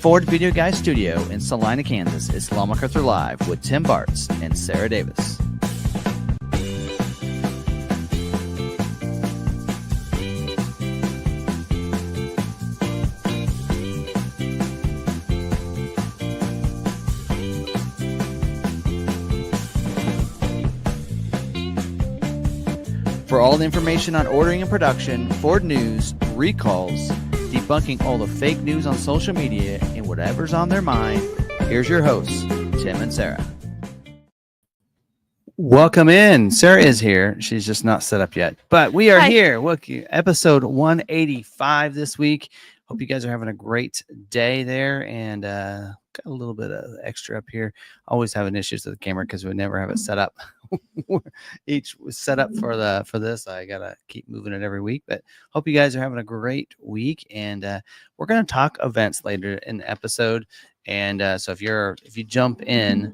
Ford Video Guy Studio in Salina, Kansas, it's McArthur Live with Tim Bartz and Sarah Davis. For all the information on ordering and production, Ford news, recalls, debunking all the fake news on social media, and whatever's on their mind, here's your hosts, Tim and Sarah. Welcome in. Sarah is here. She's just not set up yet, but we are here. Look, episode 185 this week. Hope you guys are having a great day there, and got a little bit of extra up here. Always having issues with the camera because we never have it set up. Each was set up for this. I gotta keep moving it every week, but hope you guys are having a great week. And we're gonna talk events later in the episode. And so if you jump in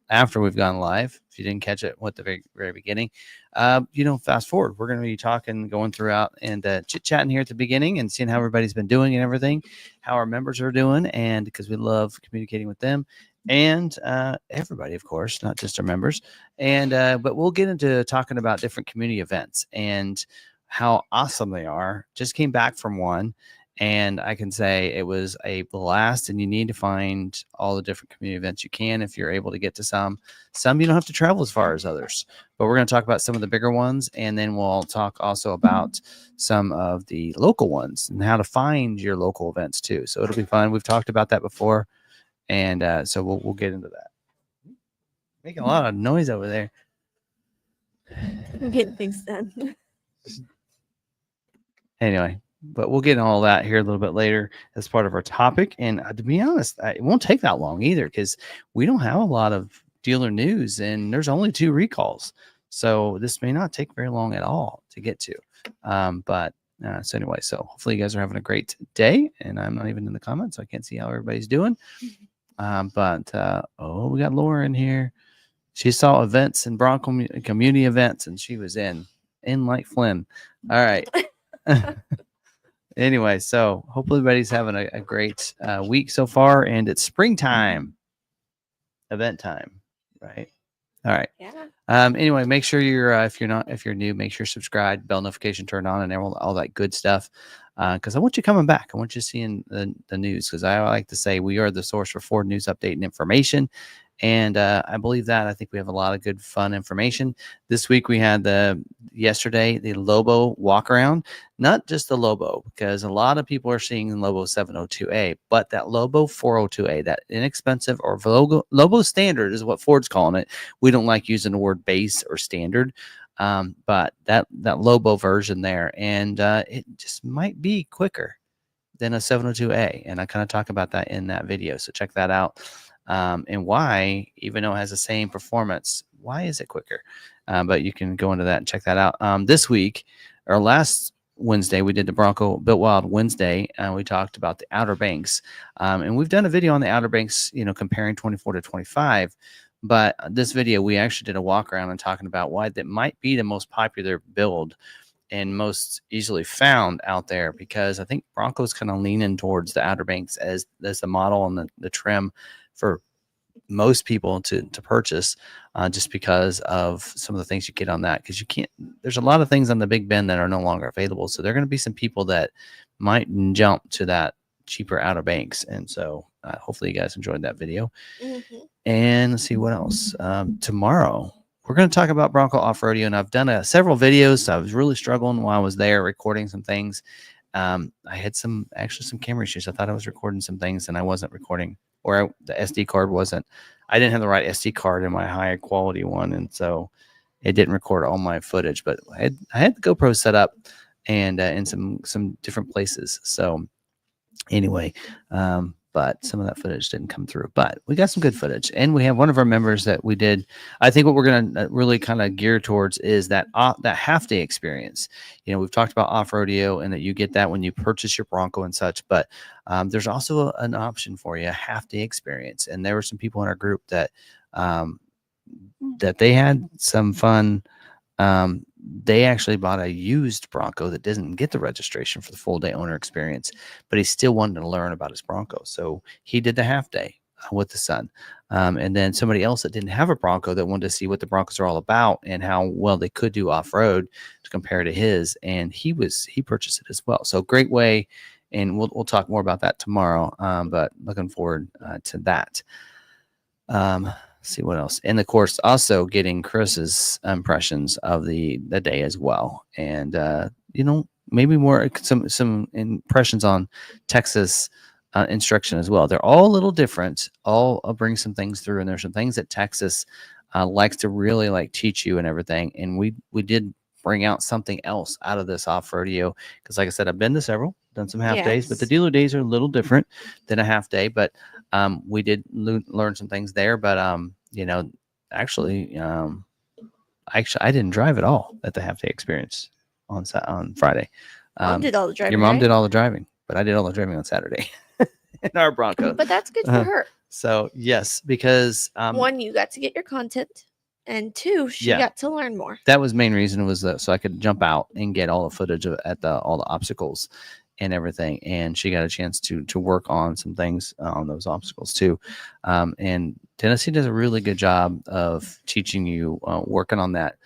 after we've gone live, if you didn't catch it at the very beginning, fast forward. We're gonna be going throughout and chit chatting here at the beginning and seeing how everybody's been doing and everything, how our members are doing, and because we love communicating with them. And everybody, of course, not just our members. And but we'll get into talking about different community events and how awesome they are. Just came back from one, and I can say it was a blast. And you need to find all the different community events you can if you're able to get to some. Some you don't have to travel as far as others. But we're going to talk about some of the bigger ones, and then we'll talk also about some of the local ones and how to find your local events too. So it'll be fun. We've talked about that before. And so we'll get into that. Making a lot of noise over there. I'm getting things done. Anyway, but we'll get into all that here a little bit later as part of our topic. And to be honest, it won't take that long either because we don't have a lot of dealer news and there's only 2 recalls. So this may not take very long at all to get to. So anyway, so hopefully you guys are having a great day. And I'm not even in the comments, so I can't see how everybody's doing. We got Laura in here. She saw events and Bronco community events, and she was in like Flynn. All right. Anyway, so hopefully everybody's having a great week so far, and it's springtime, event time, right? All right. Yeah. Anyway, make sure you're if you're new, make sure subscribe, bell notification turned on, and all that good stuff. Because I want you coming back. I want you seeing the news. Because I like to say we are the source for Ford news update and information, and I believe that. I think we have a lot of good, fun information. This week we had yesterday the Lobo walk around. Not just the Lobo, because a lot of people are seeing the Lobo 702A, but that Lobo 402A, that inexpensive or Lobo standard is what Ford's calling it. We don't like using the word base or standard. But that Lobo version there, and it just might be quicker than a 702A, and I kind of talk about that in that video, so check that out. And why, even though it has the same performance, why is it quicker? But you can go into that and check that out. This week, or last Wednesday, we did the Bronco Built Wild Wednesday, and we talked about the Outer Banks, and we've done a video on the Outer Banks, comparing 24 to 25. But this video, we actually did a walk around and talking about why that might be the most popular build and most easily found out there, because I think Bronco's kind of leaning towards the Outer Banks as the model and the trim for most people to purchase, just because of some of the things you get on that. Because there's a lot of things on the Big Bend that are no longer available. So there are going to be some people that might jump to that cheaper Outer Banks. And so hopefully you guys enjoyed that video. Mm-hmm. And let's see what else. Tomorrow we're going to talk about Bronco off-roading, and I've done several videos. So I was really struggling while I was there recording some things. I had some camera issues. I thought I was recording some things and I wasn't recording, or the SD card wasn't. I didn't have the right SD card in my high quality one, and so it didn't record all my footage. But I had the GoPro set up and in some different places. So anyway, but some of that footage didn't come through, but we got some good footage. And we have one of our members that we did. I think what we're going to really kind of gear towards is that half day experience. We've talked about off-rodeo and that you get that when you purchase your Bronco and such, but there's also an option for you, a half day experience. And there were some people in our group that they had some fun they actually bought a used Bronco that doesn't get the registration for the full day owner experience, but he still wanted to learn about his Bronco. So he did the half day with the son. And then somebody else that didn't have a Bronco that wanted to see what the Broncos are all about and how well they could do off road to compare to his. And he purchased it as well. So great way. And we'll talk more about that tomorrow. But looking forward to that. See what else. And of course, also getting Chris's impressions of the day as well. And, maybe more some impressions on Texas instruction as well. They're all a little different. All bring some things through, and there's some things that Texas likes to really like teach you and everything. And we did bring out something else out of this off rodeo because, like I said, I've been to several, done some half days, but the dealer days are a little different than a half day. But we did learn some things there. But actually, I didn't drive at all at the half day experience on Friday. Mom did all the driving. Your mom did all the driving, but I did all the driving on Saturday in our Bronco. But that's good for her. So yes, because one, you got to get your content, and two, she got to learn more. That was the main reason, was so I could jump out and get all the footage of all the obstacles and everything. And she got a chance to work on some things on those obstacles too. And Tennessee does a really good job of teaching you, working on that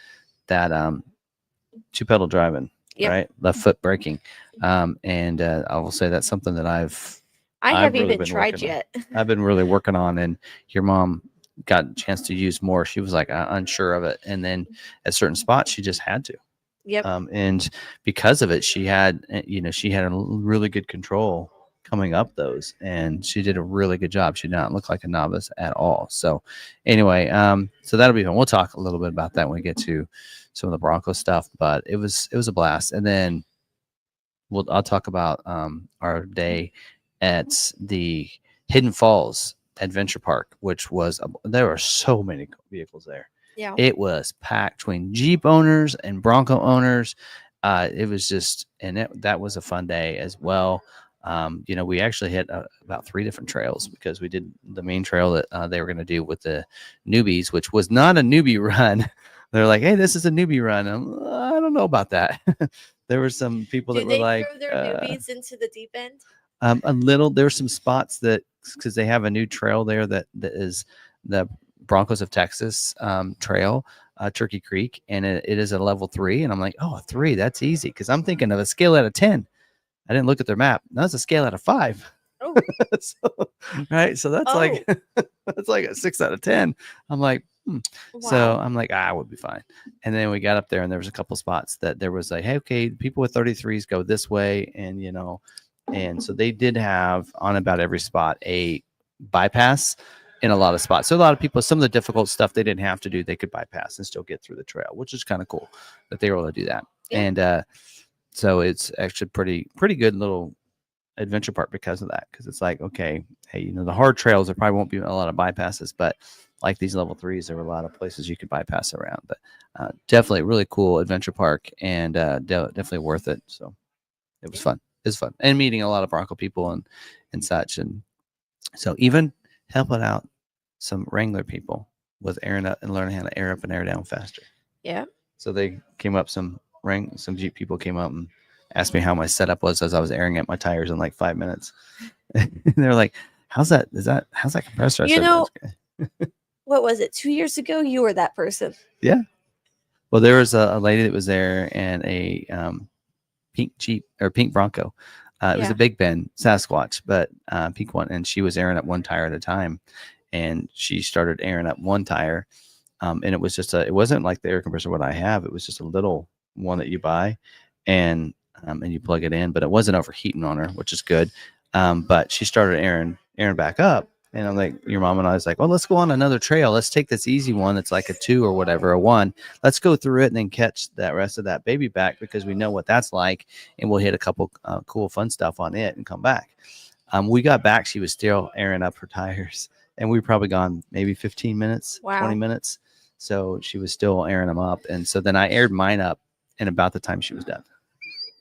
two pedal driving, right? Left foot braking. And I will say that's something that I haven't even tried yet. I've been really working on, and your mom got a chance to use more. She was like unsure of it. And then at certain spots, she just had to. Yep. And because of it, she had a really good control coming up those, and she did a really good job. She did not look like a novice at all. So anyway, so that'll be fun. We'll talk a little bit about that when we get to some of the Bronco stuff, but it was a blast. And then I'll talk about our day at the Hidden Falls Adventure Park, which there were so many vehicles there. Yeah, it was packed between Jeep owners and Bronco owners. It was just, and that was a fun day as well. We actually hit about 3 different trails, because we did the main trail that they were going to do with the newbies, which was not a newbie run. They're like, hey, this is a newbie run. I don't know about that. There were some people that were like, throw their newbies into the deep end? A little. There's some spots that, because they have a new trail there that is the Broncos of Texas trail, Turkey Creek, and it is a level 3. And I'm like, oh, a 3, that's easy, because I'm thinking of a scale out of 10. I didn't look at their map. No, it's a scale out of 5. Oh. Right. So that's like that's like a 6 out of 10. I'm like, Wow. So I'm like, I would be fine. And then we got up there, and there was a couple spots that there was like, hey, okay, people with 33s go this way, and and so they did have on about every spot a bypass in a lot of spots. So a lot of people, some of the difficult stuff they didn't have to do, they could bypass and still get through the trail, which is kind of cool that they were able to do that. Yeah. And so it's actually pretty good little adventure park because of that. Because it's like, okay, hey, the hard trails, there probably won't be a lot of bypasses, but like these level 3s, there were a lot of places you could bypass around. But definitely a really cool adventure park, and definitely worth it. So it was fun. It was fun, and meeting a lot of Bronco people and such. And so even helping out some Wrangler people with airing up and learning how to air up and air down faster. Yeah. So they came up, some Jeep people came up and asked me how my setup was as I was airing up my tires in like 5 minutes. They're like, how's that compressor? I said, what was it? 2 years ago, you were that person. Yeah. Well, there was a lady that was there, and a pink Jeep or pink Bronco. It was a Big Ben Sasquatch, but pink one, and she was airing up one tire at a time, and she started airing up one tire, and it was just it wasn't like the air compressor what I have. It was just a little one that you buy, and you plug it in, but it wasn't overheating on her, which is good. But she started airing back up. And I'm like, your mom and I was like, well, let's go on another trail. Let's take this easy one that's like a 2 or whatever, a 1. Let's go through it and then catch that rest of that baby back, because we know what that's like, and we'll hit a couple cool, fun stuff on it and come back. We got back. She was still airing up her tires, and we probably gone maybe 15 minutes, 20 minutes. So she was still airing them up. And so then I aired mine up in about the time she was done.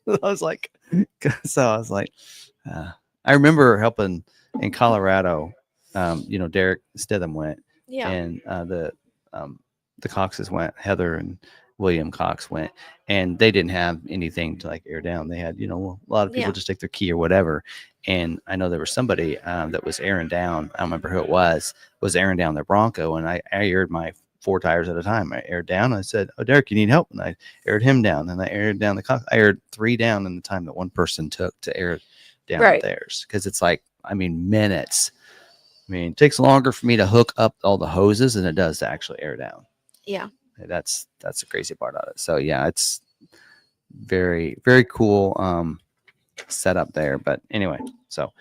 I was like, I remember helping in Colorado. Derek Stitham went, and the Coxes went, Heather William Cox went, and they didn't have anything to like air down. They had, a lot of people just take their key or whatever. And I know there was somebody that was airing down. I don't remember who it was airing down their Bronco, and I aired my 4 tires at a time. I aired down. I said, "Oh, Derek, you need help?" And I aired him down, and I aired down the Cox. I aired 3 down in the time that one person took to air down theirs, because it's like, minutes. It takes longer for me to hook up all the hoses than it does to actually air down. Yeah. That's the crazy part of it. So yeah, it's very, very cool setup there. But anyway, so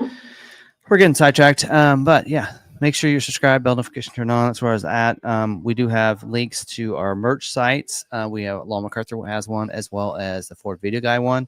we're getting sidetracked. But yeah, make sure you're subscribed, bell notification turned on. That's where I was at. We do have links to our merch sites. We have Law McArthur has one, as well as the Ford Video Guy one.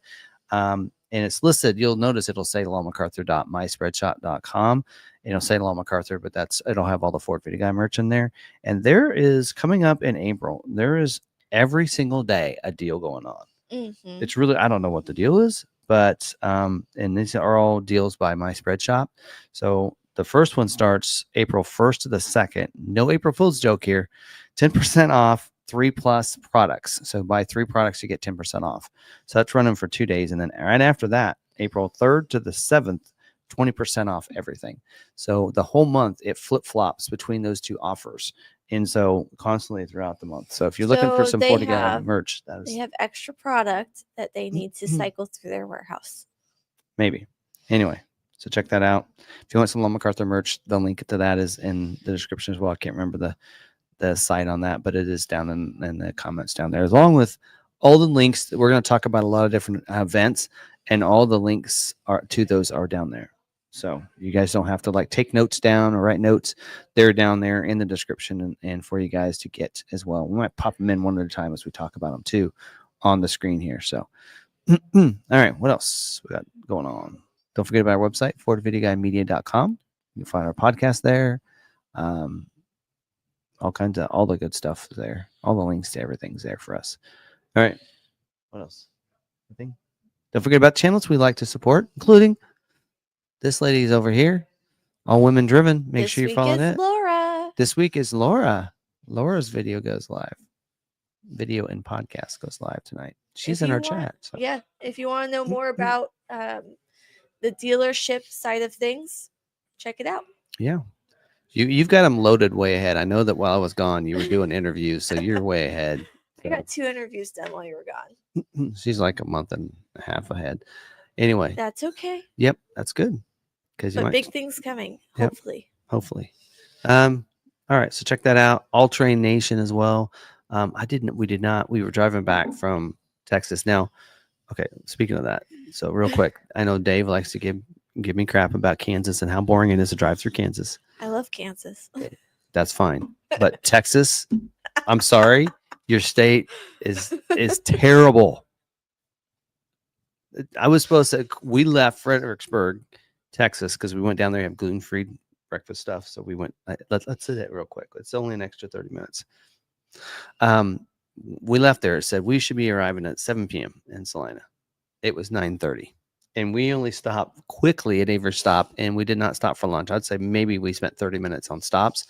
And it's listed. You'll notice it'll say lawmacarthur.myspreadshop.com. It'll say Law McArthur, but it'll have all the Ford Video Guy merch in there. And there is, coming up in April, there is every single day a deal going on. Mm-hmm. It's really, I don't know what the deal is, but and these are all deals by My Spread Shop. So the first one starts April 1st to the 2nd. No April Fool's joke here. 10% off 3+ products. So buy 3 products, you get 10% off. So that's running for 2 days. And then right after that, April 3rd to the 7th, 20% off everything. So the whole month it flip-flops between those 2 offers. And so constantly throughout the month. So if you're looking for some 40 guy merch, they have extra product that they need to cycle through their warehouse. Maybe. Anyway, so check that out. If you want some Law McArthur merch, the link to that is in the description as well. I can't remember the site on that, but it is down in the comments down there, along with all the links. We're going to talk about a lot of different events, and all the links to those are down there. So you guys don't have to take notes down or write notes. They're down there in the description and for you guys to get as well. We might pop them in one at a time as we talk about them too on the screen here. So, all right, what else we got going on? Don't forget about our website, FordVideoGuyMedia.com. You can find our podcast there. All the good stuff is there. All the links to everything's there for us. All right. What else? Anything? Don't forget about channels we like to support, including this lady's over here, all women driven. Make sure you're following it. Laura. This week is Laura. Laura's video goes live. Video and podcast goes live tonight. She's in our chat. So. Yeah. If you want to know more about the dealership side of things, check it out. Yeah. You've got them loaded way ahead. I know that while I was gone, you were doing interviews, so you're way ahead. I got 2 interviews done while you were gone. She's like a month and a half ahead. Anyway. That's okay. Yep, that's good. But big things coming, hopefully. Yep, hopefully. All right, so check that out. All Train Nation as well. We were driving back from Texas. Now, okay, speaking of that, so real quick, I know Dave likes to give me crap about Kansas and how boring it is to drive through Kansas. I love Kansas. That's fine. But Texas, I'm sorry, your state is terrible. We left Fredericksburg, Texas, because we went down there to have gluten-free breakfast stuff. So we went, let's say that real quick. It's only an extra 30 minutes. We left there. It said we should be arriving at 7 p.m. in Salina. It was 9:30. And we only stopped quickly at Avery Stop, and we did not stop for lunch. I'd say maybe we spent 30 minutes on stops.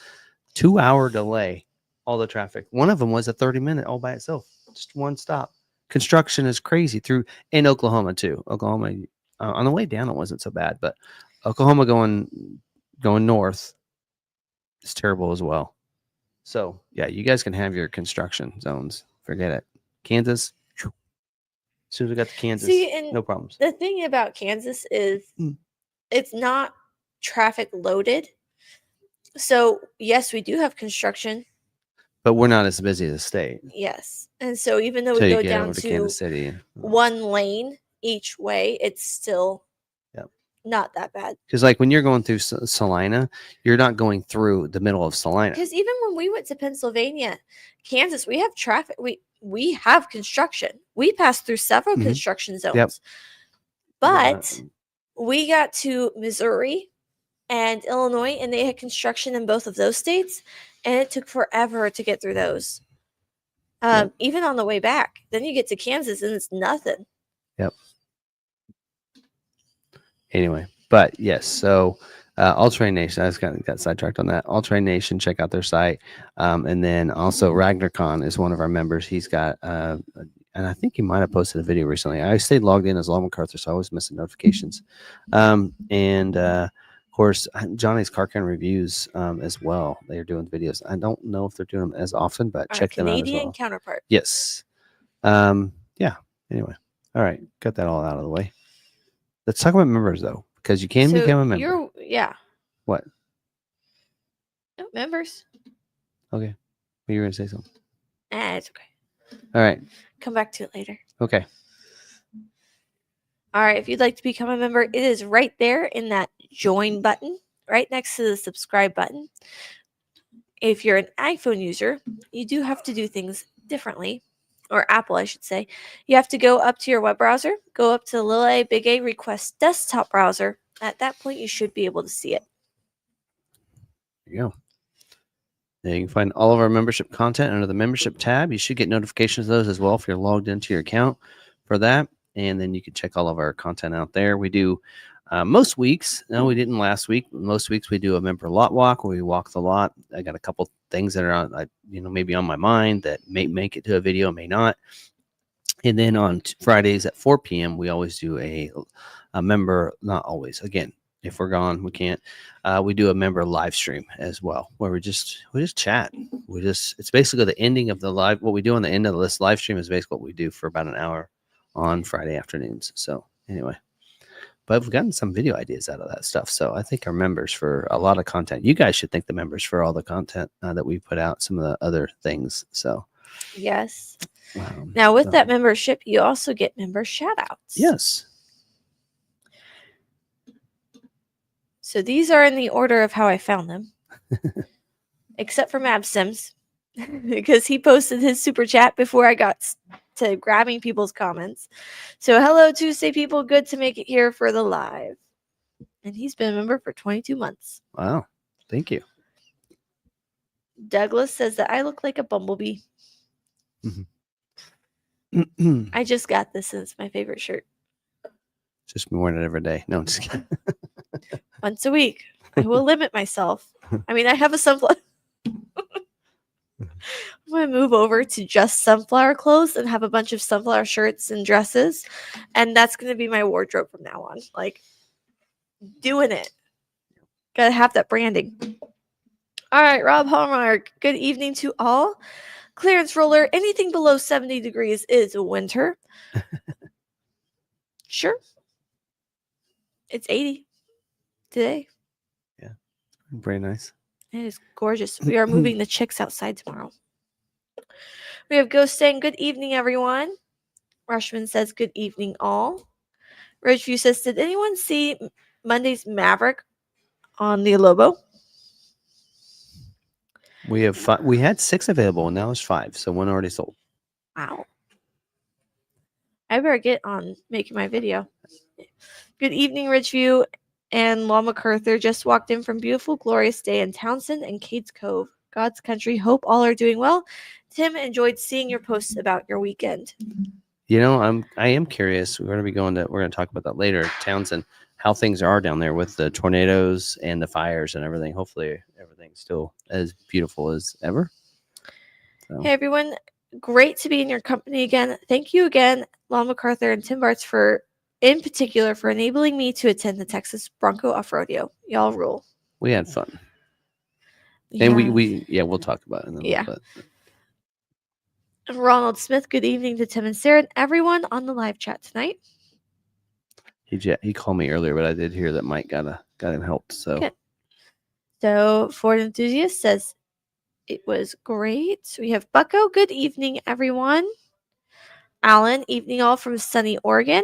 2-hour delay, all the traffic. One of them was a 30-minute all by itself. Just one stop. Construction is crazy in Oklahoma too. Oklahoma, on the way down, it wasn't so bad, but Oklahoma going north is terrible as well. So yeah, you guys can have your construction zones. Forget it. Kansas, as soon as we got to Kansas, no problems. The thing about Kansas is it's not traffic loaded. So yes, we do have construction. But we're not as busy as the state. Yes. And so even though we go down to Kansas City, one lane each way, it's still not that bad. Because when you're going through Salina, you're not going through the middle of Salina. Because even when we went to Pennsylvania, Kansas, we have traffic. We have construction. We passed through several construction zones. Yep. But we got to Missouri and Illinois, and they had construction in both of those states. And it took forever to get through those. Even on the way back. Then you get to Kansas and it's nothing. Yep. Anyway, but yes, so All Train Nation. I just got sidetracked on that. All Train Nation. Check out their site. And then also RagnarCon is one of our members. He's got, and I think he might have posted a video recently. I stayed logged in as McArthur, so I always miss the notifications. Of course, Johnny's Car Can Reviews as well. They are doing videos. I don't know if they're doing them as often, but check them out as well. Canadian counterpart. Yes. Yeah. Anyway. All right. Got that all out of the way. Let's talk about members, though, because you can become a member. What? No, members. Okay. You were going to say something. It's okay. All right. Come back to it later. Okay. All right. If you'd like to become a member, it is right there in that join button, right next to the subscribe button. If you're an iPhone user, you do have to do things differently, or Apple, I should say. You have to go up to your web browser, go up to the little A, big A, request desktop browser. At that point, you should be able to see it. There you go. Now you can find all of our membership content under the membership tab. You should get notifications of those as well if you're logged into your account for that. And then you can check all of our content out there. We do most weeks. No, we didn't last week. Most weeks we do a member lot walk where we walk the lot. I got a couple things that are on, maybe on my mind that may make it to a video, may not. And then on Fridays at 4 p.m. we always do a member. Not always. Again, if we're gone, we can't. We do a member live stream as well, where we just chat. It's basically the ending of the live. What we do on the end of this live stream is basically what we do for about an hour on Friday afternoons. So anyway. But we've gotten some video ideas out of that stuff. So I think our members for a lot of content. You guys should thank the members for all the content that we put out, some of the other things. So yes. Now with that membership, you also get member shout outs. Yes. So these are in the order of how I found them. Except for Mab Sims. Because he posted his super chat before I got to grabbing people's comments. So hello Tuesday people, good to make it here for the live. And he's been a member for 22 months. Wow. Thank you. Douglas says that I look like a bumblebee. Mm-hmm. I just got this and it's my favorite shirt. Just been wearing it every day. No, I'm just kidding. Once a week. I will limit myself. I mean, I have a sunflower. I'm going to move over to just sunflower clothes and have a bunch of sunflower shirts and dresses. And that's going to be my wardrobe from now on. Like, doing it. Got to have that branding. All right, Rob Hallmark. Good evening to all. Clearance roller. Anything below 70 degrees is winter. Sure. It's 80 today. Yeah. Very nice. It is gorgeous. We are moving the chicks outside tomorrow. We have Ghost saying, good evening, everyone. Rushman says, good evening, all. Ridgeview says, did anyone see Monday's Maverick on the Lobo? We have we had 6 available, and now there's 5, so 1 already sold. Wow. I better get on making my video. Good evening, Ridgeview and Law McArthur. Just walked in from beautiful, glorious day in Townsend and Cades Cove. God's country. Hope all are doing well. Tim, enjoyed seeing your posts about your weekend. You know, I am curious. We're going to talk about that later. Townsend, how things are down there with the tornadoes and the fires and everything. Hopefully everything's still as beautiful as ever. So. Hey everyone, great to be in your company again. Thank you again, Law McArthur and Tim Bartz in particular for enabling me to attend the Texas Bronco Off-Rodeo. Y'all rule. We had fun. Yeah. And we'll talk about it in a little bit. Ronald Smith, good evening to Tim and Sarah and everyone on the live chat tonight. He called me earlier, but I did hear that Mike got him helped. So, okay. So Ford Enthusiast says it was great. We have Bucko. Good evening, everyone. Alan, evening all from sunny Oregon.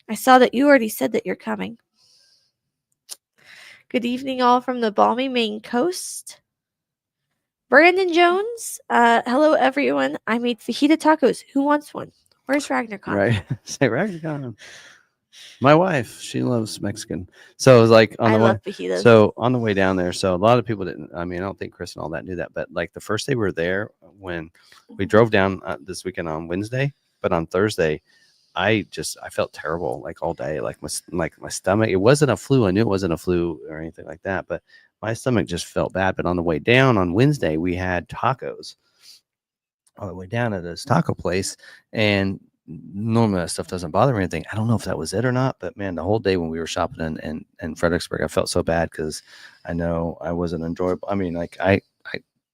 I saw that you already said that you're coming. Good evening all from the balmy Maine coast. Brandon Jones, hello everyone. I made fajita tacos. Who wants one? Where's RagnarCon? Right. Say RagnarCon. My wife, she loves Mexican. So it was like I love fajitas. So on the way down there, so a lot of people didn't. I mean, I don't think Chris and all that knew that, but like the first day we were there, when we drove down this weekend on Wednesday, but on Thursday, I felt terrible like all day, like my stomach. It wasn't a flu. I knew it wasn't a flu or anything like that, but my stomach just felt bad. But on the way down on Wednesday, we had tacos on the way down at this taco place, and normally that stuff doesn't bother me or anything. I don't know if that was it or not, but man, the whole day when we were shopping in Fredericksburg, I felt so bad because I know I wasn't enjoyable. I mean, like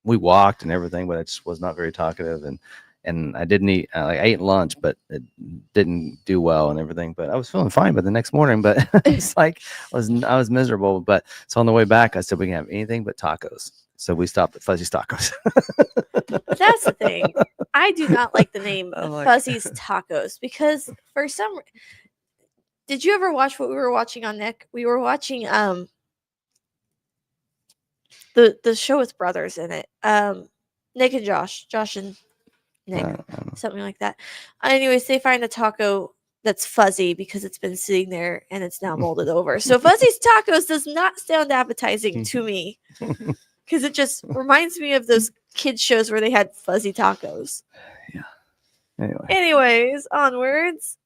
we walked and everything, but I just was not very talkative, and I didn't eat. I ate lunch, but it didn't do well and everything. But I was feeling fine by the next morning. But it's like I was miserable. But so on the way back, I said we can have anything but tacos. So we stopped at Fuzzy's Tacos. That's the thing. I do not like the name Fuzzy's Tacos because for some. Did you ever watch what we were watching on Nick? We were watching the show with brothers in it. Nick and Josh and Nick, something like that. Anyways, they find a taco that's fuzzy because it's been sitting there and it's now molded over. So Fuzzy's Tacos does not sound appetizing to me because it just reminds me of those kids shows where they had fuzzy tacos. Yeah. Anyways, onwards.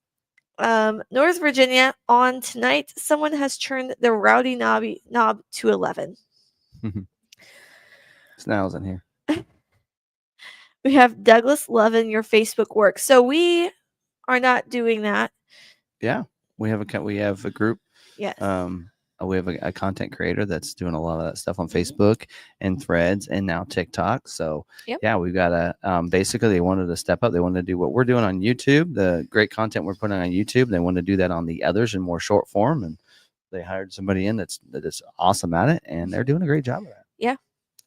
North Virginia on tonight. Someone has turned the rowdy knob to 11. Snow's in here. We have Douglas loving your Facebook work. So we are not doing that. Yeah, we have a group. Yes. We have a content creator that's doing a lot of that stuff on Facebook and Threads and now TikTok. So yeah, we've got basically they wanted to step up. They wanted to do what we're doing on YouTube, the great content we're putting on YouTube. They want to do that on the others in more short form, and they hired somebody in that is awesome at it, and they're doing a great job of that. Yeah.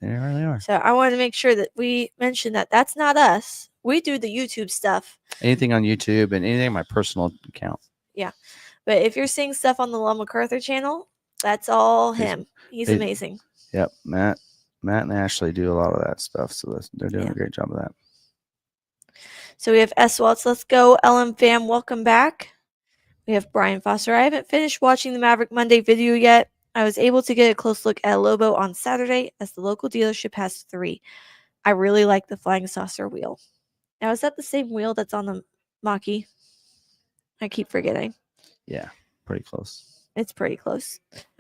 They really are. So I wanted to make sure that we mention that that's not us. We do the YouTube stuff. Anything on YouTube and anything on my personal account. Yeah. But if you're seeing stuff on the McArthur channel, that's all him. He's amazing. Yep. Matt and Ashley do a lot of that stuff. So they're doing a great job of that. So we have S. Waltz. Let's go. LM fam, welcome back. We have Brian Foster. I haven't finished watching the Maverick Monday video yet. I was able to get a close look at Lobo on Saturday as the local dealership has 3. I really like the flying saucer wheel. Now, is that the same wheel that's on the mach-e? I keep forgetting. Yeah, pretty close. It's pretty close.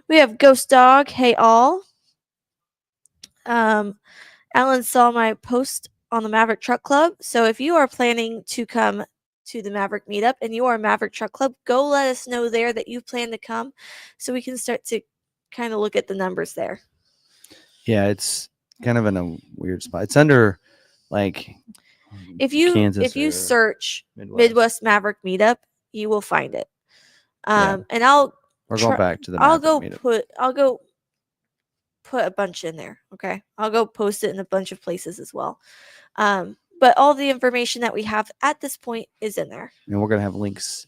We have Ghost Dog. Hey, all. Alan saw my post on the Maverick Truck Club. So if you are planning to come to the Maverick Meetup and you are a Maverick Truck Club, go let us know there that you plan to come so we can start to kind of look at the numbers there. Yeah, it's kind of in a weird spot. It's under like if you search Midwest Maverick Meetup, you will find it. And we're going back to the I'll go put a bunch in there. Okay. I'll go post it in a bunch of places as well. But all the information that we have at this point is in there. And we're going to have links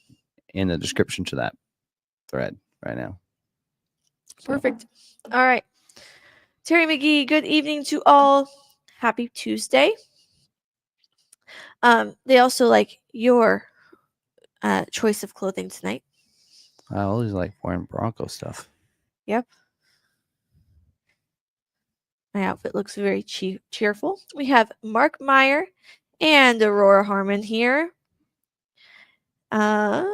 in the description to that thread right now. So. Perfect. All right. Terry McGee, good evening to all. Happy Tuesday. They also like your choice of clothing tonight. I always like wearing Bronco stuff. Yep. My outfit looks very cheerful. We have Mark Meyer and Aurora Harmon here. And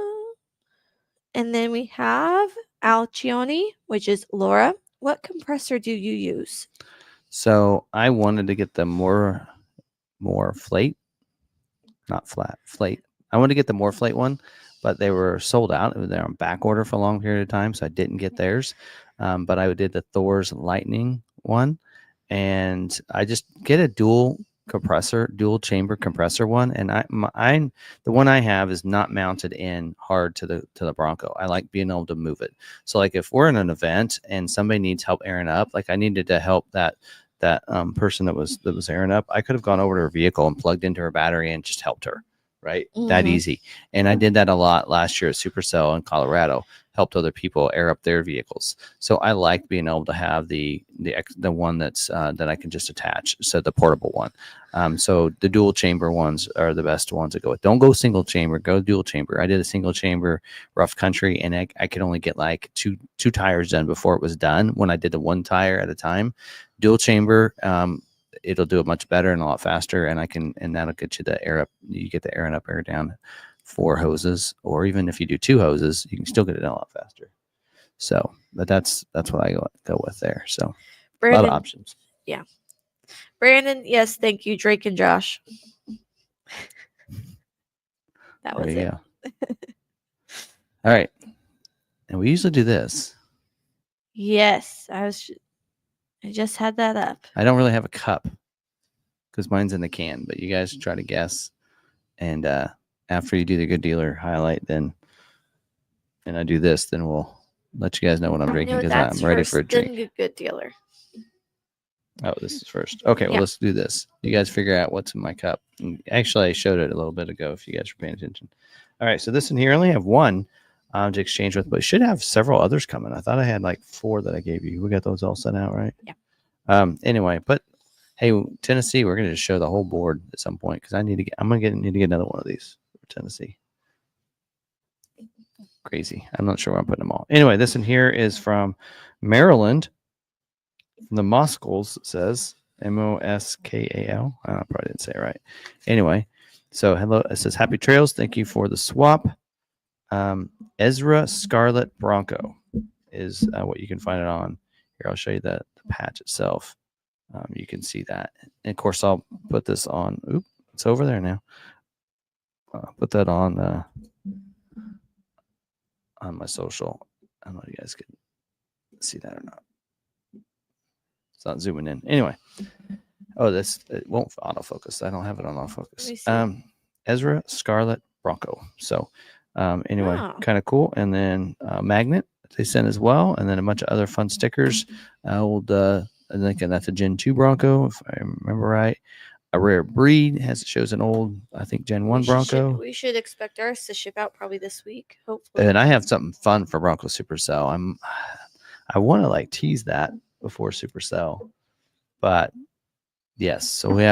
then we have Alcione, which is Laura. What compressor do you use? So I wanted to get the more flate, not flat, flate. I wanted to get the more flate one, but they were sold out. They're on back order for a long period of time, so I didn't get theirs. But I did the Thor's Lightning one, and I just get a dual chamber compressor one. And the one I have is not mounted in hard to the Bronco. I like being able to move it. So like if we're in an event and somebody needs help airing up, like I needed to help that person that was airing up, I could have gone over to her vehicle and plugged into her battery and just helped her. Right. Mm-hmm. That easy. And I did that a lot last year at Supercell in Colorado, helped other people air up their vehicles. So I like being able to have the one that's that I can just attach. So the portable one. So the dual chamber ones are the best ones to go with. Don't go single chamber, go dual chamber. I did a single chamber rough country, and I could only get like two tires done before it was done when I did the one tire at a time. Dual chamber, it'll do it much better and a lot faster, and that'll get you the air up. You get the air up, air down 4 hoses, or even if you do 2 hoses, you can still get it done a lot faster. So, but that's what I go with there. So, Brandon, a lot of options. Yeah. Brandon, yes, thank you, Drake and Josh. That was it. All right. And we usually do this. Yes, I just had that up. I don't really have a cup because mine's in the can, but you guys try to guess. And after you do the good dealer highlight, then and I do this, then we'll let you guys know what I'm drinking because I'm ready for a drink. Then good dealer. Oh, this is first. Okay, well, let's do this. You guys figure out what's in my cup. And actually, I showed it a little bit ago if you guys were paying attention. All right, so this in here, I only have one to exchange with, but it should have several others coming. I thought I had like 4 that I gave you. We got those all sent out, right? Yeah. Anyway, but hey, Tennessee, we're going to just show the whole board at some point because need to get another one of these for Tennessee. Crazy. I'm not sure where I'm putting them all. Anyway, this in here is from Maryland. The Moskals, it says Moskal. I probably didn't say it right. Anyway, so hello. It says happy trails. Thank you for the swap. Ezra Scarlet Bronco is what you can find it on. Here, I'll show you the patch itself. You can see that. And of course, I'll put this on. Oop, it's over there now. Put that on my social. I don't know if you guys can see that or not. It's not zooming in. Anyway. Oh, it won't autofocus. I don't have it on autofocus. Ezra Scarlet Bronco. So anyway, kind of cool. And then magnet they sent as well. And then a bunch of other fun stickers. I think that's a Gen 2 Bronco, if I remember right. A rare breed shows an old, I think, Gen 1 Bronco. We should expect ours to ship out probably this week, hopefully. And I have something fun for Bronco Supercell. I want to like tease that before Supercell, but yes. So I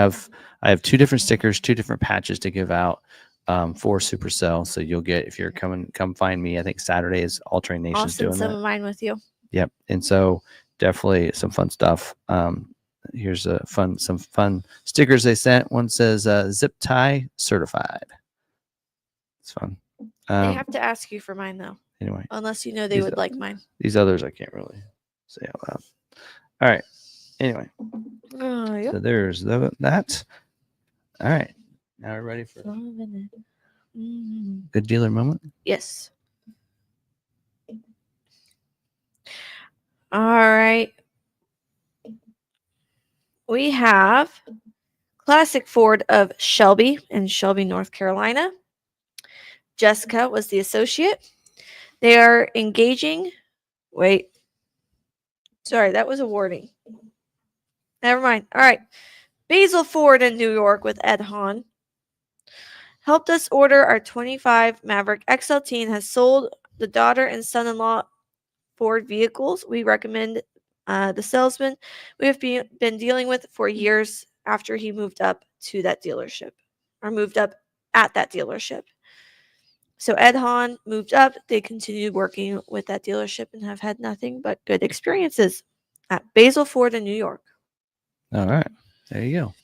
have 2 different stickers, 2 different patches to give out for Supercell. So you'll get, if you're come find me. I think Saturday is All Train Nation's doing that. I'll send some of mine with you. Yep. And so definitely some fun stuff. Here's some fun stickers they sent. One says zip tie certified. It's fun. They have to ask you for mine though. Anyway, unless you know they would like mine. These others I can't really say out loud. All right. Anyway, yep. So there's that. All right. Now we're ready for good dealer moment. Yes. All right. We have Classic Ford of Shelby in Shelby, North Carolina. Jessica was the associate. They are engaging. Wait. Sorry, that was a warning. Never mind. All right. Basil Ford in New York with Ed Hahn helped us order our 25 Maverick XLT and has sold the daughter and son-in-law Ford vehicles. We recommend the salesman we have been dealing with for years after he moved up to that dealership or moved up at that dealership. So Ed Hahn moved up. They continued working with that dealership and have had nothing but good experiences at Basil Ford in New York. All right. There you go.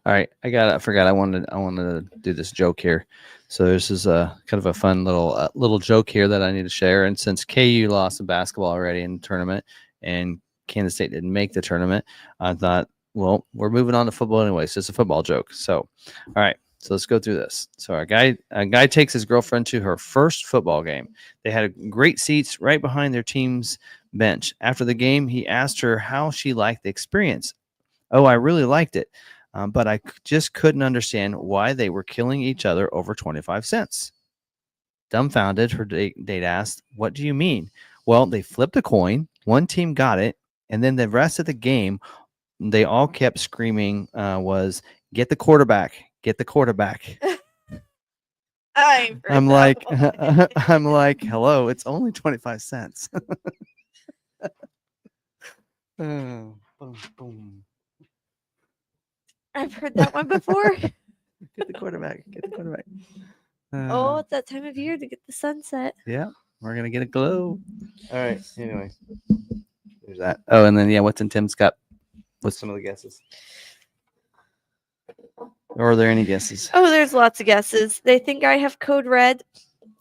All right. I forgot. I wanted to do this joke here. So this is a kind of a fun little joke here that I need to share. And since KU lost in basketball already in the tournament and Kansas State didn't make the tournament, I thought, well, we're moving on to football anyway. So it's a football joke. So, all right. So let's go through this. So a guy takes his girlfriend to her first football game. They had great seats right behind their team's bench. After the game, he asked her how she liked the experience. Oh, I really liked it, but I just couldn't understand why they were killing each other over 25 cents. Dumbfounded, her date asked, "What do you mean?" Well, they flipped a coin. One team got it, and then the rest of the game, they all kept screaming, was, "Get the quarterback! Get the quarterback!" I'm like, hello, it's only 25 cents. Boom, boom. I've heard that one before. Get the quarterback. Get the quarterback. It's that time of year to get the sunset. Yeah, we're going to get a glow. All right. Anyway, there's that. Oh, and then, what's in Tim's cup? What's some of the guesses? Or are there any guesses? Oh, there's lots of guesses. They think I have code red.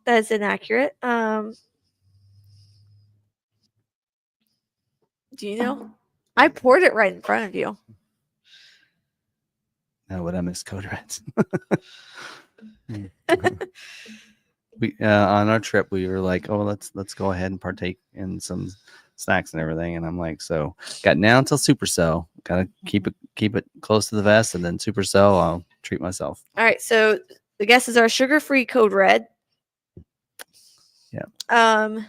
That is inaccurate. Do you know? I poured it right in front of you. No, but I miss code reds. We on our trip we were like, oh, let's go ahead and partake in some snacks and everything, and I'm like, so got now until supercell, gotta keep it close to the vest, and then supercell I'll treat myself. All right, so the guesses are sugar-free code red. Yeah. I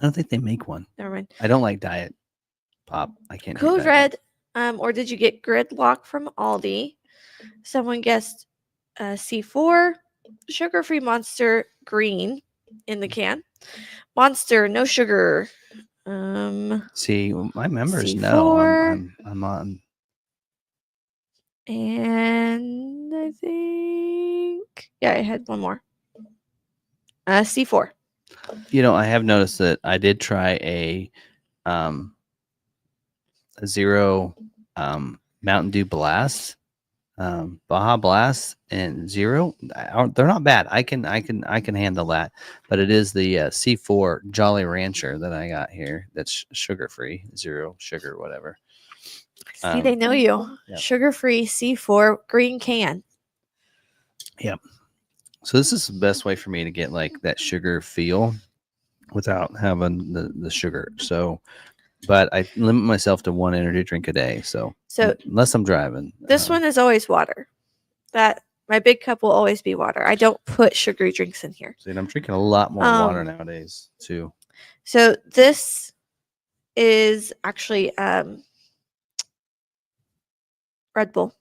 don't think they make one. Never mind. I don't like diet pop. I can't. Code red. Or did you get gridlock from Aldi? Someone guessed C4, sugar-free Monster green in the can. Monster, no sugar. See, my members C4, know I'm on. And I think, yeah, I had one more. C4. You know, I have noticed that I did try a zero Mountain Dew Blast, Baja Blast, and zero. They're not bad. I can handle that. But it is the C4 Jolly Rancher that I got here. That's sugar free, zero sugar, whatever. See, they know you. Yep. Sugar-free C4 green can. Yep. So this is the best way for me to get like that sugar feel without having the sugar. So, but I limit myself to one energy drink a day. So unless I'm driving. This one is always water. That my big cup will always be water. I don't put sugary drinks in here. See, and I'm drinking a lot more water nowadays too. So this is actually Red Bull.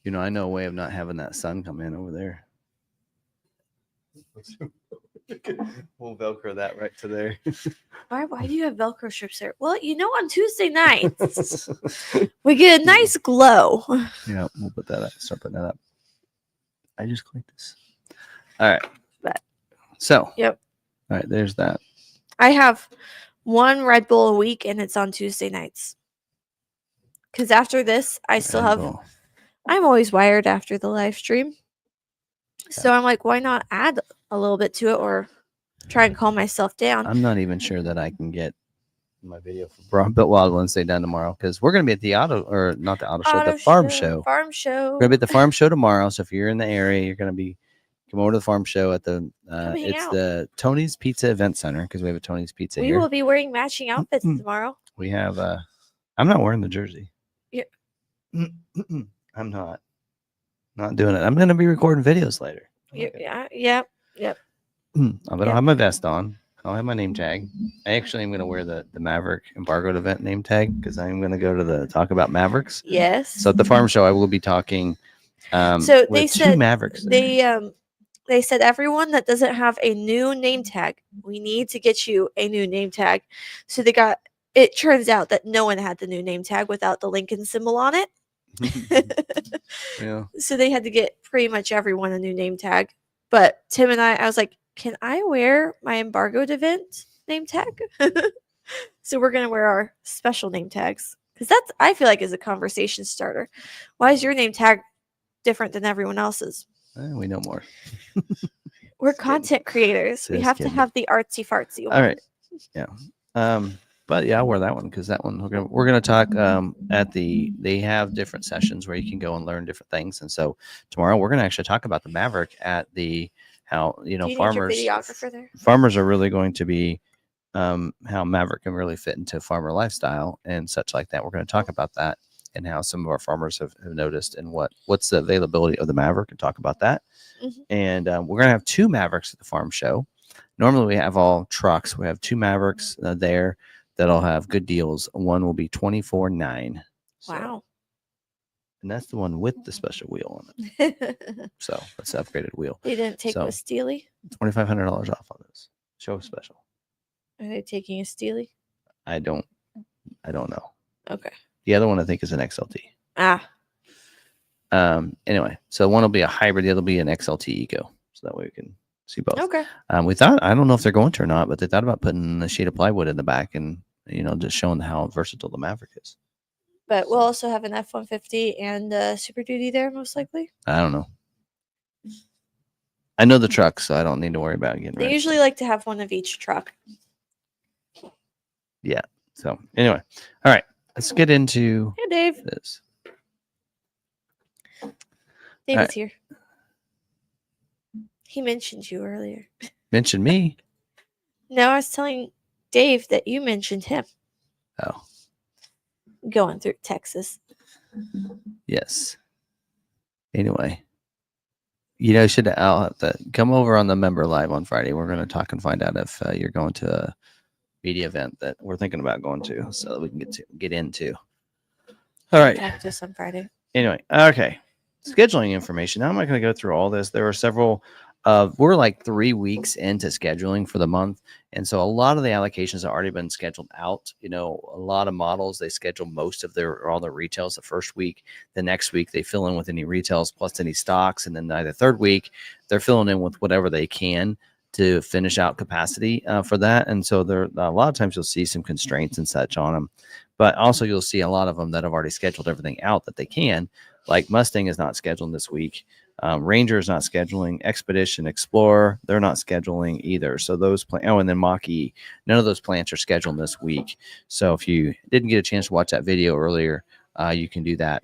You know, I know a way of not having that sun come in over there. We'll Velcro that right to there. Why do you have Velcro strips there? Well, you know, on Tuesday nights, we get a nice glow. Yeah, we'll put that up. Start putting that up. I just clicked this. All right. So. Yep. All right, there's that. I have one Red Bull a week, and it's on Tuesday nights. Because after this, I still have. I'm always wired after the live stream. So I'm like, why not add a little bit to it or try and calm myself down? I'm not even sure that I can get my video for Built Wild Wednesday done tomorrow because we're going to be at the the farm show. Farm show. We're going to be at the farm show tomorrow. So if you're in the area, you're going to come over to the farm show at the the Tony's Pizza Event Center because we have a Tony's Pizza here. We will be wearing matching outfits tomorrow. We have I'm not wearing the jersey. Yeah. I'm not doing it. I'm going to be recording videos later. Yep. But I'll have my vest on. I'll have my name tag. I actually am going to wear the Maverick embargoed event name tag because I'm going to go to talk about Mavericks. Yes. So at the farm show, I will be talking. So they said 2 Mavericks. They said everyone that doesn't have a new name tag, we need to get you a new name tag. So it turns out that no one had the new name tag without the Lincoln symbol on it. Yeah. So they had to get pretty much everyone a new name tag. But Tim and I was like, can I wear my embargoed event name tag? So we're going to wear our special name tags. Because that's, I feel like, is a conversation starter. Why is your name tag different than everyone else's? We know more. We're content creators. We have to have the artsy fartsy one. All right. Yeah. But yeah, I'll wear that one because that one we're gonna talk they have different sessions where you can go and learn different things, and so tomorrow we're gonna actually talk about the Maverick at how Do you farmers need your videographer there? Farmers are really going to be how Maverick can really fit into farmer lifestyle and such like that. We're going to talk about that and how some of our farmers have noticed and what's the availability of the Maverick and talk about that. Mm-hmm. And we're going to have 2 Mavericks at the farm show. Normally we have all trucks. We have 2 Mavericks there that'll have good deals. One will be $24,900. Wow. And that's the one with the special wheel on it. So that's the upgraded wheel. They didn't take a Steely? $2,500 off on this. Show special. Are they taking a Steely? I don't know. Okay. The other one I think is an XLT. Anyway, so one will be a hybrid, the other will be an XLT Eco. So that way we can see both. Okay. We thought, I don't know if they're going to or not, but they thought about putting a sheet of plywood in the back and just showing how versatile the Maverick is. But we'll also have an F-150 and Super Duty there, most likely. I don't know. I know the truck, so I don't need to worry about getting They ready. usually like to have one of each truck. Yeah. So anyway, all right. Let's get into Dave. this. David's here. He mentioned you earlier. Mentioned me? No, I was telling Dave that you mentioned him. Oh. Going through Texas. Yes. Anyway. I'll have to come over on the member live on Friday. We're going to talk and find out if you're going to a media event that we're thinking about going to, so that we can get into. All right. Talk to us on Friday. Anyway, okay. Scheduling information. Now I'm not going to go through all this. There were several. We're like 3 weeks into scheduling for the month, and so a lot of the allocations have already been scheduled out. A lot of models, they schedule most of all their retails the first week. The next week they fill in with any retails plus any stocks, and then the third week they're filling in with whatever they can to finish out capacity for that. And so there a lot of times you'll see some constraints and such on them, but also you'll see a lot of them that have already scheduled everything out that they can. Like Mustang is not scheduling this week. Ranger is not scheduling. Expedition, Explorer, they're not scheduling either. So those and then Mach-e, none of those plants are scheduled this week. So if you didn't get a chance to watch that video earlier, you can do that.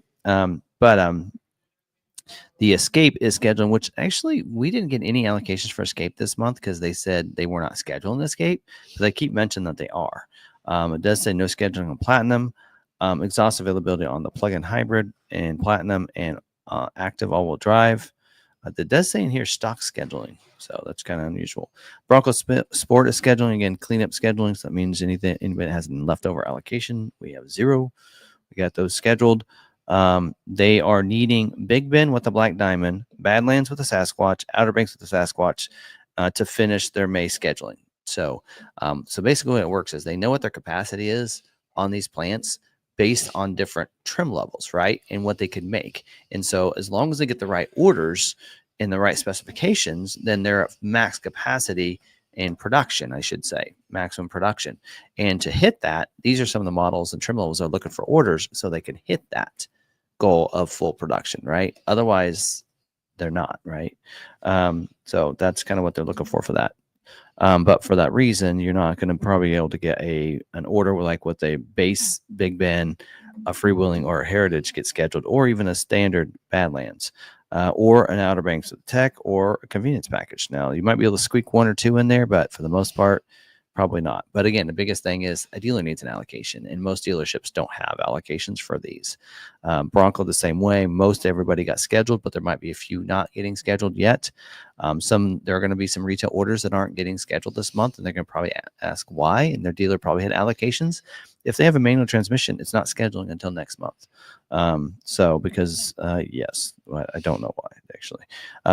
The Escape is scheduling, which actually we didn't get any allocations for Escape this month because they said they were not scheduling Escape. But they keep mentioning that they are. It does say no scheduling on Platinum. Exhaust availability on the plug-in hybrid and Platinum and active all-wheel drive. That does say in here stock scheduling, so that's kind of unusual. Bronco Sport is scheduling, again, cleanup scheduling, so that means anybody that has leftover allocation, we have 0. We got those scheduled. They are needing Big Ben with the Black Diamond, Badlands with the Sasquatch, Outer Banks with the Sasquatch to finish their May scheduling. So basically what it works is they know what their capacity is on these plants based on different trim levels, right? And what they could make. And so as long as they get the right orders and the right specifications, then they're at max capacity in production, I should say, maximum production. And to hit that, these are some of the models and trim levels they're looking for orders so they can hit that goal of full production, right? Otherwise, they're not, right? So that's kind of what they're looking for that. But for that reason, you're not going to probably be able to get an order with a base Big Ben, a freewheeling or a Heritage get scheduled, or even a standard Badlands, or an Outer Banks with Tech, or a convenience package. Now, you might be able to squeak 1 or 2 in there, but for the most part, probably not. But again, the biggest thing is a dealer needs an allocation, and most dealerships don't have allocations for these. Bronco the same way. Most everybody got scheduled, but there might be a few not getting scheduled yet. There are going to be some retail orders that aren't getting scheduled this month, and they're going to probably ask why, and their dealer probably had allocations. If they have a manual transmission, it's not scheduling until next month. Yes, I don't know why actually.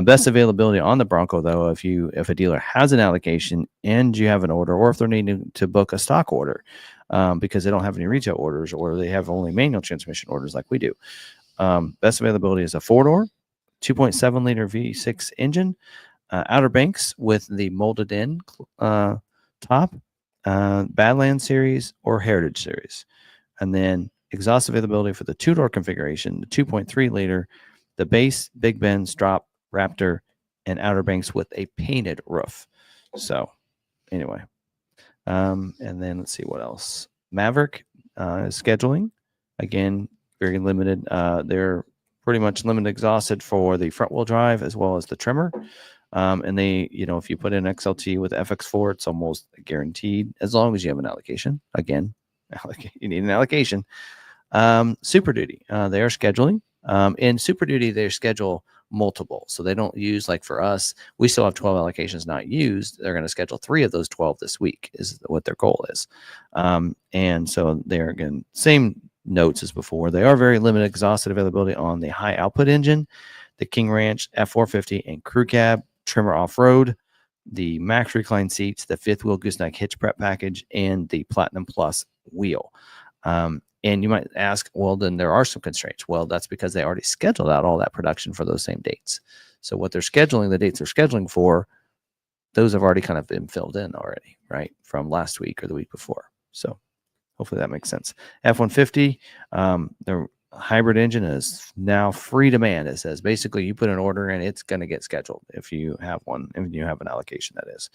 Best availability on the Bronco though, if a dealer has an allocation and you have an order, or if they're needing to book a stock order because they don't have any retail orders, or they have only manual transmission orders like we do. Best availability is a 4-door, 2.7 liter V6 engine, Outer Banks with the molded in top, Badlands series or Heritage series, and then exhaust availability for the 2-door configuration, the 2.3 liter, the base Big Ben's drop Raptor, and Outer Banks with a painted roof. So anyway, and then let's see what else. Maverick is scheduling, again, very limited. They're pretty much limited exhausted for the front wheel drive as well as the trimmer. And they, if you put in XLT with FX4, it's almost guaranteed as long as you have an allocation. Again, you need an allocation. Super Duty, they are scheduling. In Super Duty, they schedule multiple. So they don't use, like for us, we still have 12 allocations not used. They're going to schedule 3 of those 12 this week is what their goal is. And so they're, again, same notes as before. They are very limited exhausted availability on the high output engine, the King Ranch F450 and crew cab, trimmer off-road, the max recline seats, the 5th wheel gooseneck hitch prep package, and the Platinum Plus wheel. And you might ask, well, then there are some constraints. Well, that's because they already scheduled out all that production for those same dates. So what they're scheduling, the dates they're scheduling for, those have already kind of been filled in already, right? From last week or the week before. So Hopefully that makes sense. F-150, the hybrid engine is now free demand. It says basically you put an order and it's going to get scheduled if you have one, if you have an allocation, that is.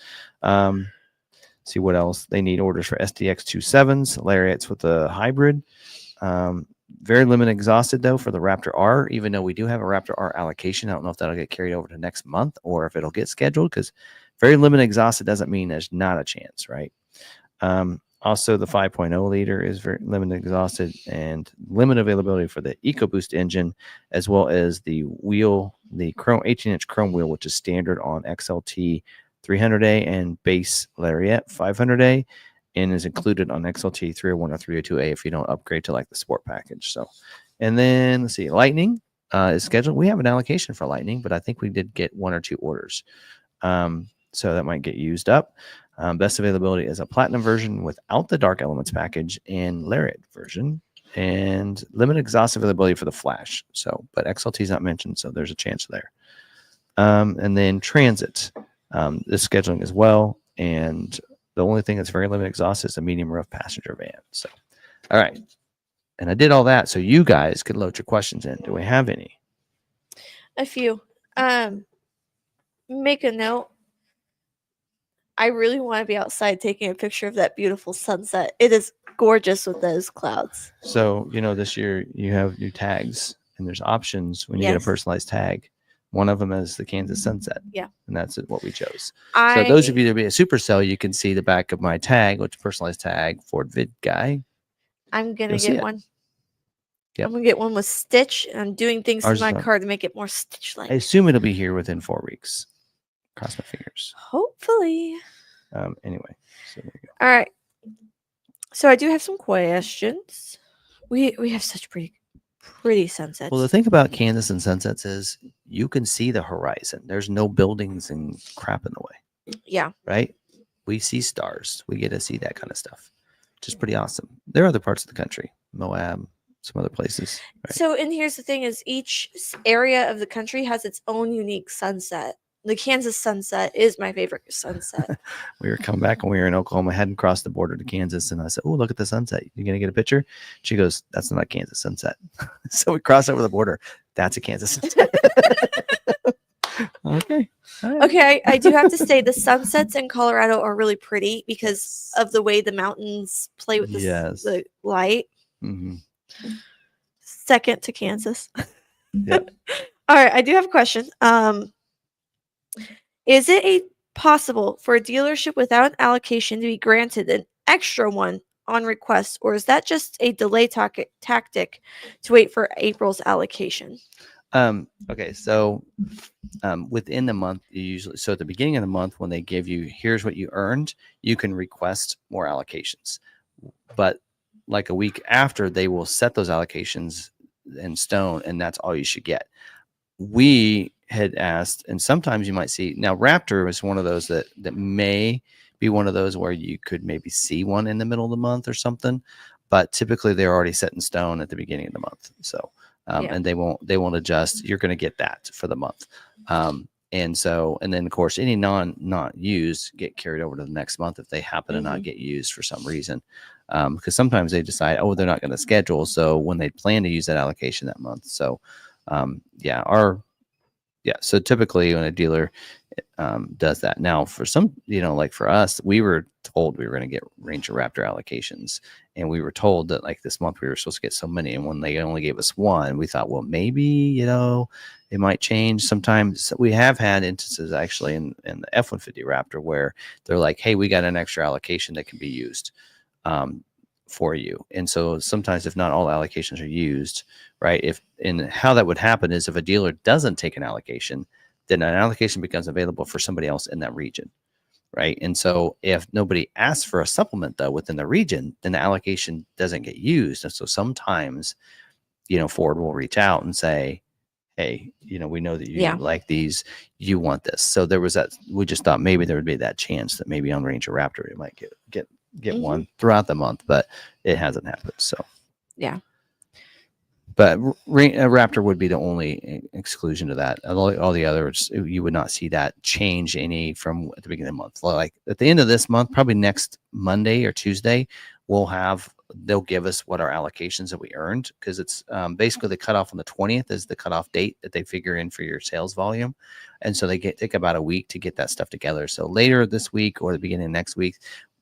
See what else. They need orders for SDX 27s, Lariats with the hybrid. Very limited exhausted though for the Raptor R, even though we do have a Raptor R allocation. I don't know if that'll get carried over to next month or if it'll get scheduled, because very limited exhausted doesn't mean there's not a chance, right? Also, the 5.0 liter is very limited exhausted, and limited availability for the EcoBoost engine, as well as the wheel, the chrome 18-inch chrome wheel, which is standard on XLT 300A and base Lariat 500A, and is included on XLT 301 or 302A if you don't upgrade to like the sport package. So, and then let's see, Lightning is scheduled. We have an allocation for Lightning, but I think we did get 1 or 2 orders. So that might get used up. Best availability is a platinum version without the dark elements package and Lariat version, and limited exhaust availability for the Flash. So, but XLT is not mentioned, so there's a chance there. And then Transit, this scheduling as well. And the only thing that's very limited exhaust is a medium roof passenger van. So, all right. And I did all that so you guys could load your questions in. Do we have any? A few. Make a note. I really want to be outside taking a picture of that beautiful sunset. It is gorgeous with those clouds. So, you know, this year you have new tags, and there's options when you get a personalized tag. One of them is the Kansas sunset. Yeah. And that's what we chose. So those of you that be a supercell, you can see the back of my tag, which is a personalized tag, Ford Vid guy. I'm going to get one. Yep. I'm going to get one with Stitch. I'm doing things to my car to make it more Stitch-like. I assume it'll be here within 4 weeks. Cross my fingers. Hopefully. Anyway, so there you go. All right. So I do have some questions. We have such pretty sunsets. Well, the thing about Kansas and sunsets is you can see the horizon. There's no buildings and crap in the way. Yeah. Right? We see stars. We get to see that kind of stuff, which is pretty awesome. There are other parts of the country, Moab, some other places. Right? So, and here's the thing is each area of the country has its own unique sunset. The Kansas sunset is my favorite sunset. We were coming back when we were in Oklahoma, hadn't crossed the border to Kansas, and I said, "Oh, look at the sunset. You gonna get a picture?" She goes, "That's not a Kansas sunset." So we crossed over the border. That's a Kansas sunset. Okay. Right. Okay, I do have to say the sunsets in Colorado are really pretty because of the way the mountains play with the light. Mm-hmm. Second to Kansas. Yep. All right, I do have a question. Is it possible for a dealership without an allocation to be granted an extra one on request, or is that just a delay tactic to wait for April's allocation? Okay, so within the month, you usually, so at the beginning of the month when they give you, here's what you earned, you can request more allocations. But like a week after, they will set those allocations in stone, and that's all you should get. We had asked, and sometimes you might see, now Raptor is one of those that may be one of those where you could maybe see one in the middle of the month or something, but typically they're already set in stone at the beginning of the month. So, and they won't adjust. You're going to get that for the month. And then of course, any not used get carried over to the next month if they happen to not get used for some reason. Because sometimes they decide, oh, they're not going to schedule. So when they plan to use that allocation that month. So, so typically when a dealer does that. Now for some, like for us, we were told we were going to get Ranger Raptor allocations, and we were told that like this month we were supposed to get so many, and when they only gave us one, we thought, well, maybe it might change. Sometimes we have had instances actually in the F-150 Raptor where they're like, hey, we got an extra allocation that can be used for you. And so sometimes if not all allocations are used, right, how that would happen is if a dealer doesn't take an allocation, then an allocation becomes available for somebody else in that region, right? And so if nobody asks for a supplement though within the region, then the allocation doesn't get used. And so sometimes Ford will reach out and say, hey, we know that you like these, you want this. So there was that, we just thought maybe there would be that chance that maybe on Ranger Raptor it might get one throughout the month, but it hasn't happened. So yeah, but Raptor would be the only exclusion to that. All the others, you would not see that change any from at the beginning of the month. Like at the end of this month, probably next Monday or Tuesday, we'll have they'll give us what our allocations that we earned, because it's basically the cutoff on the 20th is the cutoff date that they figure in for your sales volume. And so they take about a week to get that stuff together. So later this week or the beginning of next week,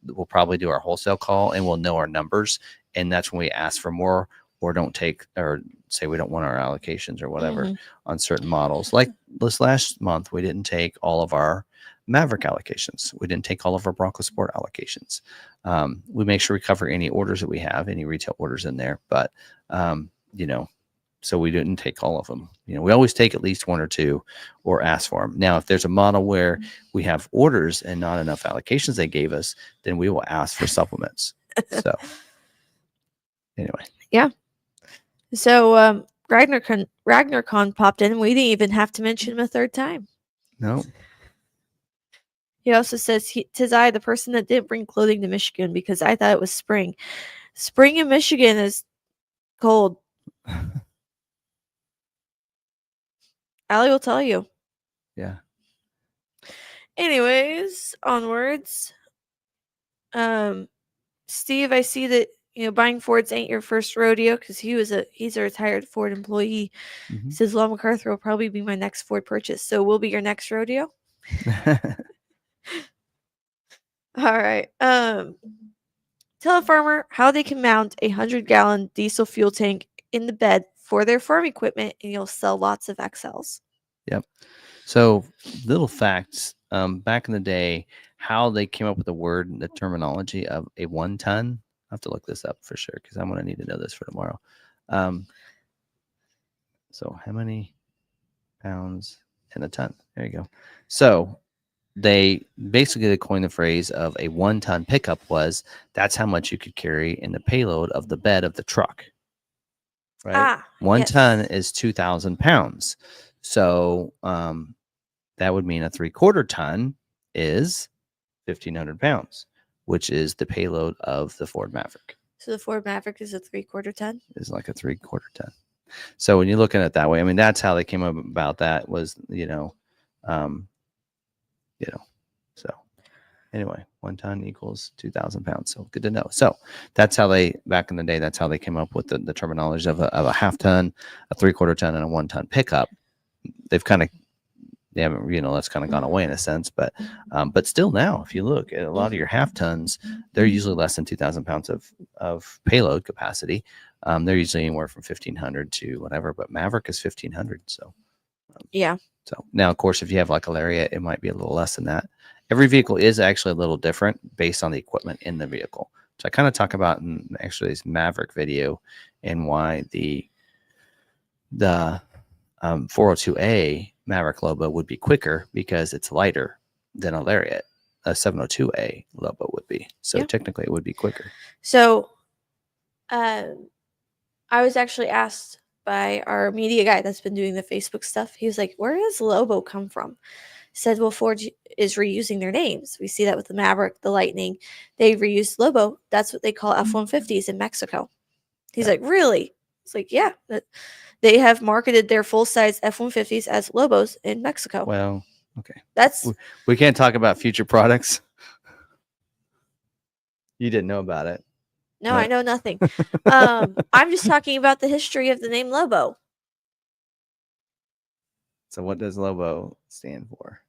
we'll probably do our wholesale call and we'll know our numbers. And that's when we ask for more or don't take, or say we don't want our allocations or whatever on certain models. Like this last month, we didn't take all of our Maverick allocations. We didn't take all of our Bronco Sport allocations. We make sure we cover any orders that we have, any retail orders in there, but so we didn't take all of them. We always take at least one or two or ask for them. Now, if there's a model where we have orders and not enough allocations they gave us, then we will ask for supplements. So anyway. Yeah. So RagnarCon popped in and we didn't even have to mention him a third time. No. He also says, "'Tis I, the person that didn't bring clothing to Michigan because I thought it was spring. Spring in Michigan is cold." Allie will tell you. Yeah. Anyways, onwards. Steve, I see that buying Fords ain't your first rodeo because he's a retired Ford employee. He says, "Well, McArthur will probably be my next Ford purchase, so we'll be your next rodeo." All right. Tell a farmer how they can mount a 100-gallon diesel fuel tank in the bed for their farm equipment, and you'll sell lots of XLs. Yep. So little facts. Back in the day, how they came up with the word and the terminology of a 1 ton. I have to look this up for sure because I'm going to need to know this for tomorrow. So how many pounds in a ton? There you go. So they coined the phrase of a 1 ton pickup that's how much you could carry in the payload of the bed of the truck. Right. 1 ton is 2,000 pounds. So that would mean a 3/4 ton is 1,500 pounds, which is the payload of the Ford Maverick. So the Ford Maverick is a 3/4 ton? Is like a 3/4 ton. So when you look at it that way, I mean, that's how they came up about that was, so anyway, 1 ton equals 2,000 pounds. So good to know. So that's how back in the day, that's how they came up with the terminology of a half ton, a 3/4 ton, and a 1 ton pickup. They haven't, that's kind of gone away in a sense, but still now, if you look at a lot of your half tons, they're usually less than 2,000 pounds of payload capacity. They're usually anywhere from 1,500 to whatever, but Maverick is 1,500. So yeah. So now, of course, if you have like a Lariat, it might be a little less than that. Every vehicle is actually a little different based on the equipment in the vehicle. So I kind of talk about in actually this Maverick video and why the 402A Maverick Lobo would be quicker because it's lighter than a Lariat. A 702A Lobo would be. So technically it would be quicker. So I was actually asked by our media guy that's been doing the Facebook stuff. He was like, "Where does Lobo come from?" Said, "Well, Ford is reusing their names. We see that with the Maverick, the Lightning. They reused Lobo. That's what they call F-150s in Mexico." He's like, "Really?" It's like, "Yeah. They have marketed their full-size F-150s as Lobos in Mexico." Well, okay. That's we can't talk about future products. You didn't know about it. No, I know nothing. I'm just talking about the history of the name Lobo. So what does Lobo stand for?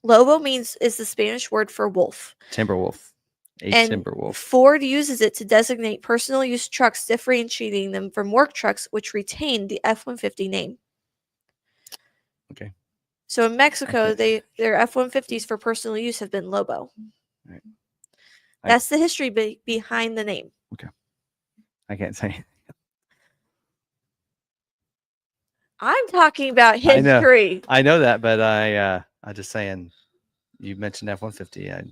Lobo is the Spanish word for wolf. Timber wolf. Timber wolf. Ford uses it to designate personal use trucks, differentiating them from work trucks, which retain the F-150 name. Okay. So in Mexico, their F-150s for personal use have been Lobo. Right. That's the history behind the name. Okay. I can't say anything. I'm talking about history. I know that, but I'm just saying. You mentioned F-150.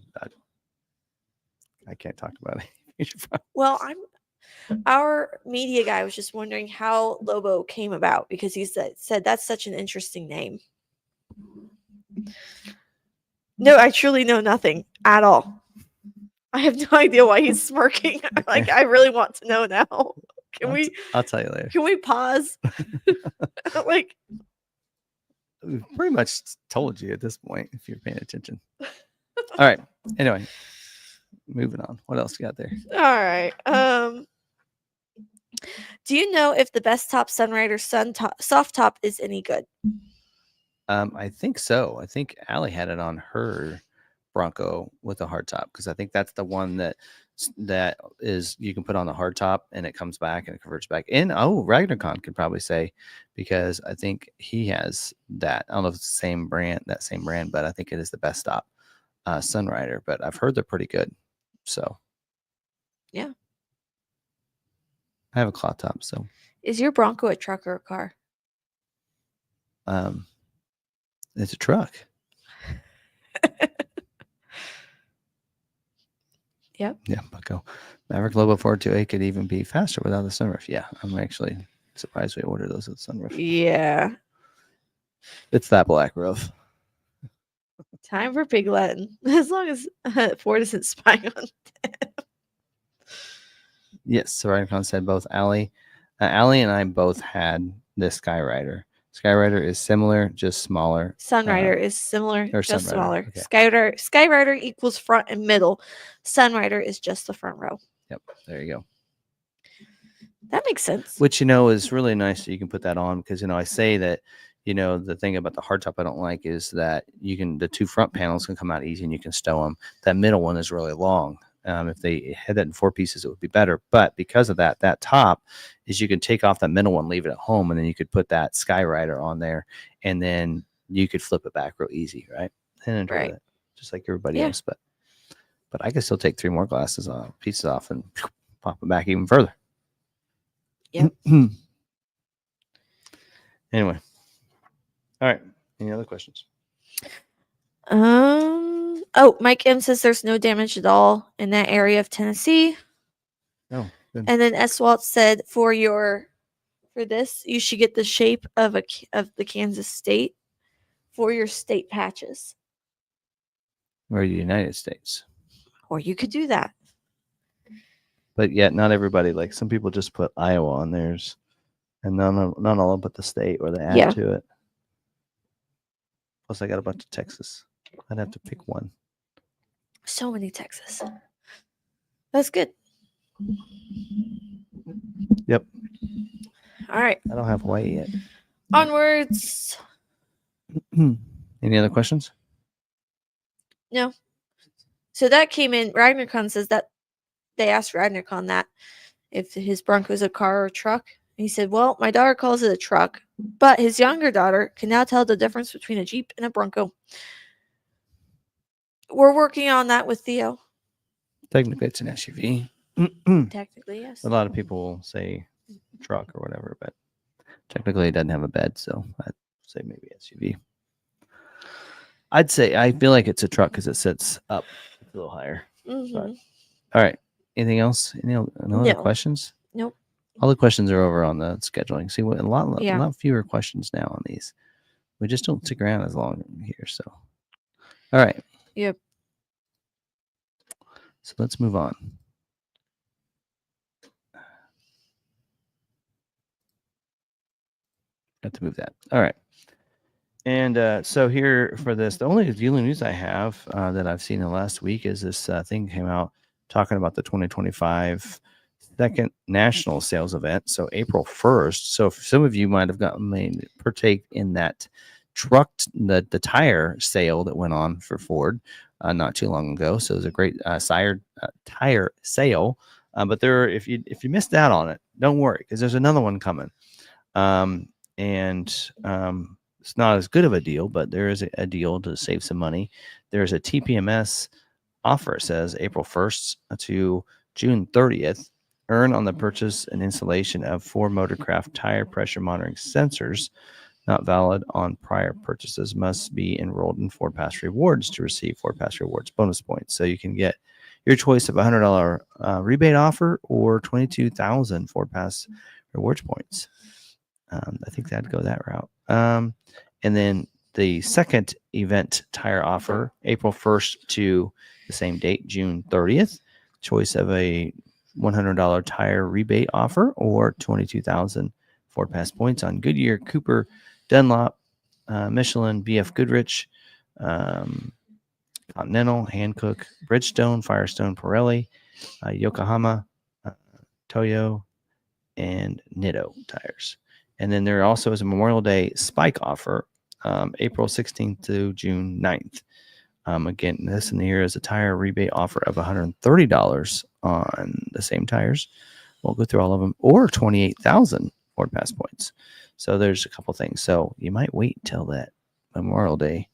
I can't talk about it. Well, our media guy was just wondering how Lobo came about because he said that's such an interesting name. No, I truly know nothing at all. I have no idea why he's smirking. Like, I really want to know now. I'll tell you later. Can we pause? Like, we've pretty much told you at this point if you're paying attention. All right. Anyway, moving on. What else you got there? All right. Do you know if the best top Sunrider soft top is any good? I think so. I think Allie had it on her Bronco with a hard top because I think that's the one that is you can put on the hard top and it comes back and it converts back. And Ragnarcon could probably say because I think he has that. I don't know if it's the same brand, but I think it is the best stop Sunrider. But I've heard they're pretty good. So yeah, I have a cloth top. So is your Bronco a truck or a car? It's a truck. Yep. Yeah, Bucko. Maverick Lobo 428 could even be faster without the sunroof. Yeah, I'm actually surprised we ordered those with the sunroof. Yeah. It's that black roof. Time for Pig Latin. As long as Ford isn't spying on them. Yes, so Ryan said both Allie and I both had this Skyrider. Skyrider is similar, just smaller. Sunrider is similar, just Sunrider. smaller. Okay. Skyrider equals front and middle. Sunrider is just the front row. Yep, there you go. That makes sense. Which, is really nice that you can put that on because, I say that, the thing about the hardtop I don't like is that the two front panels can come out easy and you can stow them. That middle one is really long. If they had that in 4 pieces, it would be better. But because of that top is you can take off that middle one, leave it at home, and then you could put that Skyrider on there, and then you could flip it back real easy, right? And enjoy it, just like everybody else. But I could still take 3 more pieces off, and pop it back even further. Yep. Anyway, all right. Any other questions? Mike M says there's no damage at all in that area of Tennessee. No. Good. And then S. Walt said for this, you should get the shape of the Kansas state for your state patches. Or the United States. Or you could do that. But yet not everybody, like some people just put Iowa on theirs and not all but the state or they add to it. Plus I got a bunch of Texas. I'd have to pick one. So many Texas. That's good. Yep. All right. I don't have Hawaii yet. Onwards. Any other questions? No. So that came in. Ragnarcon says that they asked Ragnarcon that if his Bronco is a car or a truck. And he said, well, my daughter calls it a truck, but his younger daughter can now tell the difference between a Jeep and a Bronco. We're working on that with Theo. Technically, it's an SUV. Technically, yes. A lot of people will say truck or whatever, but technically it doesn't have a bed, so I'd say maybe SUV. I'd say I feel like it's a truck because it sits up a little higher. But, all right. Anything else? No other questions? Nope. All the questions are over on the scheduling. See, a lot fewer questions now on these. We just don't stick around as long here. So, all right. Yep. So let's move on. Got to move that. All right. And so here for this, the only dealer news I have that I've seen in the last week is this thing came out talking about the 2025 second national sales event. So April 1st. So if some of you might have partake in that the tire sale that went on for Ford not too long ago. So it was a great tire sale. But if you missed out on it, don't worry because there's another one coming. It's not as good of a deal, but there is a deal to save some money. There's a TPMS offer. It says April 1st to June 30th. Earn on the purchase and installation of 4 Motorcraft tire pressure monitoring sensors. Not valid on prior purchases. Must be enrolled in Ford Pass Rewards to receive Ford Pass Rewards bonus points. So you can get your choice of $100 rebate offer or 22,000 Ford Pass Rewards points. I think that'd go that route. And then the second event tire offer, April 1st to the same date, June 30th. Choice of a $100 tire rebate offer or 22,000 Ford Pass points on Goodyear, Cooper, Dunlop, Michelin, BF Goodrich, Continental, Hankook, Bridgestone, Firestone, Pirelli, Yokohama, Toyo, and Nitto tires. And then there also is a Memorial Day spike offer, April 16th to June 9th. Again, this in here is a tire rebate offer of $130 on the same tires. We'll go through all of them, or 28,000 Ford Pass points. So there's a couple things. So you might wait till that Memorial Day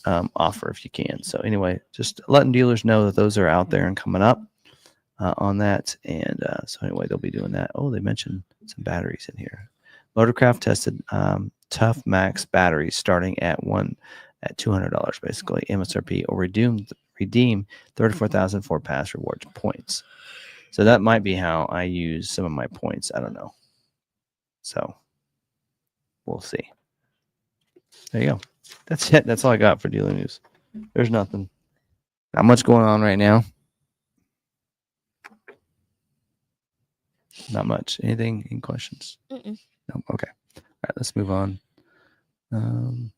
offer if you can. So anyway, just letting dealers know that those are out there and coming up on that. And so anyway, they'll be doing that. Oh, they mentioned some batteries in here. Motorcraft tested Tough Max batteries starting at $200 basically MSRP, or redeem 34,000 Ford Pass rewards points. So that might be how I use some of my points. I don't know. So we'll see. There you go. That's it. That's all I got for dealer news. There's nothing. Not much going on right now. Not much. Anything? Any questions? No. Okay. All right. Let's move on. Let's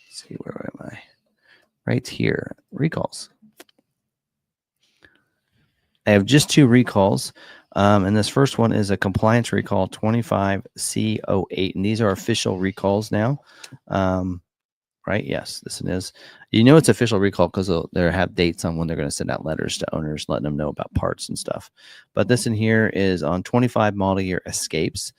see, where am I? Right here. Recalls. I have just 2 recalls. And this first one is a compliance recall 25C08. And these are official recalls now. Right? Yes, this is. You know it's official recall because they have dates on when they're going to send out letters to owners, letting them know about parts and stuff. But this in here is on 25 model year Escapes.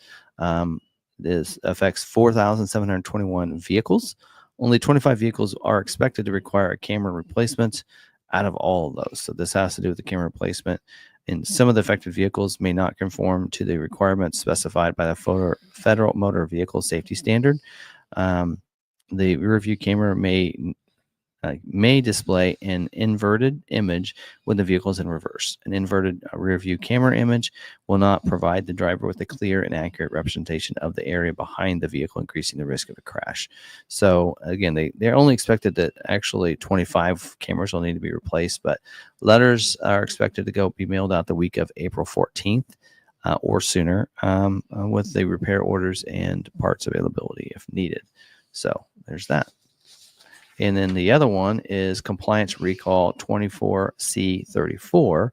This affects 4,721 vehicles. Only 25 vehicles are expected to require a camera replacement out of all of those. So this has to do with the camera replacement. And some of the affected vehicles may not conform to the requirements specified by the Federal Motor Vehicle Safety Standard. The rear view camera may display an inverted image when the vehicle is in reverse. An inverted rear view camera image will not provide the driver with a clear and accurate representation of the area behind the vehicle, increasing the risk of a crash. So again, they're only expected that actually 25 cameras will need to be replaced, but letters are expected to be mailed out the week of April 14th or sooner with the repair orders and parts availability if needed. So there's that. And then the other one is compliance recall 24C34 for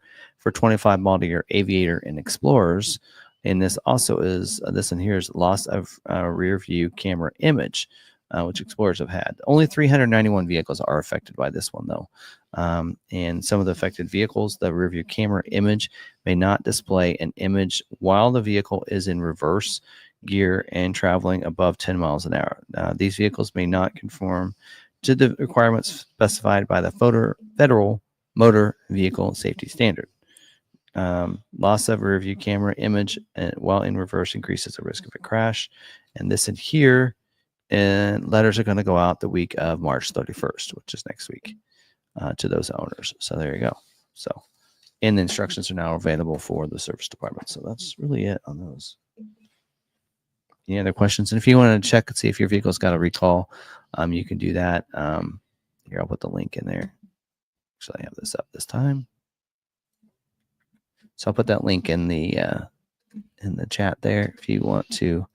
25 model year Aviator and Explorers. And this also is, this in here is loss of rear view camera image, which Explorers have had. Only 391 vehicles are affected by this one though. And some of the affected vehicles, the rear view camera image may not display an image while the vehicle is in reverse gear and traveling above 10 miles an hour. These vehicles may not conform to the requirements specified by the Federal Motor Vehicle Safety Standard. Loss of rear view camera image while in reverse increases the risk of a crash. And this in here, and letters are going to go out the week of March 31st, which is next week, to those owners. So there you go. So, and the instructions are now available for the service department. So that's really it on those. Any other questions? And if you want to check and see if your vehicle's got a recall, you can do that. Here, I'll put the link in there. Actually, I have this up this time. So I'll put that link in the chat there. If you want to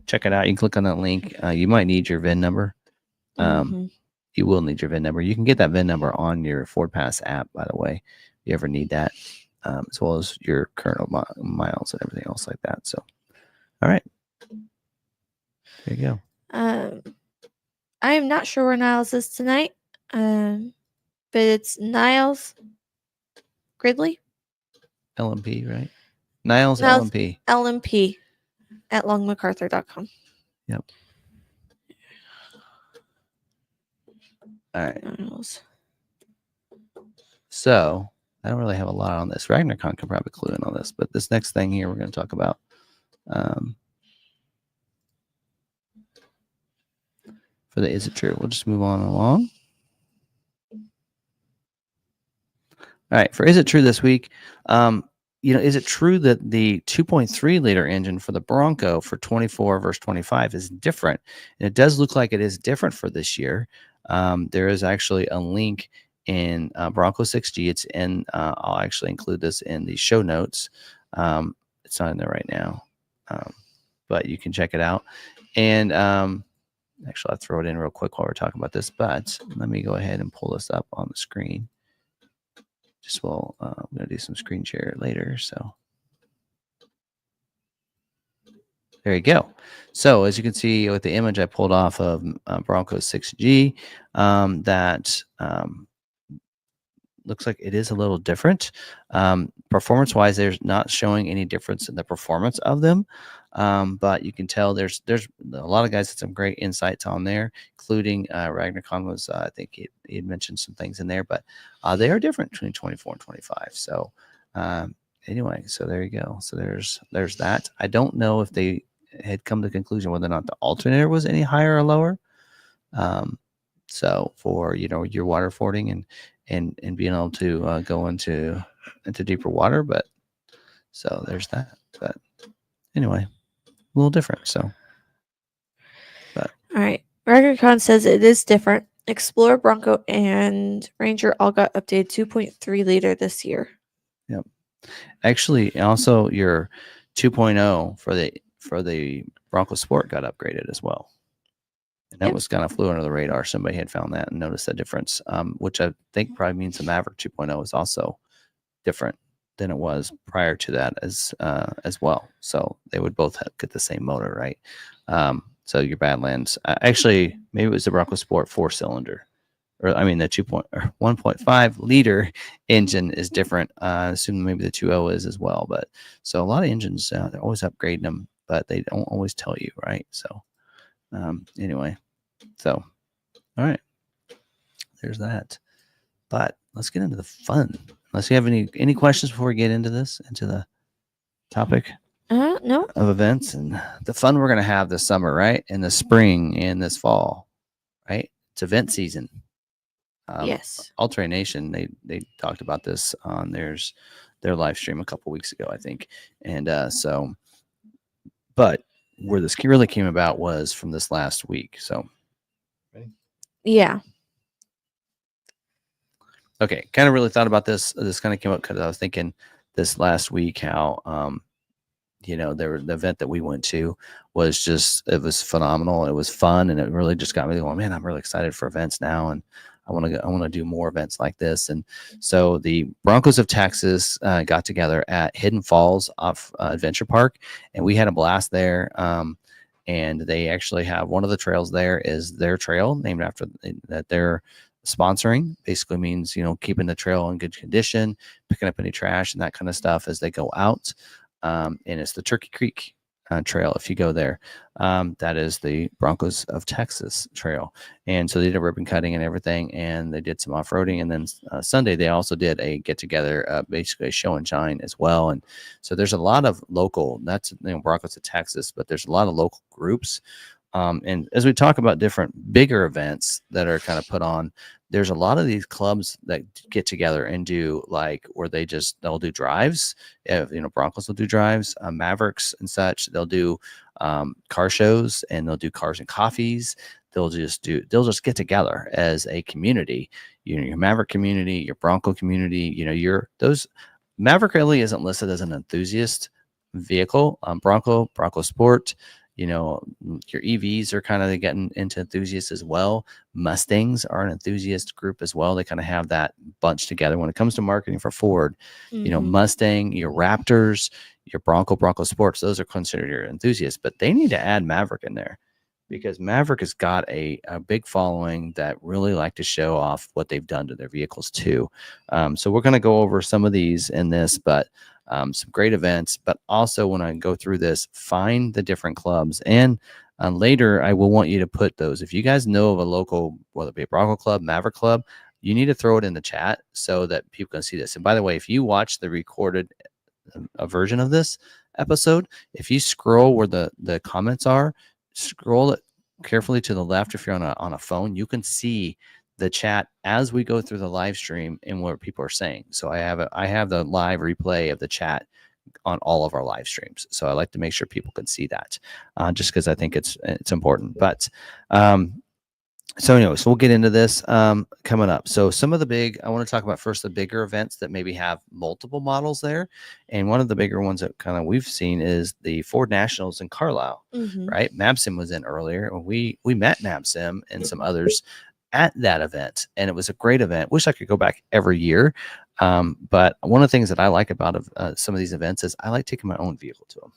check it out, you can click on that link. You might need your VIN number. You will need your VIN number. You can get that VIN number on your Ford Pass app, by the way, if you ever need that, as well as your current miles and everything else like that. So, all right. There you go. I am not sure where Niles is tonight, but it's Niles Gridley. LMP, right? Niles LMP. LMP at longmacarthur.com. Yep. All right. Niles. So I don't really have a lot on this. RagnarCon can probably clue in on this, but this next thing here we're going to talk about. For the Is It True? We'll just move on along. All right. For Is It True this week? Is it true that the 2.3 liter engine for the Bronco for 24 versus 25 is different? And it does look like it is different for this year. There is actually a link in Bronco 6G. It's in, I'll actually include this in the show notes. It's not in there right now, but you can check it out. And actually, I'll throw it in real quick while we're talking about this, but let me go ahead and pull this up on the screen. I'm going to do some screen share later. So There you go. So as you can see with the image I pulled off of Bronco 6G, that looks like it is a little different. Performance-wise, there's not showing any difference in the performance of them, but you can tell there's a lot of guys had some great insights on there, including Ragnar Khan was, I think he had mentioned some things in there, but they are different between 24 and 25. So anyway, so there you go. So there's that. I don't know if they had come to the conclusion whether or not the alternator was any higher or lower. So for your water fording and being able to go into deeper water, but so there's that. But anyway, a little different. So, but all right, Ragnar says it is different. Explorer, Bronco, and Ranger all got updated 2.3 liter this year. Yep. Actually, also your 2.0 for the Bronco Sport got upgraded as well. And that was kind of flew under the radar. Somebody had found that and noticed that difference, which I think probably means the Maverick 2.0 is also different than it was prior to that as well. So they would both get the same motor, right? So your Badlands, actually, maybe it was the Bronco Sport 4-cylinder, or I mean the 1.5 liter engine is different. Assuming maybe the 2.0 is as well. But so a lot of engines, they're always upgrading them, but they don't always tell you, right? So. Anyway, so all right, there's that. But let's get into the fun. Unless you have any questions before we get into the topic no of events and the fun we're gonna have this summer, right? In the spring and this fall, right? It's event season. Yes. All-Terrain Nation, they talked about this on their live stream a couple weeks ago, I think, and so, but. Where this really came about was from this last week. So, ready? Yeah. Okay. Kind of really thought about this. This kind of came up because I was thinking this last week how, the event that we went to was it was phenomenal. It was fun, and it really just got me going, man, I'm really excited for events now, and I want to do more events like this. And so the Broncos of Texas got together at Hidden Falls off Adventure Park, and we had a blast there. And they actually have one of the trails there is their trail named after that they're sponsoring. Basically means, keeping the trail in good condition, picking up any trash and that kind of stuff as they go out. And it's the Turkey Creek trail. If you go there, that is the Broncos of Texas trail. And so they did a ribbon cutting and everything, and they did some off-roading. And then Sunday they also did a get together, basically a show and shine as well. And so there's a lot of local, that's Broncos of Texas, but there's a lot of local groups. And as we talk about different bigger events that are kind of put on, there's a lot of these clubs that get together and do where they'll do drives. Broncos will do drives, Mavericks and such. They'll do car shows, and they'll do cars and coffees. They'll just get together as a community. Your Maverick community, your Bronco community. Those Maverick really isn't listed as an enthusiast vehicle. Bronco Sport. Your EVs are kind of getting into enthusiasts as well. Mustangs are an enthusiast group as well. They kind of have that bunch together. When it comes to marketing for Ford, Mustang, your Raptors, your Bronco Sports, those are considered your enthusiasts. But they need to add Maverick in there, because Maverick has got a big following that really like to show off what they've done to their vehicles too. So we're going to go over some of these in this, but some great events. But also when I go through this, find the different clubs. And later, I will want you to put those. If you guys know of a local, whether it be a Bronco club, Maverick club, you need to throw it in the chat so that people can see this. And by the way, if you watch the recorded version of this episode, if you scroll where the comments are, scroll it carefully to the left. If you're on a phone, you can see the chat as we go through the live stream and what people are saying. So I have the live replay of the chat on all of our live streams. So I like to make sure people can see that, just because I think it's important. But so anyways, we'll get into this coming up. So some of the I want to talk about first the bigger events that maybe have multiple models there. And one of the bigger ones that kind of we've seen is the Ford Nationals in Carlisle, right? Mabsim was in earlier. We met Mabsim and some others at that event, and it was a great event. Wish I could go back every year. But one of the things that I like about some of these events is I like taking my own vehicle to them.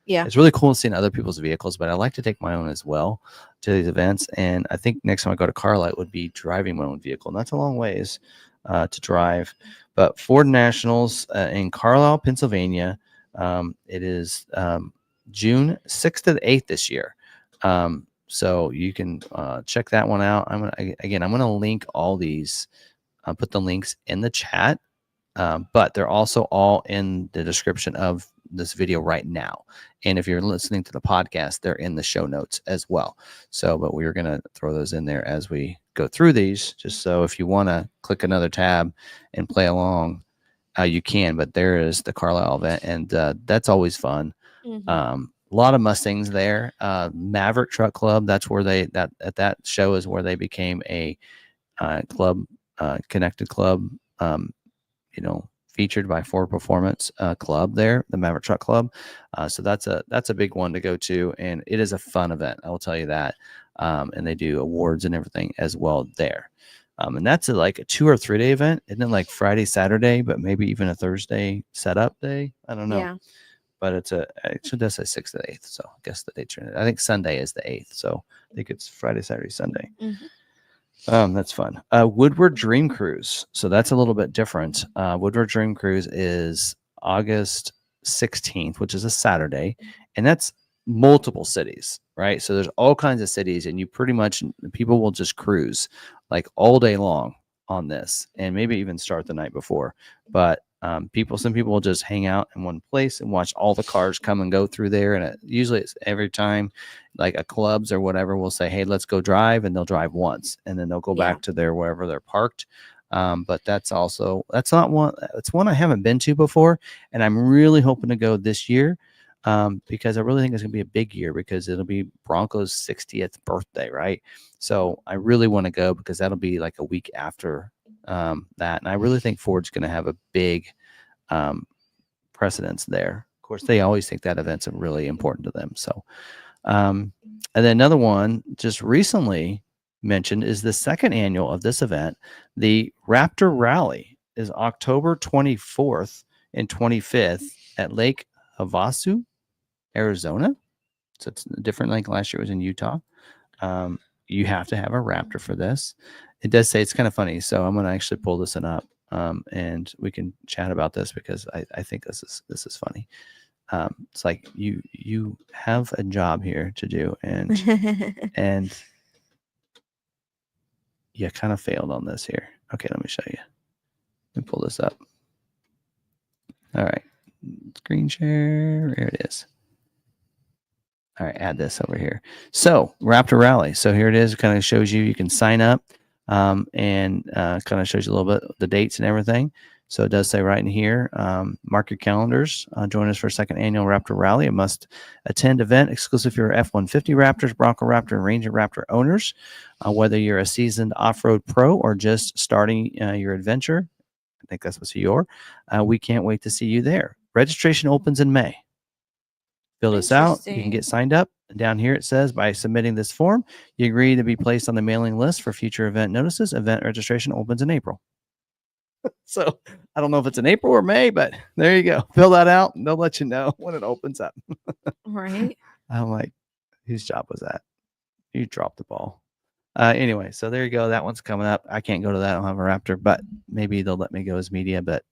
Yeah. It's really cool seeing other people's vehicles, but I like to take my own as well to these events. And I think next time I go to Carlisle, it would be driving my own vehicle. And that's a long ways to drive. But Ford Nationals in Carlisle, Pennsylvania, it is June 6th to the 8th this year. So you can check that one out. I'm gonna link all these. Put the links in the chat, but they're also all in the description of this video right now. And if you're listening to the podcast, they're in the show notes as well. So, but we're gonna throw those in there as we go through these, just so if you want to click another tab and play along, you can. But there is the Carlisle event, and that's always fun. A lot of Mustangs there. Maverick Truck Club. That's where that show is where they became a club, connected club. Featured by Ford Performance Club there, the Maverick Truck Club. So that's a big one to go to, and it is a fun event. I will tell you that. And they do awards and everything as well there. And that's like a 2 or 3 day event. Isn't it like Friday, Saturday, but maybe even a Thursday setup day? I don't know. Yeah. But it does say 6th to the 8th. So I guess the dates are, I think Sunday is the 8th. So I think it's Friday, Saturday, Sunday. That's fun. Woodward Dream Cruise. So that's a little bit different. Woodward Dream Cruise is August 16th, which is a Saturday. And that's multiple cities, right? So there's all kinds of cities, and people will just cruise like all day long on this, and maybe even start the night before. But some people will just hang out in one place and watch all the cars come and go through there. And usually it's every time like a clubs or whatever will say, hey, let's go drive. And they'll drive once, and then they'll go back to wherever they're parked. But that's one I haven't been to before. And I'm really hoping to go this year because I really think it's going to be a big year, because it'll be Bronco's 60th birthday. Right. So I really want to go, because that'll be like a week after that. And I really think Ford's going to have a big precedence there. Of course, they always think that event's really important to them. So, and then another one just recently mentioned is the second annual of this event. The Raptor Rally is October 24th and 25th at Lake Havasu, Arizona. So it's different. Like last year it was in Utah. You have to have a Raptor for this. It does say, it's kind of funny. So I'm going to actually pull this one up, and we can chat about this, because I think this is funny. It's like you have a job here to do, and you kind of failed on this here. Okay, let me show you. Let me pull this up. All right, screen share. There it is. All right, add this over here. So Raptor Rally. So here it is. It kind of shows you can sign up, and kind of shows you a little bit the dates and everything. So it does say right in here, mark your calendars. Join us for a second annual Raptor Rally. A must-attend event exclusive for your F-150 Raptors, Bronco Raptor, and Ranger Raptor owners. Whether you're a seasoned off-road pro or just starting your adventure, I think that's what you are. We can't wait to see you there. Registration opens in May. Fill this out. You can get signed up. Down here it says, by submitting this form, you agree to be placed on the mailing list for future event notices. Event registration opens in April. So I don't know if it's in April or May, but there you go. Fill that out, and they'll let you know when it opens up. Right. I'm like, whose job was that? You dropped the ball. Anyway, so there you go. That one's coming up. I can't go to that. I don't have a Raptor, but maybe they'll let me go as media, but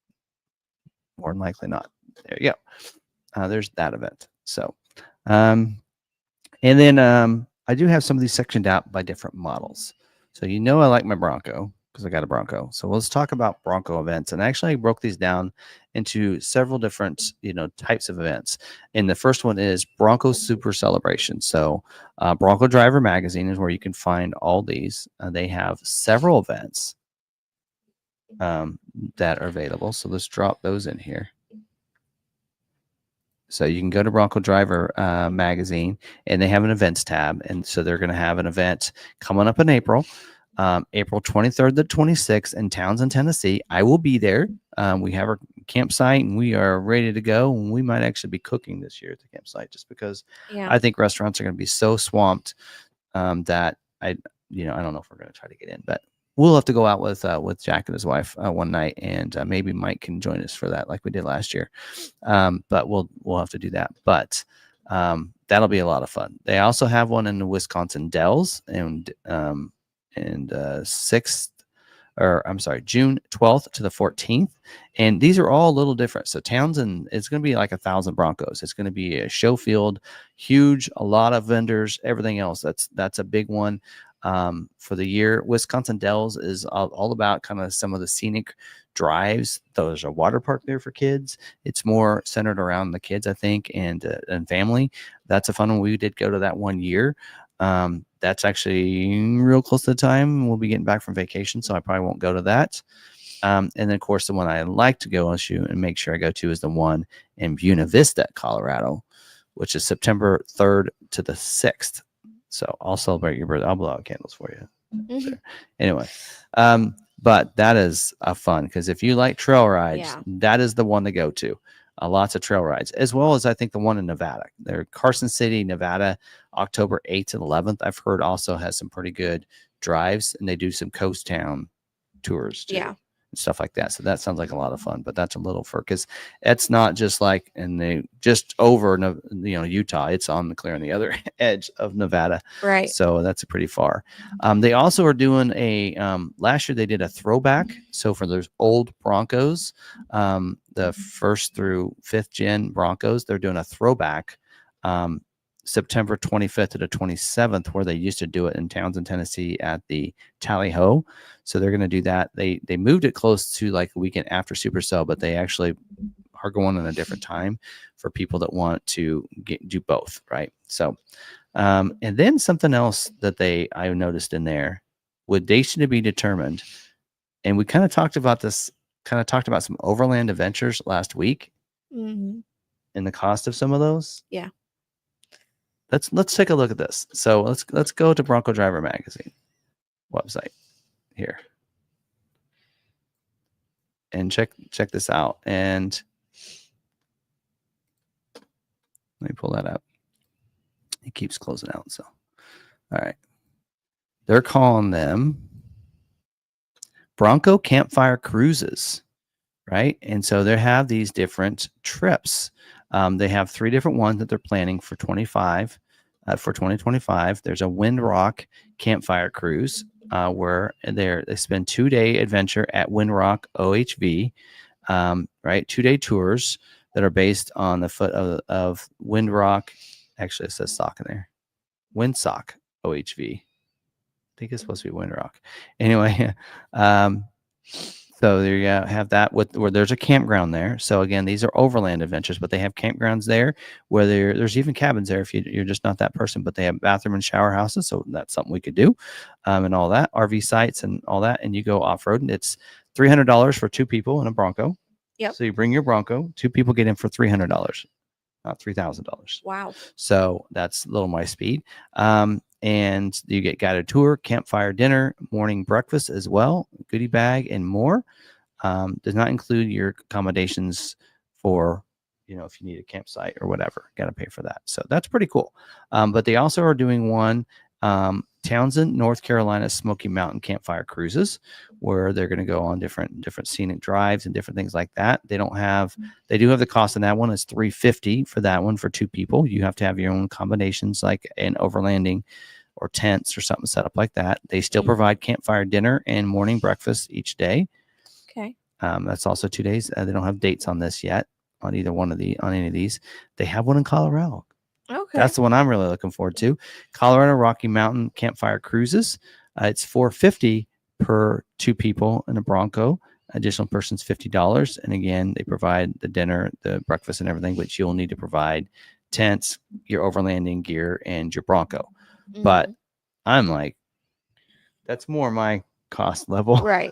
more than likely not. There you go. There's that event. So, and then I do have some of these sectioned out by different models. So I like my Bronco, because I got a Bronco. So let's talk about Bronco events. And actually I broke these down into several different, types of events. And the first one is Bronco Super Celebration. So Bronco Driver Magazine is where you can find all these. They have several events that are available. So let's drop those in here. So you can go to Bronco Driver Magazine, and they have an events tab. And so they're going to have an event coming up in April. April 23rd to 26th in Townsend, Tennessee. I will be there. We have our campsite, and we are ready to go. And we might actually be cooking this year at the campsite, just because I think restaurants are going to be so swamped that I don't know if we're going to try to get in, but we'll have to go out with Jack and his wife one night, and maybe Mike can join us for that, like we did last year. But we'll have to do that. But That'll be a lot of fun. They also have one in the Wisconsin Dells and 6th, or I'm sorry, June 12th to the 14th. And these are all a little different. So Townsend, it's going to be like 1,000 Broncos. It's going to be a show field, huge, a lot of vendors, everything else. That's a big one for the year. Wisconsin Dells is all about kind of some of the scenic drives. There's a water park there for kids. It's more centered around the kids, I think, and family. That's a fun one. We did go to that one year. That's actually real close to the time. We'll be getting back from vacation, so I probably won't go to that. And then, of course, the one I like to go and make sure I go to is the one in Buena Vista, Colorado, which is September 3rd to the 6th. So I'll celebrate your birthday. I'll blow out candles for you. Mm-hmm. Anyway, but that is fun because if you like trail rides, that is the one to go to. Lots of trail rides, as well as I think the one in Nevada. They're Carson City, Nevada, October 8th and 11th. I've heard also has some pretty good drives, and they do some coast town tours too, and stuff like that. So that sounds like a lot of fun. But that's a little because it's not just like just over Utah. It's on the other edge of Nevada, right? So that's pretty far. They also are doing last year they did a throwback. So for those old Broncos, the 1st through 5th gen Broncos, they're doing a throwback September 25th to the 27th, where they used to do it in Townsend, Tennessee at the Tally Ho. So they're going to do that. They moved it close to like a weekend after Supercell, but they actually are going on a different time for people that want to do both, right? So, and then something else that I noticed in there, with dates to be determined, and we kind of talked about some overland adventures last week, and the cost of some of those. Yeah. Let's take a look at this. So let's go to Bronco Driver Magazine website here and check this out. And let me pull that up. It keeps closing out. So, all right, they're calling them Bronco Campfire Cruises, right? And so they have these different trips. They have 3 different ones that they're planning for 2025. There's a Wind Rock Campfire Cruise where they spend 2-day adventure at Wind Rock OHV, right? 2-day tours that are based on the foot of Wind Rock. Actually, it says Sock in there. Windsock OHV. I think it's supposed to be Wind Rock. Anyway, so there you have that where there's a campground there. So again, these are overland adventures, but they have campgrounds there where there's even cabins there if you're just not that person, but they have bathroom and shower houses. So that's something we could do, and all that, RV sites and all that. And you go off-road, and it's $300 for 2 people in a Bronco. Yep. So you bring your Bronco, 2 people get in for $300, not $3,000. Wow. So that's a little my speed. And you get guided tour, campfire dinner, morning breakfast as well, goodie bag, and more. Does not include your accommodations for, if you need a campsite or whatever, got to pay for that. So that's pretty cool. But they also are doing one, Townsend, North Carolina Smoky Mountain Campfire Cruises, where they're going to go on different scenic drives and different things like that. They do have the cost on that one. It's $350 for that one for 2 people. You have to have your own combinations like an overlanding or tents or something set up like that. They still provide campfire dinner and morning breakfast each day. Okay. That's also 2 days. They don't have dates on this yet on any of these. They have one in Colorado. Okay. That's the one I'm really looking forward to. Colorado Rocky Mountain Campfire Cruises. It's $450 per 2 people in a Bronco. Additional person's $50. And again, they provide the dinner, the breakfast, and everything, which you'll need to provide tents, your overlanding gear, and your Bronco. But I'm like, that's more my cost level. Right.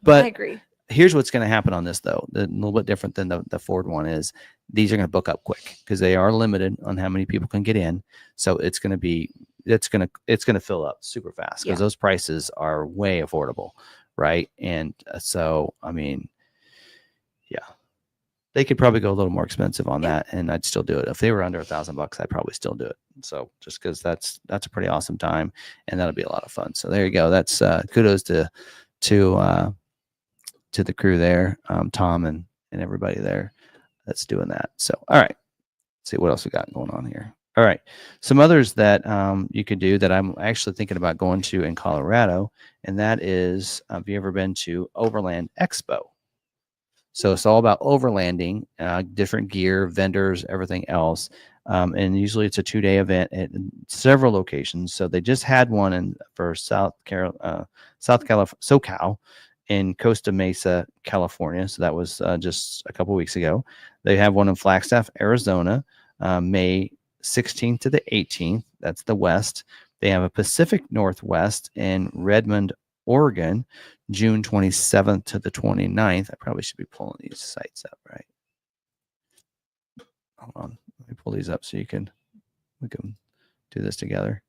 But I agree. Here's what's going to happen on this, though. A little bit different than the Ford one is these are going to book up quick because they are limited on how many people can get in. So it's going to fill up super fast because those prices are way affordable. Right. And so, I mean, they could probably go a little more expensive on that, and I'd still do it. If they were under $1,000, I'd probably still do it. So just because that's a pretty awesome time, and that'll be a lot of fun. So there you go. That's kudos to the crew there, Tom and everybody there that's doing that. So all right, see what else we got going on here. All right. Some others that you could do that I'm actually thinking about going to in Colorado, and that is, have you ever been to Overland Expo? So it's all about overlanding, different gear, vendors, everything else. And usually it's a 2-day event at several locations. So they just had one for South California, SoCal, in Costa Mesa, California. So that was just a couple weeks ago. They have one in Flagstaff, Arizona, May 16th to the 18th. That's the West. They have a Pacific Northwest in Redmond, Oregon, June 27th to the 29th. I probably should be pulling these sites up, right? Hold on. Let me pull these up so we can do this together.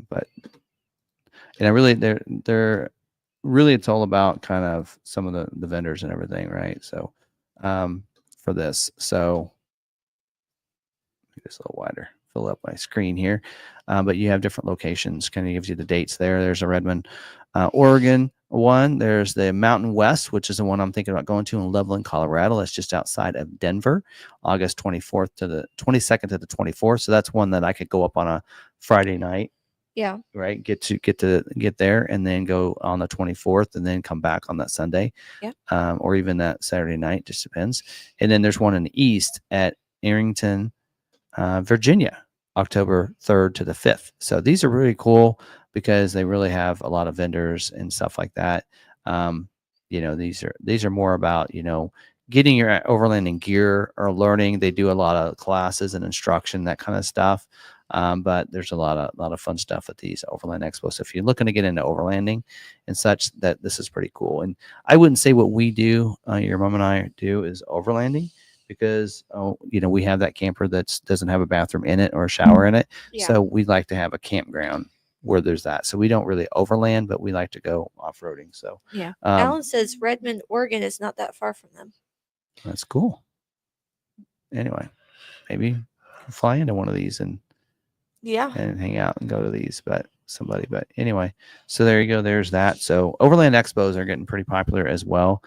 But and I really they're really, it's all about kind of some of the vendors and everything, right? So for this, so make this a little wider, fill up my screen here. But you have different locations, kind of gives you the dates there. There's a Redmond, Oregon one. There's the Mountain West, which is the one I'm thinking about going to in Loveland, Colorado. It's just outside of Denver, August 24th to the 22nd to the 24th. So that's one that I could go up on a Friday night. Yeah. Right. Get there and then go on the 24th and then come back on that Sunday. Yeah. Or even that Saturday night, just depends. And then there's one in the east at Arrington, Virginia, October 3rd to the 5th. So these are really cool because they really have a lot of vendors and stuff like that. These are more about, getting your overlanding gear or learning. They do a lot of classes and instruction, that kind of stuff. But there's a lot of fun stuff at these Overland Expo. So if you're looking to get into overlanding and such, that this is pretty cool. And I wouldn't say what we do, your mom and I do, is overlanding, because we have that camper that doesn't have a bathroom in it or a shower in it. Yeah. So we like to have a campground where there's that. So we don't really overland, but we like to go off-roading. So yeah. Alan says Redmond, Oregon is not that far from them. That's cool. Anyway, maybe fly into one of these and hang out and go to these, but anyway, so there you go. There's that. So Overland Expos are getting pretty popular as well.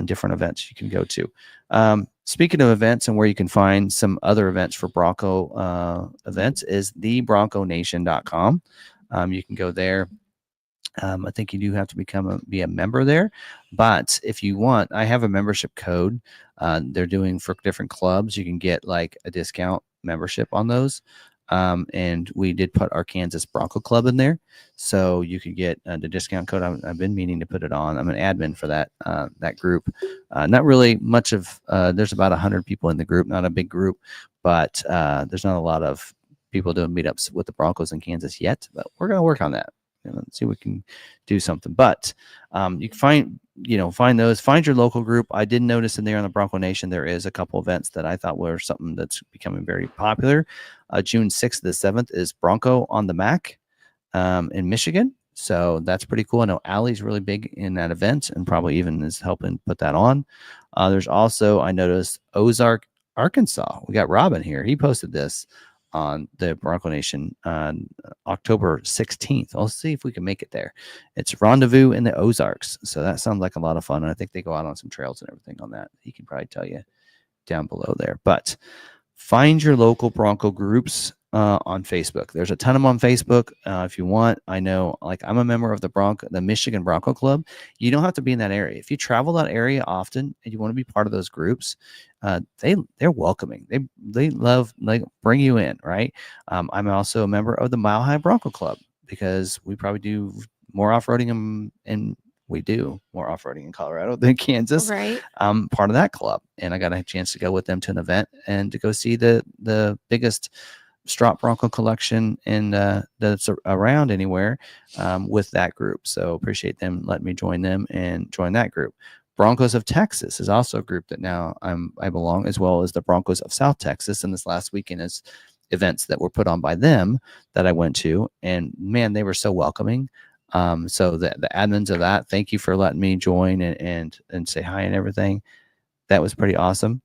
Different events you can go to. Speaking of events and where you can find some other events for Bronco events is thebronconation.com. You can go there. I think you do have to be a member there, but if you want, I have a membership code. They're doing for different clubs. You can get like a discount membership on those. And we did put our Kansas Bronco Club in there, so you could get the discount code. I've been meaning to put it on. I'm an admin for that group. Not really much of. There's about 100 people in the group, not a big group, but there's not a lot of people doing meetups with the Broncos in Kansas yet. But we're gonna work on that. See if we can do something. But you can find those. Find your local group. I did notice in there on the Bronco Nation there is a couple events that I thought were something that's becoming very popular. June 6th to the 7th is Bronco on the Mach in Michigan. So that's pretty cool. I know Allie's really big in that event and probably even is helping put that on. There's also, I noticed, Ozark, Arkansas. We got Robin here. He posted this on the Bronco Nation on October 16th. I'll see if we can make it there. It's Rendezvous in the Ozarks. So that sounds like a lot of fun. And I think they go out on some trails and everything on that. He can probably tell you down below there. But find your local Bronco groups on Facebook. There's a ton of them on Facebook. If you want, I know, like, I'm a member of the Michigan Bronco Club. You don't have to be in that area. If you travel that area often and you want to be part of those groups, they're welcoming. They love, like, bring you in, right? I'm also a member of the Mile High Bronco Club because we probably do more off-roading and we do more off-roading in Colorado than Kansas. Right. I'm part of that club, and I got a chance to go with them to an event and to go see the biggest Strop Bronco collection that's around anywhere with that group. So appreciate them letting me join them and join that group. Broncos of Texas is also a group that now I belong, as well as the Broncos of South Texas. And this last weekend is events that were put on by them that I went to, and man, they were so welcoming. So the admins of that, thank you for letting me join and say hi and everything. That was pretty awesome.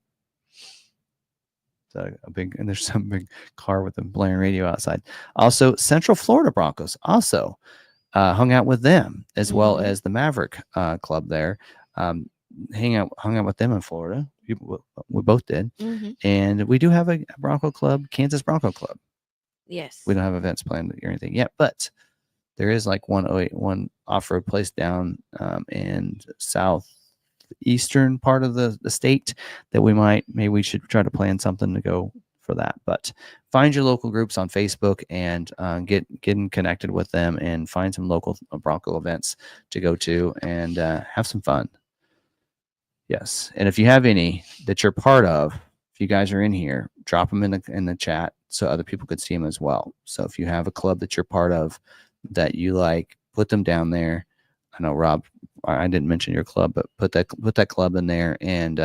And there's some big car with a blaring radio outside. Also, Central Florida Broncos also hung out with them, as well as the Maverick Club there. Hung out with them in Florida. we both did. And we do have a Bronco Club, Kansas Bronco Club. Yes. We don't have events planned or anything yet, but there is like one off-road place down in southeastern part of the state that maybe we should try to plan something to go for that. But find your local groups on Facebook and getting connected with them, and find some local Bronco events to go to and have some fun. Yes, and if you have any that you're part of, if you guys are in here, drop them in the chat so other people could see them as well. So if you have a club that you're part of that you like, put them down there. I know, Rob, I didn't mention your club, but put that club in there. And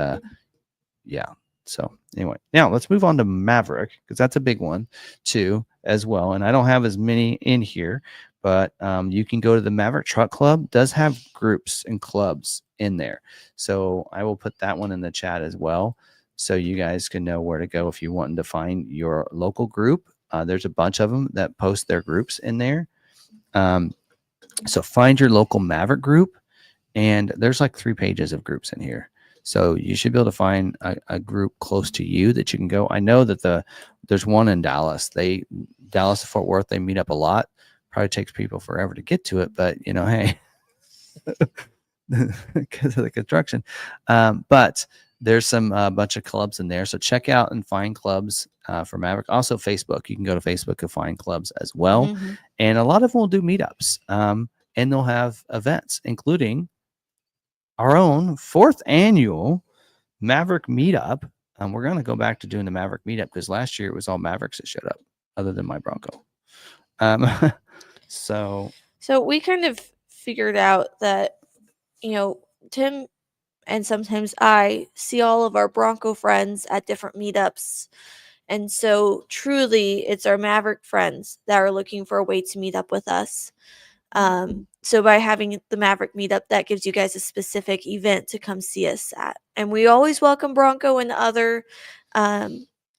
yeah. So anyway, now let's move on to Maverick, because that's a big one too as well. And I don't have as many in here, but you can go to the Maverick Truck Club. It does have groups and clubs in there. So I will put that one in the chat as well, so you guys can know where to go if you want to find your local group. There's a bunch of them that post their groups in there. So find your local Maverick group, and there's like 3 pages of groups in here. So you should be able to find a group close to you that you can go. I know that there's one in Dallas. Dallas to Fort Worth, they meet up a lot. Probably takes people forever to get to it, but hey, because of the construction. But there's some bunch of clubs in there. So check out and find clubs for Maverick. Also Facebook. You can go to Facebook and find clubs as well. And a lot of them will do meetups. And they'll have events, including our own 4th annual Maverick Meetup. We're going to go back to doing the Maverick Meetup, because last year it was all Mavericks that showed up, other than my Bronco. So we kind of figured out that, Tim and sometimes I see all of our Bronco friends at different meetups. And so truly it's our Maverick friends that are looking for a way to meet up with us. So by having the Maverick Meetup, that gives you guys a specific event to come see us at. And we always welcome Bronco and other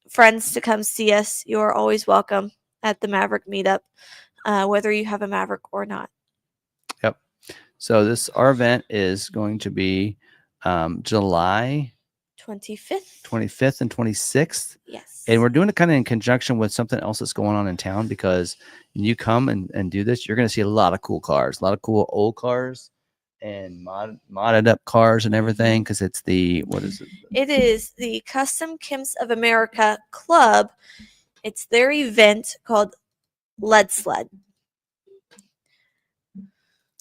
friends to come see us. You are always welcome at the Maverick Meetup, whether you have a Maverick or not. Yep. So our event is going to be July 25th and 26th. Yes. And we're doing it kind of in conjunction with something else that's going on in town, because when you come and do this, you're going to see a lot of cool cars, a lot of cool old cars and modded up cars and everything, because it's what is it? It is the Custom Kimps of America Club. It's their event called Lead Sled.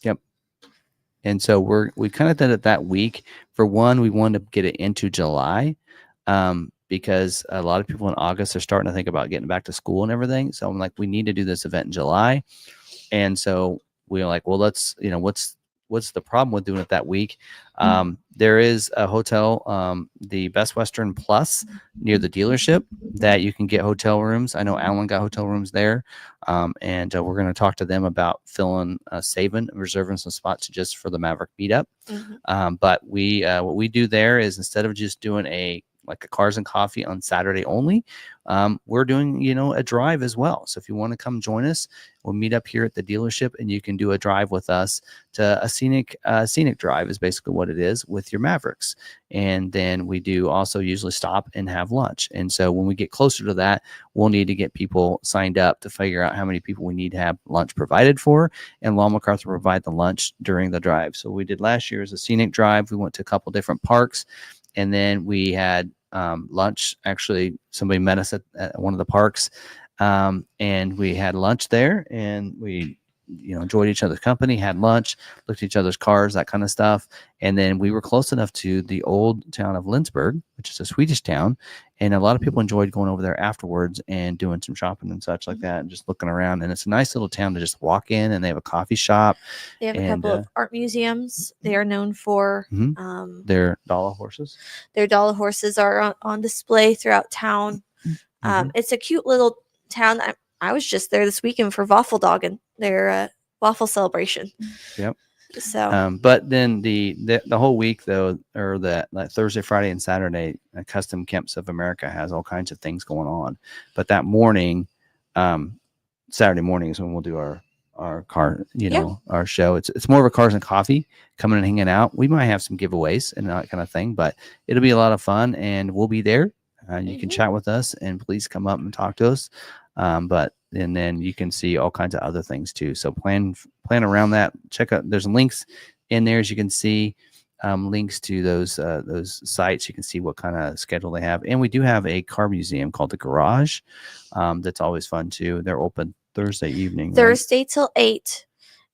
Yep. And so we kind of did it that week. For one, we wanted to get it into July, because a lot of people in August are starting to think about getting back to school and everything. So I'm like, we need to do this event in July. And so we're like, well, let's, what's the problem with doing it that week? There is a hotel, the Best Western Plus, near the dealership, that you can get hotel rooms. I know Alan got hotel rooms there. And we're going to talk to them about reserving some spots just for the Maverick Meetup. But what we do there is, instead of just doing a cars and coffee on Saturday only, we're doing, a drive as well. So if you want to come join us, we'll meet up here at the dealership, and you can do a drive with us to a scenic drive is basically what it is, with your Mavericks. And then we do also usually stop and have lunch. And so when we get closer to that, we'll need to get people signed up to figure out how many people we need to have lunch provided for, and Law McArthur provide the lunch during the drive. So we did last year as a scenic drive. We went to a couple different parks, and then we had lunch. Actually, somebody met us at one of the parks, and we had lunch there, and we enjoyed each other's company, had lunch, looked at each other's cars, that kind of stuff. And then we were close enough to the old town of Lindsborg, which is a Swedish town, and a lot of people enjoyed going over there afterwards and doing some shopping and such like that, and just looking around. And it's a nice little town to just walk in, and they have a coffee shop. They have a couple of art museums. They are known for their dollar horses. Their dollar horses are on display throughout town. It's a cute little town. I was just there this weekend for Waffeldagen, their waffle celebration. Yep. So, but then the whole week though, or that Thursday, Friday, and Saturday, Custom Kimps of America has all kinds of things going on. But that morning, Saturday morning is when we'll do our our car, our show. It's more of a cars and coffee, coming and hanging out. We might have some giveaways and that kind of thing, but it'll be a lot of fun, and we'll be there. You can chat with us, and please come up and talk to us. And then you can see all kinds of other things too. So plan around that. Check out, there's links in there, as you can see, links to those sites. You can see what kind of schedule they have. And we do have a car museum called the Garage. That's always fun too. They're open Thursday evening. Thursday till 8.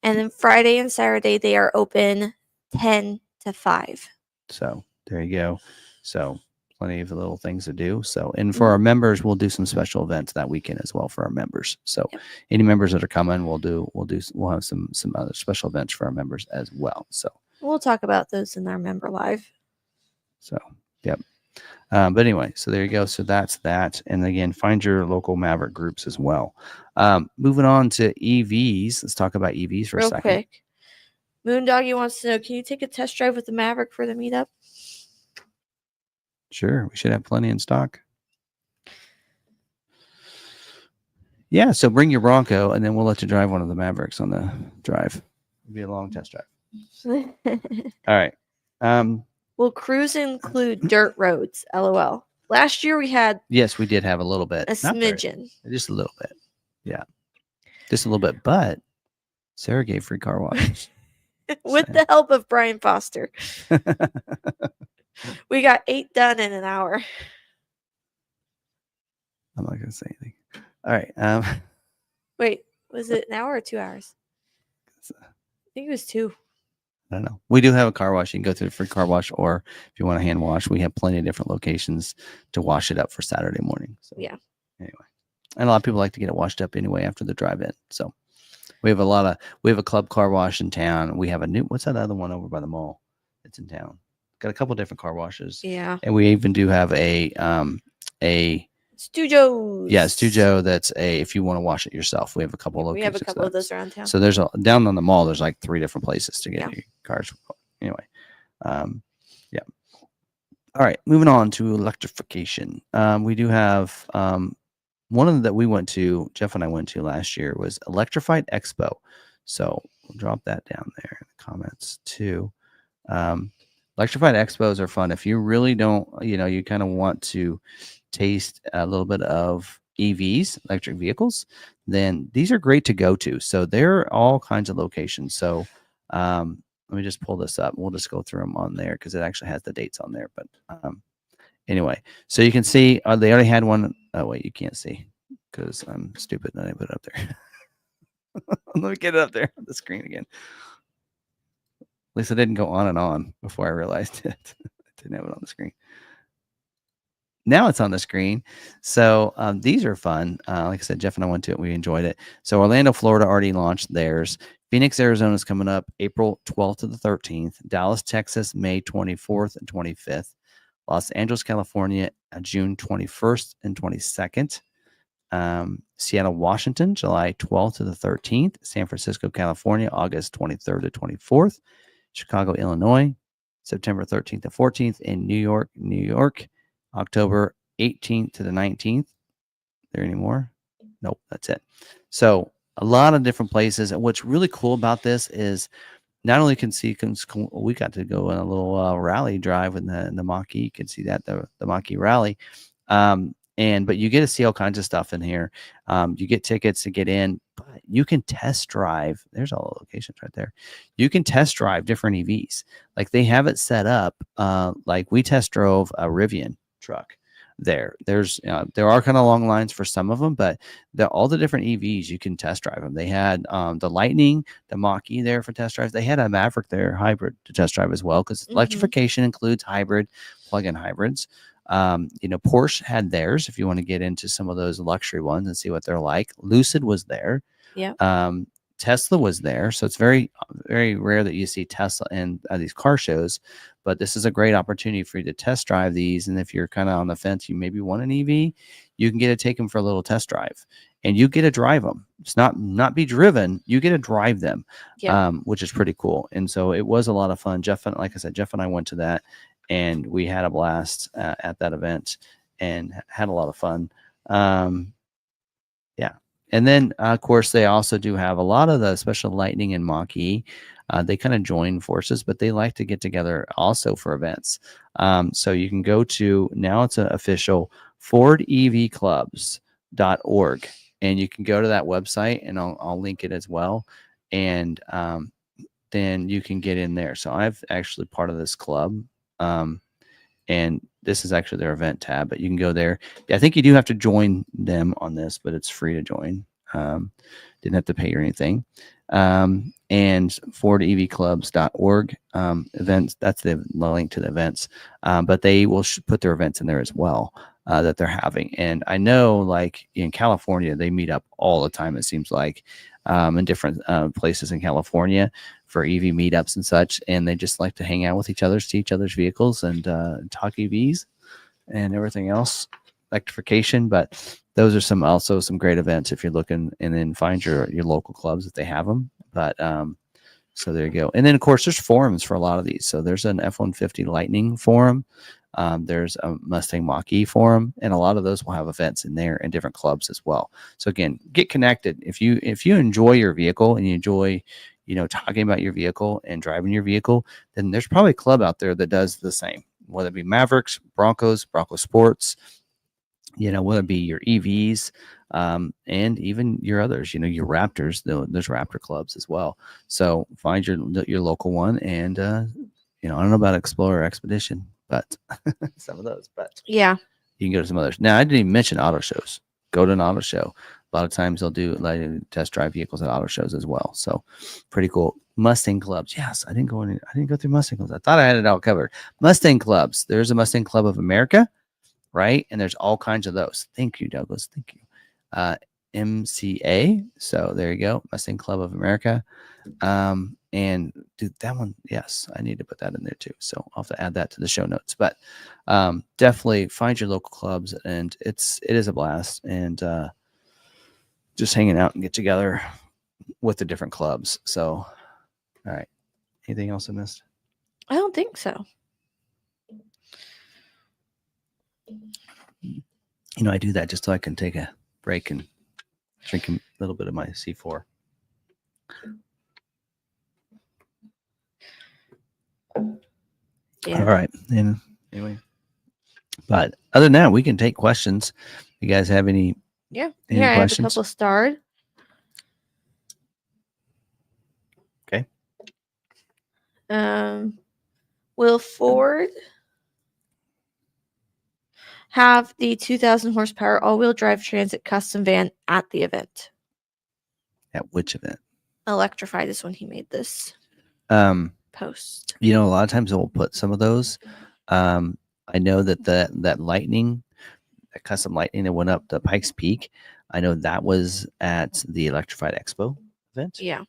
And then Friday and Saturday, they are open 10 to 5. So there you go. So plenty of little things to do. So, and for our members, we'll do some special events that weekend as well for our members. So any members that are coming, we'll have some other special events for our members as well. So we'll talk about those in our member live. So, yep. But anyway, so there you go. So that's that. And again, find your local Maverick groups as well. Moving on to EVs. Let's talk about EVs for a second. Real quick. Moondoggy wants to know, can you take a test drive with the Maverick for the meetup? Sure. We should have plenty in stock. Yeah. So bring your Bronco, and then we'll let you drive one of the Mavericks on the drive. It'll be a long test drive. All right. Will cruise include dirt roads? LOL. Last year we had. Yes, we did have a little bit. A smidgen. Just a little bit. Yeah. Just a little bit. But Sarah gave free car washes. With the help of Brian Foster. We got 8 done in an hour. I'm not going to say anything. All right. Wait, was it an hour or 2 hours? I think it was 2. I don't know. We do have a car wash. You can go to the free car wash, or if you want a hand wash, we have plenty of different locations to wash it up for Saturday morning. So yeah. Anyway, and a lot of people like to get it washed up anyway after the drive-in. So we have a club car wash in town. We have a new, what's that other one over by the mall? It's in town. Got a couple different car washes. Yeah. And we even do have a Stujo's. Yeah, Stujo. That's if you want to wash it yourself. We have a couple of locations. We have a couple of those around town. So there's down on the mall. There's like 3 different places to get your cars. Anyway, yeah. All right, moving on to electrification. We do have one of them that we went to. Jeff and I went to last year was Electrified Expo. So we'll drop that down there in the comments too. Electrified expos are fun. If you really don't, you kind of want to taste a little bit of EVs, electric vehicles, then these are great to go to. So there are all kinds of locations. So let me just pull this up. We'll just go through them on there because it actually has the dates on there. But anyway, so you can see they already had one. Oh, wait, you can't see because I'm stupid and I put it up there. Let me get it up there on the screen again. At least I didn't go on and on before I realized it. I didn't have it on the screen. Now it's on the screen. So these are fun. Like I said, Jeff and I went to it. We enjoyed it. So Orlando, Florida already launched theirs. Phoenix, Arizona is coming up April 12th to the 13th. Dallas, Texas, May 24th and 25th. Los Angeles, California, June 21st and 22nd. Seattle, Washington, July 12th to the 13th. San Francisco, California, August 23rd to 24th. Chicago, Illinois, September 13th to 14th. In New York, October 18th to the 19th. There any more? Nope, that's it. So a lot of different places. And what's really cool about this is not only we got to go on a little rally drive in the mach-e. You can see that the mach-e rally. But you get to see all kinds of stuff in here. You get tickets to get in, but you can test drive. There's all the locations right there. You can test drive different EVs. Like they have it set up. Like we test drove a Rivian truck there. There are kind of long lines for some of them, but all the different EVs, you can test drive them. They had the Lightning, the mach-e there for test drives. They had a Maverick there, hybrid, to test drive as well, because electrification includes hybrid, plug-in hybrids. Porsche had theirs if you want to get into some of those luxury ones and see what they're like. Lucid was there. Yeah. Tesla was there. So it's very, very rare that you see Tesla in these car shows, but this is a great opportunity for you to test drive these. And if you're kind of on the fence, you maybe want an EV, you can get to take them for a little test drive and you get to drive them. It's not be driven. You get to drive them, which is pretty cool. And so it was a lot of fun. Like I said, Jeff and I went to that. And we had a blast at that event and had a lot of fun. And then, of course, they also do have a lot of the special lightning and mach-e. They kind of join forces, but they like to get together also for events. So you can go to, now it's an official FordEVClubs.org, and you can go to that website, and I'll link it as well. And then you can get in there. So I've actually part of this club. And this is actually their event tab, but you can go there. I think you do have to join them on this, but it's free to join. Didn't have to pay or anything. And FordEVClubs.org events, that's the link to the events. But they will put their events in there as well that they're having. And I know, like in California, they meet up all the time, it seems like, in different places in California for EV meetups and such, and they just like to hang out with each other, see each other's vehicles, and talk EVs and everything else, electrification. But those are some great events if you're looking, and then find your local clubs if they have them. But so there you go. And then of course there's forums for a lot of these. So there's an F-150 Lightning forum. There's a Mustang Mach-E forum, and a lot of those will have events in there and different clubs as well. So again, get connected. If you enjoy your vehicle and you enjoy, talking about your vehicle and driving your vehicle, then there's probably a club out there that does the same, whether it be Mavericks, Broncos, Bronco Sports, whether it be your EVs, and even your others, your Raptors. There's Raptor clubs as well. So find your local one, and I don't know about Explorer Expedition, but some of those. But yeah, you can go to some others. Now, I didn't even mention auto shows. Go to an auto show. A lot of times they'll do test drive vehicles at auto shows as well. So pretty cool. Mustang clubs. Yes, I didn't go through Mustang clubs. I thought I had it all covered. Mustang clubs. There's a Mustang Club of America, right? And there's all kinds of those. Thank you, Douglas. Thank you. MCA. So there you go. Mustang Club of America. And dude, that one, yes, I need to put that in there too. So I'll have to add that to the show notes. But definitely find your local clubs, and it is a blast. And just hanging out and get together with the different clubs. So, all right. Anything else I missed? I don't think so. I do that just so I can take a break and drink a little bit of my C4. Yeah. All right. And anyway, but other than that, we can take questions. You guys have any? Yeah. Here I have a couple starred. Okay. Will Ford have the 2,000 horsepower all-wheel drive transit custom van at the event? At which event? Electrified is when he made this post. A lot of times we'll put some of those. I know that Lightning, that custom Lightning that went up to Pikes Peak, I know that was at the Electrified Expo event. Yeah.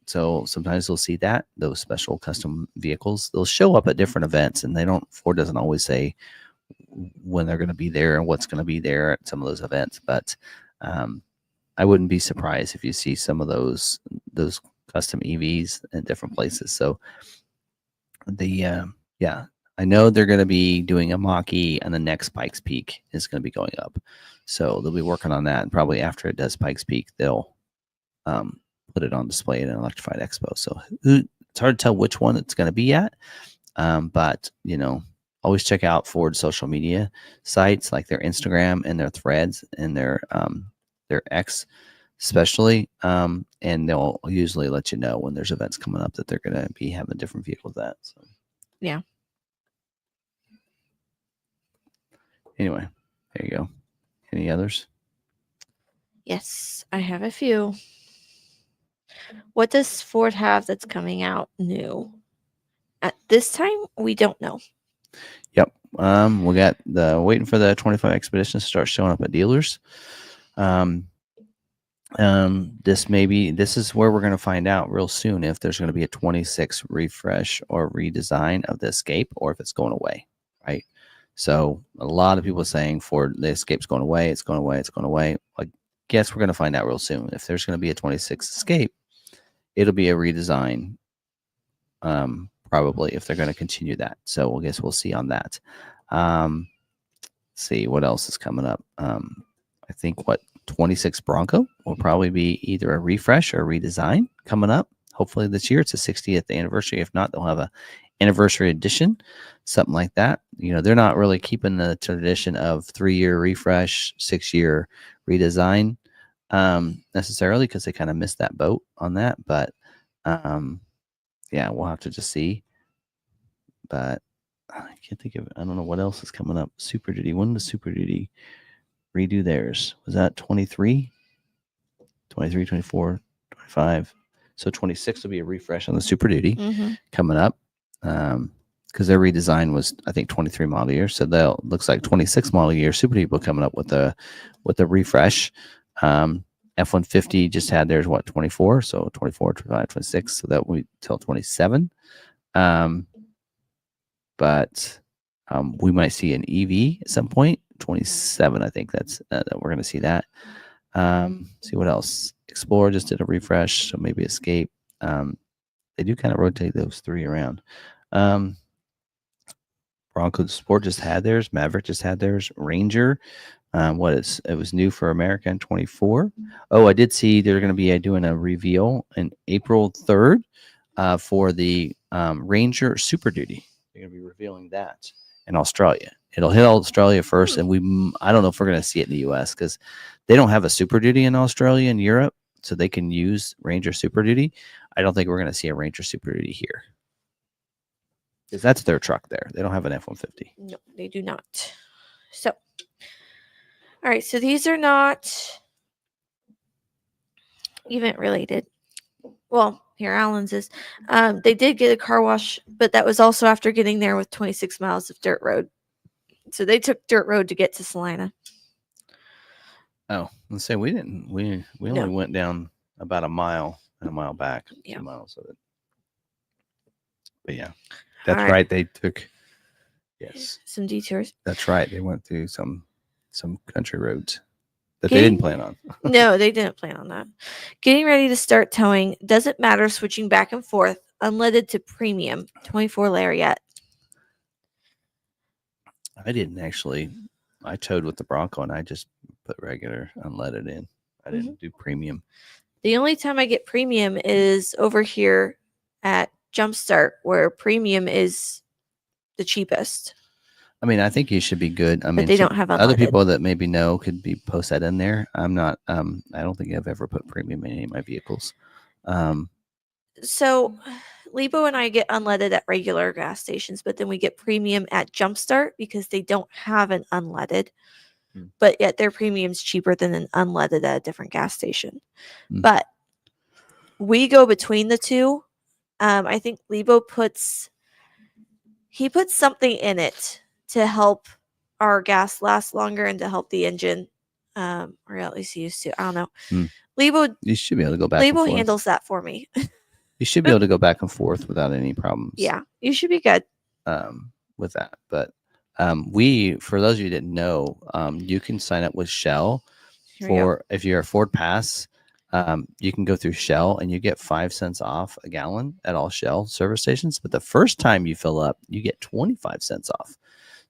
So sometimes we'll see those special custom vehicles, they'll show up at different events, and Ford doesn't always say when they're going to be there and what's going to be there at some of those events. But I wouldn't be surprised if you see some of those custom EVs in different places. So I know they're going to be doing a Mach-E, and the next Pikes Peak is going to be going up. So they'll be working on that, and probably after it does Pikes Peak, they'll put it on display at an Electrified Expo. So it's hard to tell which one it's going to be at, but always check out Ford social media sites, like their Instagram and their Threads and their X especially, and they'll usually let you know when there's events coming up that they're going to be having different vehicles at. So yeah. Anyway, there you go. Any others? Yes, I have a few. What does Ford have that's coming out new? At this time, we don't know. Yep. We got waiting for the 25 Expeditions to start showing up at dealers. This is where we're going to find out real soon if there's going to be a 26 refresh or redesign of the Escape, or if it's going away, right? So a lot of people are saying Ford, the Escape's going away, it's going away, it's going away. I guess we're going to find out real soon. If there's going to be a 26 Escape, it'll be a redesign, probably, if they're going to continue that. So I guess we'll see on that. See what else is coming up. I think what 26 Bronco will probably be either a refresh or a redesign coming up. Hopefully this year it's a 60th anniversary. If not, they'll have a anniversary edition, something like that. They're not really keeping the tradition of 3-year refresh, 6-year redesign necessarily, because they kind of missed that boat on that. But yeah, we'll have to just see. But I can't think of, I don't know what else is coming up. Super Duty. When does Super Duty redo theirs? Was that 23? 23, 24, 25. So 26 will be a refresh on the Super Duty coming up. Because their redesign was, I think, 23 model year. So looks like 26 model year Super Duty coming up with a refresh. F-150 just had theirs, 24? So 24, 25, 26. So that will be till 27. But we might see an EV at some point. 27, I think that we're going to see that. See what else. Explorer just did a refresh, so maybe Escape. They do kind of rotate those 3 around. Bronco Sport just had theirs. Maverick just had theirs. Ranger, it was new for America in 24. Oh, I did see they're going to be doing a reveal in April 3rd for the Ranger Super Duty. They're going to be revealing that in Australia. It'll hit Australia first, and I don't know if we're going to see it in the U.S. because they don't have a Super Duty in Australia and Europe, so they can use Ranger Super Duty. I don't think we're going to see a Ranger Super Duty here. Because that's their truck there. They don't have an F-150. No, they do not. So, all right. So these are not event related. Well, here, Allen's is. They did get a car wash, but that was also after getting there with 26 miles of dirt road. So they took dirt road to get to Salina. Oh, let's say we didn't. We only went down about a mile and a mile back. 2 miles of it. But yeah. That's right. They took some detours. That's right. They went through some country roads that they didn't plan on. No, they didn't plan on that. Getting ready to start towing. Doesn't matter switching back and forth. Unleaded to premium. 24 Lariat. I didn't actually. I towed with the Bronco and I just put regular unleaded in. I didn't do premium. The only time I get premium is over here at Jumpstart, where premium is the cheapest. I mean, I think you should be good. I mean, they don't have unleaded. Other people that maybe know could post that in there. I'm not. I don't think I've ever put premium in any of my vehicles. So, Lebo and I get unleaded at regular gas stations, but then we get premium at Jumpstart because they don't have an unleaded. But yet their premium's cheaper than an unleaded at a different gas station. But we go between the two. I think Lebo puts something in it to help our gas last longer and to help the engine, or at least he used to. I don't know. Lebo, you should be able to go back. Lebo handles that for me. You should be able to go back and forth without any problems. Yeah, you should be good with that. But for those of you that didn't know, you can sign up with Shell if you're a Ford Pass. You can go through Shell and you get 5 cents off a gallon at all Shell service stations. But the first time you fill up, you get 25 cents off.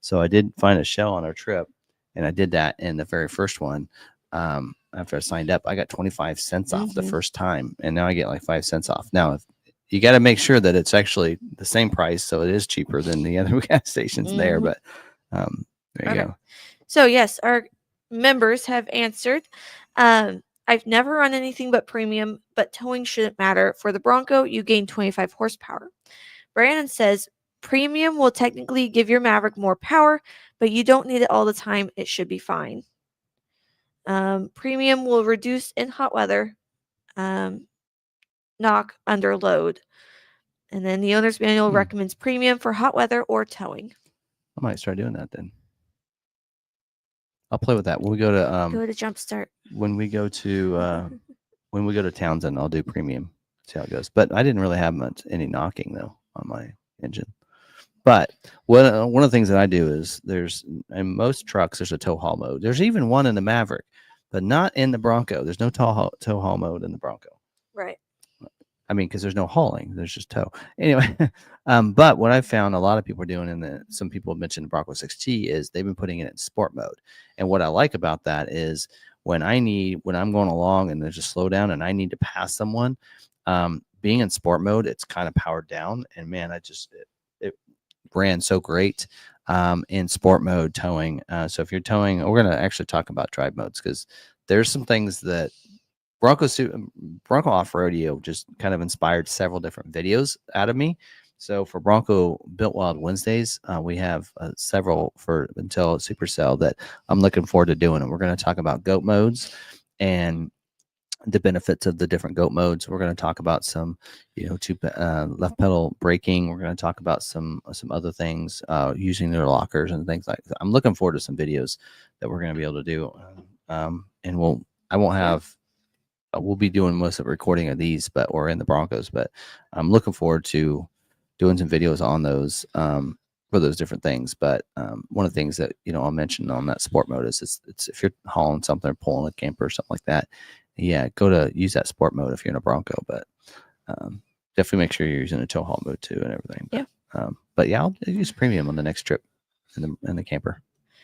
So I did find a Shell on our trip, and I did that in the very first one. After I signed up, I got 25 cents off the first time, and now I get like 5 cents off. Now, you got to make sure that it's actually the same price, so it is cheaper than the other gas stations there. But there you go. So yes, our members have answered. I've never run anything but premium, but towing shouldn't matter. For the Bronco, you gain 25 horsepower. Brandon says premium will technically give your Maverick more power, but you don't need it all the time. It should be fine. Premium will reduce in hot weather, knock under load. And then the owner's manual recommends premium for hot weather or towing. I might start doing that then. I'll play with that. When we go to Jumpstart. When we go to Townsend, I'll do premium. See how it goes. But I didn't really have any knocking though on my engine. But one of the things that I do is in most trucks there's a tow haul mode. There's even one in the Maverick, but not in the Bronco. There's no tow haul mode in the Bronco. Right. I mean, because there's no hauling, there's just tow. Anyway, but what I've found a lot of people are doing, and some people have mentioned the Bronco 6T, is they've been putting it in sport mode. And what I like about that is when I'm going along and there's a slowdown and I need to pass someone, being in sport mode, it's kind of powered down. And man, it ran so great in sport mode towing. So if you're towing, we're going to actually talk about drive modes, because there's some things that Bronco Off-Rodeo just kind of inspired several different videos out of me. So for Bronco Built Wild Wednesdays, we have several until Supercell that I'm looking forward to doing. And we're going to talk about goat modes and the benefits of the different goat modes. We're going to talk about some, left pedal braking. We're going to talk about some other things, using their lockers and things like that. I'm looking forward to some videos that we're going to be able to do. And we'll be doing most of the recording of these, but we're in the Broncos, but I'm looking forward to doing some videos on those, for those different things. But one of the things that, I'll mention on that sport mode is it's if you're hauling something or pulling a camper or something like that, go to use that sport mode if you're in a Bronco, but definitely make sure you're using a tow haul mode too and everything. But I'll use premium on the next trip in the camper.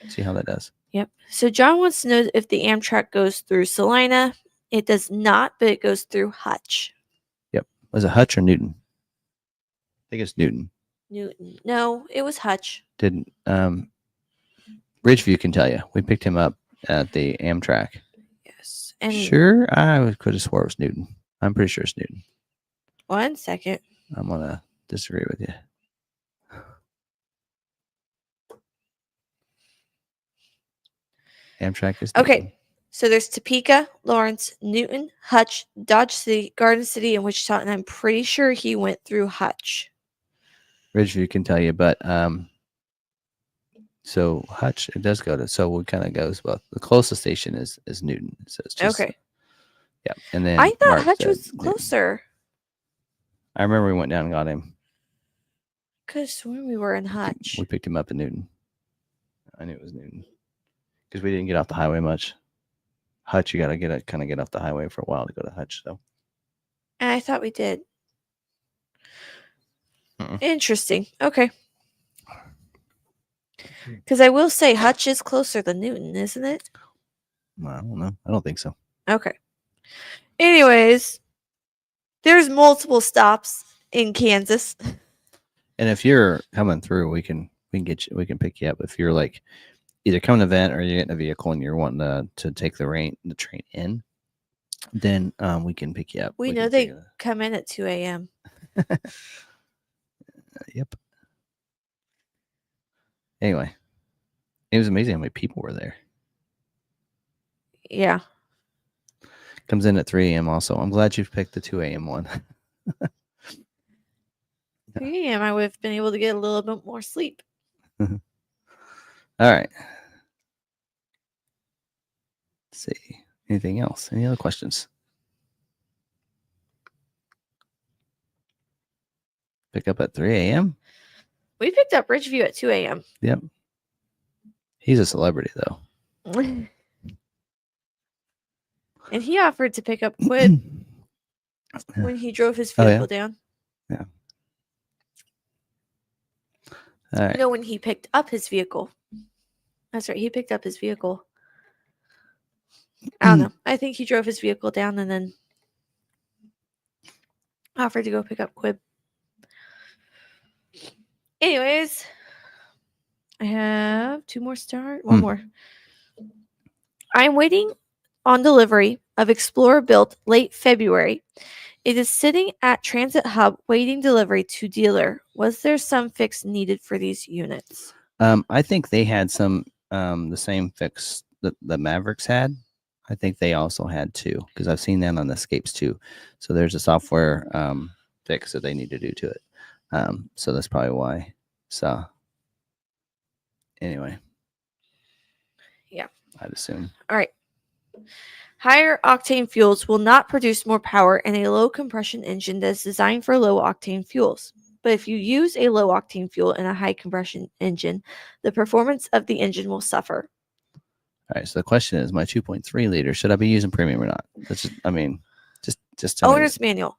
See how that does. Yep. So John wants to know if the Amtrak goes through Salina. It does not, but it goes through Hutch. Yep. Was it Hutch or Newton? I think it's Newton. Newton. No, it was Hutch. Didn't Ridgeview can tell you. We picked him up at the Amtrak. Yes. And sure, I could have swore it was Newton. I'm pretty sure it's Newton. 1 second. I'm gonna disagree with you. Amtrak is Newton. Okay. So there's Topeka, Lawrence, Newton, Hutch, Dodge City, Garden City, and Wichita, and I'm pretty sure he went through Hutch. Ridgeview can tell you, but so Hutch, it does go to, so we kind of goes both. The closest station is Newton. So it's just, okay. Yeah. And then I thought Hutch was closer. Newton. I remember we went down and got him. Because when we were in Hutch, we picked him up in Newton. I knew it was Newton because we didn't get off the highway much. Hutch, you got to get off the highway for a while to go to Hutch, though. And I thought we did. Interesting. Okay. Because I will say Hutch is closer than Newton, isn't it? I don't know. I don't think so. Okay. Anyways, there's multiple stops in Kansas. And if you're coming through, we can pick you up. If you're like either coming to an event or you're getting a vehicle and you're wanting to take the train in, then we can pick you up. We know they come in at 2 a.m. Yep. Anyway, it was amazing how many people were there. Yeah. Comes in at 3 a.m. also. I'm glad you picked the 2 a.m. one. 3 a.m. I would have been able to get a little bit more sleep. All right. Let's see. Anything else? Any other questions? Pick up at 3 a.m.? We picked up Ridgeview at 2 a.m. Yep. He's a celebrity, though. And he offered to pick up Quid when he drove his vehicle down. Yeah. All right. No, when he picked up his vehicle. That's right. He picked up his vehicle. I don't know. I think he drove his vehicle down and then offered to go pick up Quib. Anyways, I have 2 more start. 1 more. I'm waiting on delivery of Explorer built late February. It is sitting at Transit Hub waiting delivery to dealer. Was there some fix needed for these units? I think they had some the same fix that the Mavericks had. I think they also had too, because I've seen that on the Escapes too. So there's a software fix that they need to do to it. So that's probably why. So anyway. Yeah. I'd assume. All right. Higher octane fuels will not produce more power in a low compression engine that is designed for low octane fuels. But if you use a low octane fuel in a high compression engine, the performance of the engine will suffer. All right. So the question is, my 2.3 liter, should I be using premium or not? That's just tell owner's manual.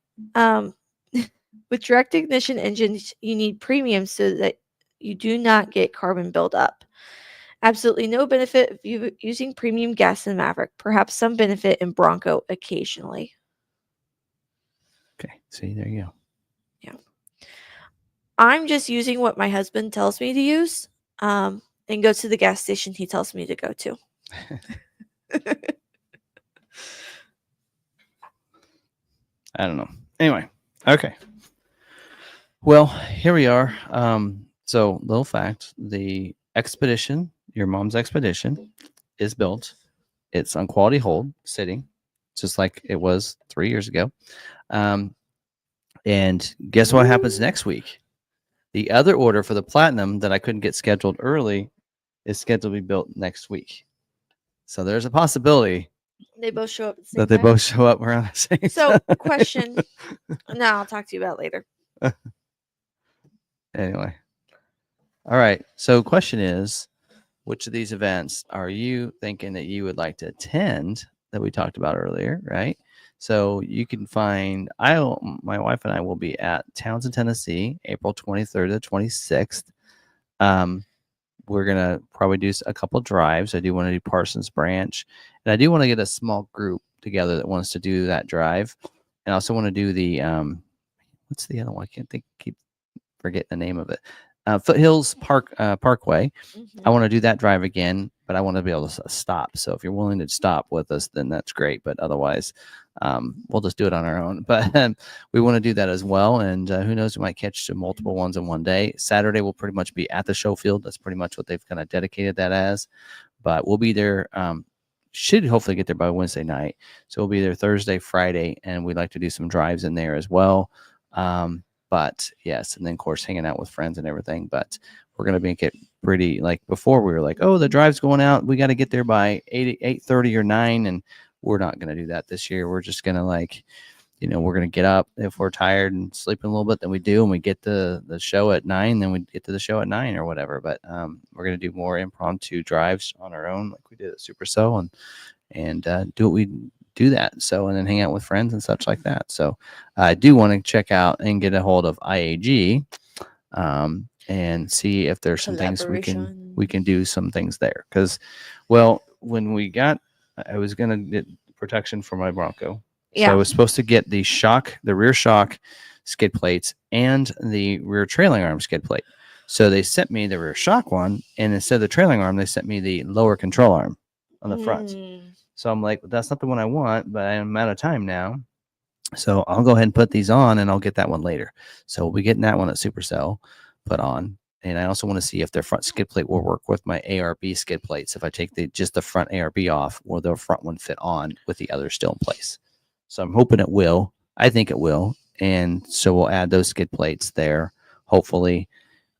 With direct ignition engines, you need premium so that you do not get carbon buildup. Absolutely no benefit of using premium gas in Maverick. Perhaps some benefit in Bronco occasionally. Okay, see, there you go. Yeah. I'm just using what my husband tells me to use, and go to the gas station he tells me to go to. I don't know. Anyway, okay. Well, here we are. So, little fact: the Expedition, your mom's Expedition, is built. It's on quality hold, sitting, just like it was 3 years ago. And guess what happens next week? The other order for the Platinum that I couldn't get scheduled early is scheduled to be built next week. So there's a possibility they both show up at the same that they time? both show up around the same So, time. question. No, I'll talk to you about later. Anyway. All right. So question is, which of these events are you thinking that you would like to attend that we talked about earlier, right? So you can find, my wife and I will be at Townsend, Tennessee, April 23rd to 26th. We're going to probably do a couple drives. I do want to do Parsons Branch, and I do want to get a small group together that wants to do that drive. And I also want to do the, what's the other one? I can't think, keep forgetting the name of it. Foothills Parkway. Mm-hmm. I want to do that drive again, but I want to be able to stop. So if you're willing to stop with us, then that's great. But otherwise, we'll just do it on our own. But we want to do that as well. And who knows, we might catch multiple ones in one day. Saturday will pretty much be at the show field. That's pretty much what they've kind of dedicated that as. But we'll be there. Should hopefully get there by Wednesday night. So we'll be there Thursday, Friday, and we'd like to do some drives in there as well. But yes, and then of course hanging out with friends and everything. But we're gonna make it pretty, like before we were like, oh, the drive's going out, we got to get there by 8:30 or 9, and we're not gonna do that this year. We're just gonna we're gonna get up if we're tired and sleeping a little bit, then we do, and we get the show at 9, then we get to the show at 9 or whatever. But we're gonna do more impromptu drives on our own, like we did at Super Cell, and do what we do that. So, and then hang out with friends and such like that. So I do want to check out and get a hold of IAG and see if there's some things we can do some things there. Because, well, when I was going to get protection for my Bronco. Yeah. So I was supposed to get the rear shock skid plates and the rear trailing arm skid plate. So they sent me the rear shock one, and instead of the trailing arm, they sent me the lower control arm on the front. So I'm like, well, that's not the one I want, but I'm out of time now. So I'll go ahead and put these on, and I'll get that one later. So we'll be getting that one at Supercell put on. And I also want to see if their front skid plate will work with my ARB skid plates. If I take just the front ARB off, will the front one fit on with the other still in place? So I'm hoping it will. I think it will. And so we'll add those skid plates there, hopefully,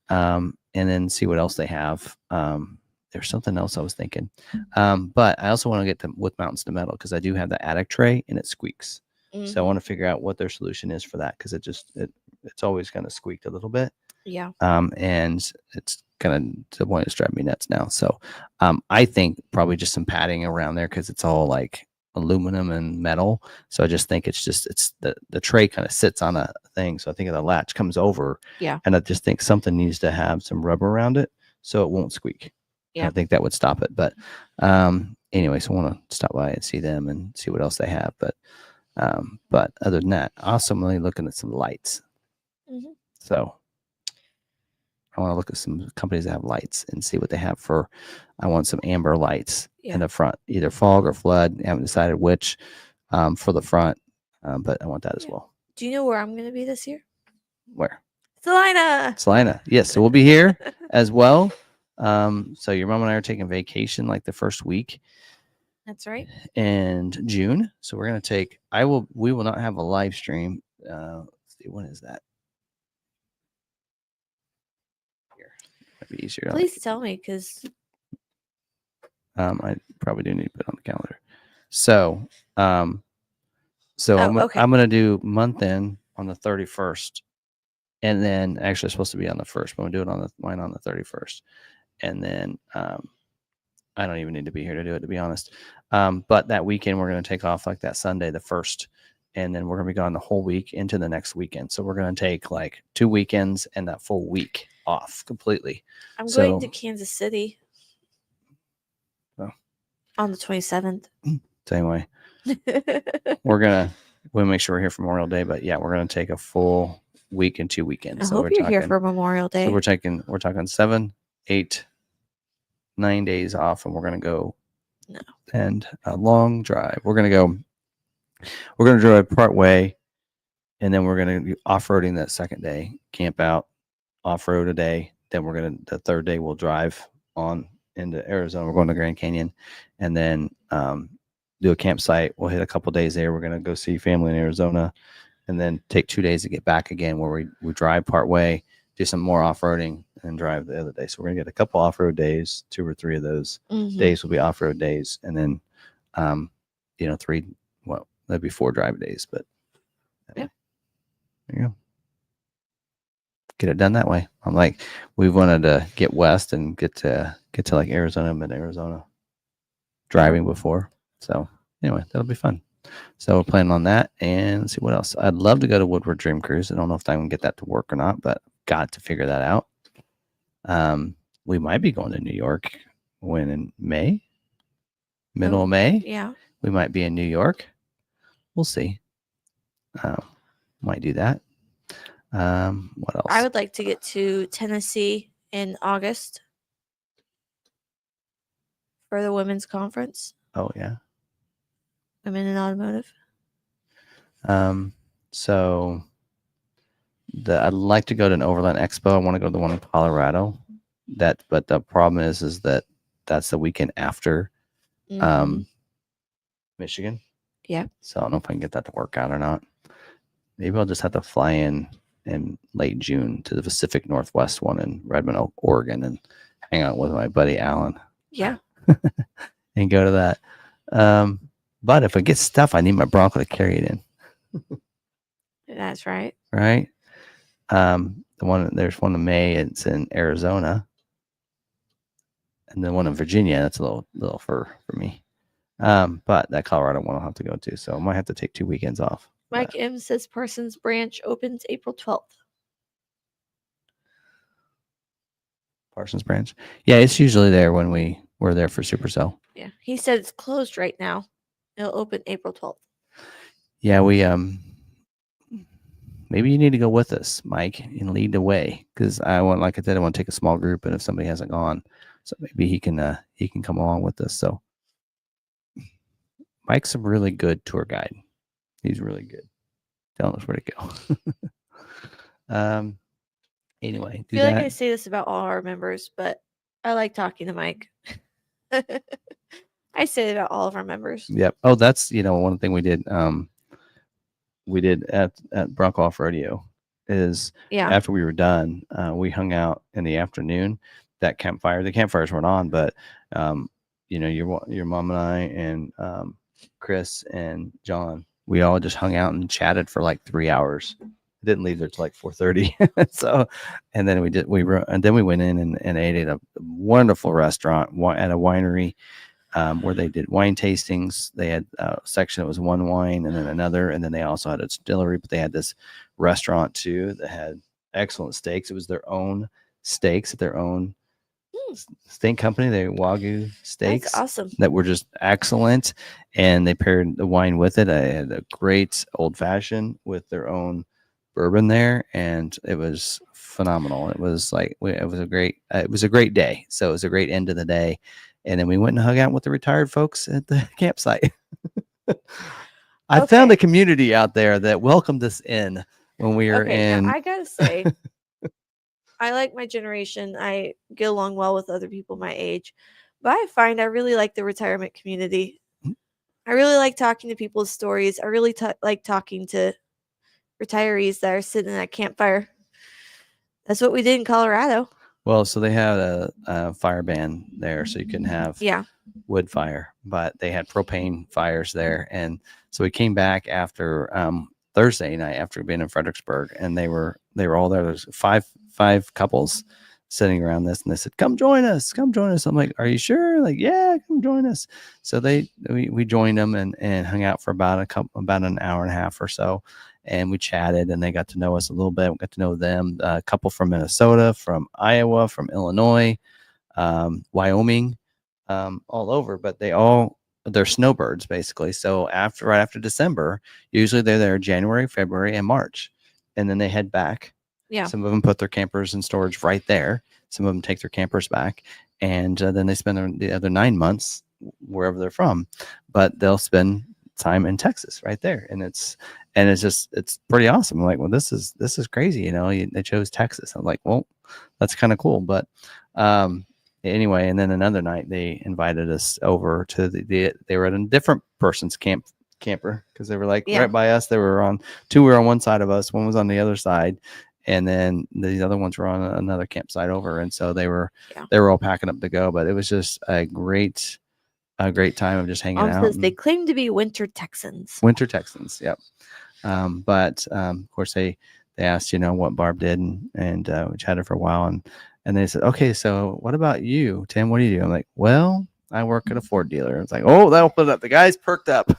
and then see what else they have. There's something else I was thinking. But I also want to get with mountains to metal, because I do have the attic tray and it squeaks. Mm-hmm. So I want to figure out what their solution is for that, because it's always kind of squeaked a little bit. Yeah. And it's kind of to the point it's driving me nuts now. So I think probably just some padding around there, because it's all like aluminum and metal. So I just think it's the tray kind of sits on a thing. So I think the latch comes over. Yeah. And I just think something needs to have some rubber around it so it won't squeak. Yeah. I think that would stop it. But anyway, so I want to stop by and see them and see what else they have. But other than that, I'm really looking at some lights. Mm-hmm. So I want to look at some companies that have lights and see what they have for. I want some amber lights in the front, either fog or flood. I haven't decided which for the front, but I want that as well. Do you know where I'm going to be this year? Where? Salina. Yes. So we'll be here as well. So your mom and I are taking vacation like the first week. That's right. And June. So we're going to take, we will not have a live stream. Let's see, when is that? Here. Might be easier. Please tell me, because I probably do need to put it on the calendar. So, I'm going to do month end on the 31st. And then actually it's supposed to be on the 1st, but I'm going to do it mine on the 31st. And then I don't even need to be here to do it, to be honest. But that weekend, we're going to take off like that Sunday, the 1st. And then we're going to be gone the whole week into the next weekend. So we're going to take like 2 weekends and that full week off completely. I'm going to Kansas City. So. On the 27th. Same way. We'll make sure we're here for Memorial Day, but yeah, we're gonna take a full week and 2 weekends. I hope you're here for Memorial Day. So we're talking 7, 8, 9 days off, and we're gonna go and a long drive. We're gonna drive part way, and then we're gonna be off-roading that second day, camp out, off-road a day. Then the third day we'll drive on into Arizona. We're going to Grand Canyon, and then do a campsite. We'll hit a couple days there. We're going to go see family in Arizona, and then take 2 days to get back again, where we drive part way, do some more off-roading, and drive the other day. So we're going to get a couple off-road days. 2 or 3 of those days will be off-road days, and then 3, well, that'd be 4 drive days, but there you go. Get it done that way. I'm like, we've wanted to get west and get to like Arizona, mid-Arizona driving before. So anyway, that'll be fun. So we're planning on that, and let's see what else. I'd love to go to Woodward Dream Cruise. I don't know if I can get that to work or not, but got to figure that out. We might be going to New York in May, middle of May. Yeah. We might be in New York. We'll see. Might do that. What else? I would like to get to Tennessee in August for the women's conference. Oh yeah. Women in automotive. So I'd like to go to an Overland Expo. I want to go to the one in Colorado. But the problem is that that's the weekend after Michigan. Yeah. So I don't know if I can get that to work out or not. Maybe I'll just have to fly in late June to the Pacific Northwest one in Redmond, Oregon, and hang out with my buddy Alan. Yeah. And go to that. But if it gets stuff, I need my Bronco to carry it in. That's right. Right. There's one in May. It's in Arizona, and then one in Virginia. That's a little fur for me. But that Colorado one I'll have to go to, so I might have to take 2 weekends off. Mike M says Parsons Branch opens April 12th. Parsons Branch. Yeah, it's usually there when we're there for Supercell. Yeah. He said it's closed right now. It'll open April 12th. Yeah, we maybe you need to go with us, Mike, and lead the way, because I want to take a small group, and if somebody hasn't gone, so maybe he can come along with us. So Mike's a really good tour guide. He's really good telling us where to go. Anyway, I feel like I say this about all our members, but I like talking to Mike. I say it about all of our members. Yep. Oh, that's one thing we did. We did at Bronco Off Rodeo is after we were done, we hung out in the afternoon. That campfire. The campfires weren't on, but your mom and I and Chris and John, we all just hung out and chatted for like 3 hours. Didn't leave there till like 4:30. So, and then we went in and ate at a wonderful restaurant at a winery where they did wine tastings. They had a section that was one wine and then another, and then they also had a distillery. But they had this restaurant too that had excellent steaks. It was their own steaks at their own steak company. They Wagyu steaks. That's awesome. That were just excellent, and they paired the wine with it. I had a great old fashioned with their own bourbon there, and it was phenomenal. It was a great day. So it was a great end of the day, and then we went and hung out with the retired folks at the campsite. I found a community out there that welcomed us in when we were in. I gotta say, I like my generation. I get along well with other people my age, but I find I really like the retirement community. I really like talking to people's stories. I really like talking to retirees that are sitting in that campfire. That's what we did in Colorado. Well, so they had a fire ban there, so you couldn't have wood fire, but they had propane fires there. And so we came back after Thursday night after being in Fredericksburg, and they were all there. There's five couples sitting around this, and they said, come join us. I'm like, are you sure? Like, yeah, come join us. So we joined them and hung out for about an hour and a half or so. And we chatted, and they got to know us a little bit. We got to know them. A couple from Minnesota, from Iowa, from Illinois, Wyoming, all over, but they're snowbirds basically. So right after December, usually they're there January, February, and March, and then they head back. Yeah. Some of them put their campers in storage right there. Some of them take their campers back, and then they spend the other 9 months wherever they're from. But they'll spend time in Texas right there, and it's pretty awesome. I'm like, well, this is crazy. They chose Texas. I'm like, well, that's kind of cool. But anyway, and then another night they invited us over to they were at a different person's camper because they were like right by us. They were on two were on one side of us, one was on the other side, and then these other ones were on another campsite over. And so they were all packing up to go. But it was just a great time of just hanging out. Says they claim to be winter Texans. Winter Texans, yep. But of course they asked, what Barb did, and we chatted for a while, and they said, okay, so what about you, Tim? What do you do? I'm like, well, I work at a Ford dealer. It's like, oh, that opened up. The guys perked up.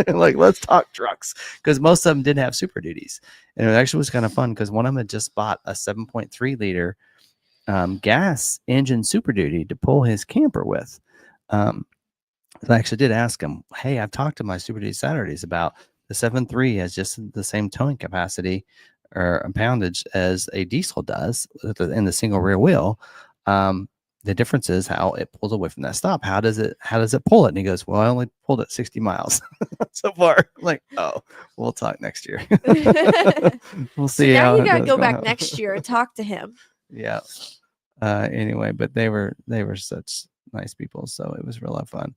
Like, let's talk trucks, because most of them did have Super Duties, and it actually was kind of fun because one of them had just bought a 7.3 liter gas engine Super Duty to pull his camper with. I actually did ask him, hey, I've talked to my Super Duty Saturdays about the 7.3 has just the same towing capacity or poundage as a diesel does in the single rear wheel. The difference is how it pulls away from that stop. How does it pull it? And he goes, well, I only pulled it 60 miles so far. I'm like, oh, we'll talk next year. We'll see. So now you got to go back next year and talk to him. Yeah. Anyway, but they were such nice people, so it was real fun.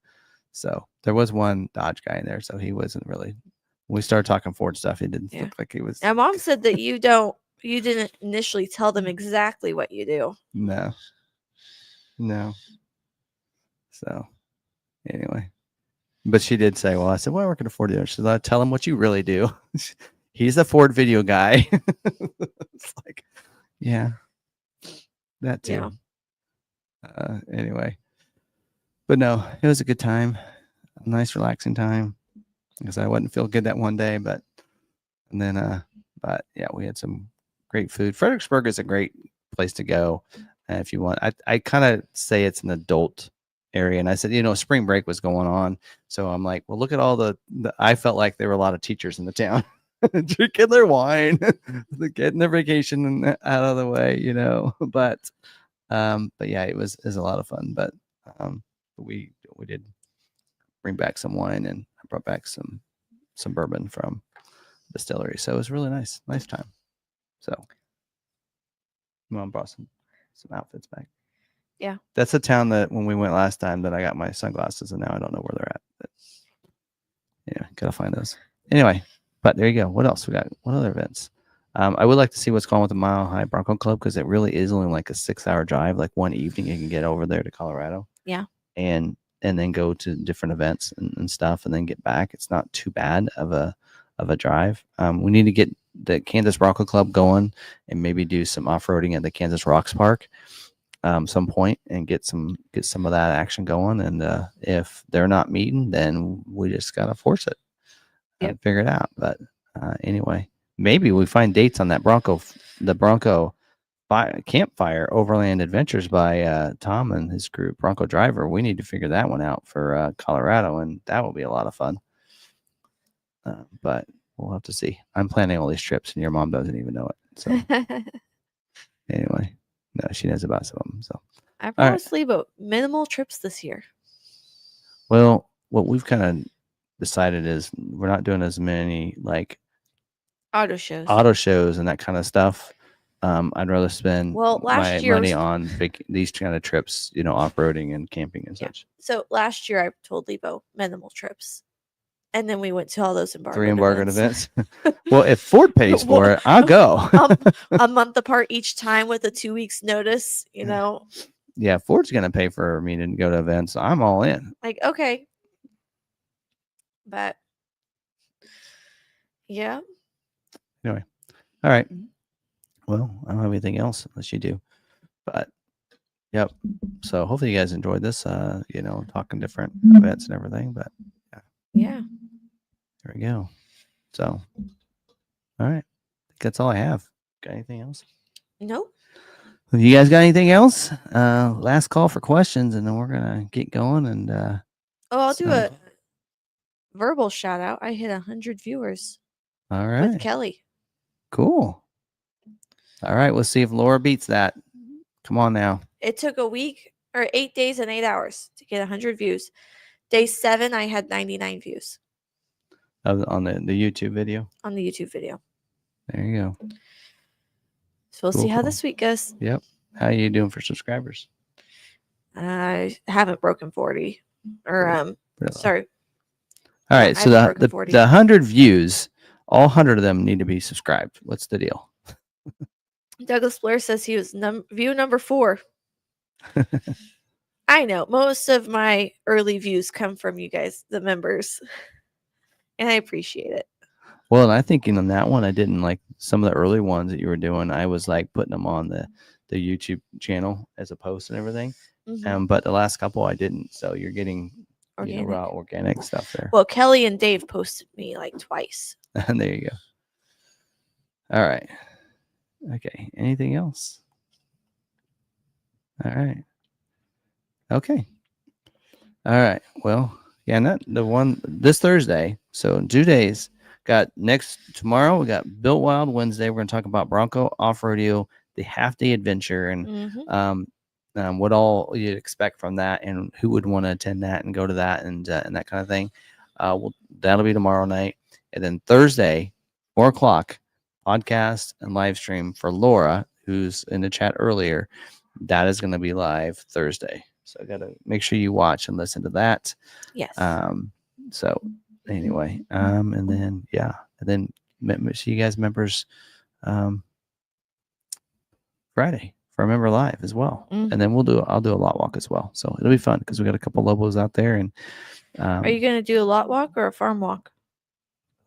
So there was one Dodge guy in there, so he wasn't really. When we started talking Ford stuff, he didn't look like he was. Now, Mom said that you didn't initially tell them exactly what you do. No. So anyway, but she did say, well, I said, well, I work at a Ford dealer. She said, tell him what you really do. He's a Ford video guy. It's like, yeah, that too. Yeah. Anyway, but no, it was a good time. A nice, relaxing time. Because I wouldn't feel good that one day, but yeah, we had some great food. Fredericksburg is a great place to go if you want. I kind of say it's an adult area, and I said, spring break was going on, so I'm like, well, look at all the I felt like there were a lot of teachers in the town drinking their wine, getting their vacation out of the way, But yeah, it was a lot of fun. But we did bring back some wine, and I brought back some bourbon from the distillery. So it was really nice time. So Mom brought some outfits back. Yeah. That's the town that when we went last time that I got my sunglasses, and now I don't know where they're at. But yeah, gotta find those. Anyway, but there you go. What else we got? What other events? I would like to see what's going on with the Mile High Bronco Club, because it really is only like a 6-hour drive. Like one evening you can get over there to Colorado. Yeah. And then go to different events and stuff, and then get back. It's not too bad of a drive. We need to get the Kansas Bronco Club going and maybe do some off-roading at the Kansas Rocks Park some point and get some of that action going. And if they're not meeting, then we just gotta force it. Figure it out. But anyway, maybe we find dates on that the Bronco Campfire Overland Adventures by Tom and his group, Bronco Driver. We need to figure that one out for Colorado, and that will be a lot of fun. But we'll have to see. I'm planning all these trips, and your mom doesn't even know it. So anyway, no, she knows about some of them. So I promised Lee about minimal trips this year. Well, what we've kind of decided is we're not doing as many like auto shows and that kind of stuff. I'd rather spend my money on these kind of trips, off-roading and camping and such. So last year I told Lebo minimal trips, and then we went to all those 3 embargoed events. Well, if Ford pays for it, I'll go. A month apart each time with a 2 weeks notice, Yeah, Ford's going to pay for me to go to events. I'm all in. Like, okay. But, yeah. Anyway. All right. Well, I don't have anything else unless you do. But, yep. So hopefully you guys enjoyed this, talking different events and everything. But, yeah. There we go. So, all right. I think that's all I have. Got anything else? Nope. You guys got anything else? Last call for questions, and then we're gonna get going. And I'll do a verbal shout out. I hit 100 viewers. All right. With Kelly. Cool. All right. We'll see if Laura beats that. Come on now. It took a week or 8 days and 8 hours to get 100 views. Day 7, I had 99 views. On the YouTube video? On the YouTube video. There you go. So we'll see how this week goes. Yep. How are you doing for subscribers? I haven't broken 40. Or, sorry. All right. So the 100 views, all 100 of them need to be subscribed. What's the deal? Douglas Blair says he was view number 4. I know. Most of my early views come from you guys, the members. And I appreciate it. Well, and I think on that one, I didn't like some of the early ones that you were doing. I was like putting them on the YouTube channel as a post and everything. Mm-hmm. But the last couple I didn't. So you're getting raw organic stuff there. Well, Kelly and Dave posted me like twice. And there you go. All right. Okay. Anything else? All right. Okay. All right. Well, yeah, not the one this Thursday. So in 2 days, got tomorrow. We got Built Wild Wednesday. We're going to talk about Bronco off-roading, the half-day adventure, and what all you'd expect from that, and who would want to attend that and go to that, and that kind of thing. That'll be tomorrow night, and then Thursday, 4:00, podcast and live stream for Laura, who's in the chat earlier. That is going to be live Thursday, so I got to make sure you watch and listen to that. Yes. So anyway, and then see you guys members Friday for a member live as well. And then I'll do a lot walk as well. So it'll be fun because we got a couple Lobos out there. And are you going to do a lot walk or a farm walk?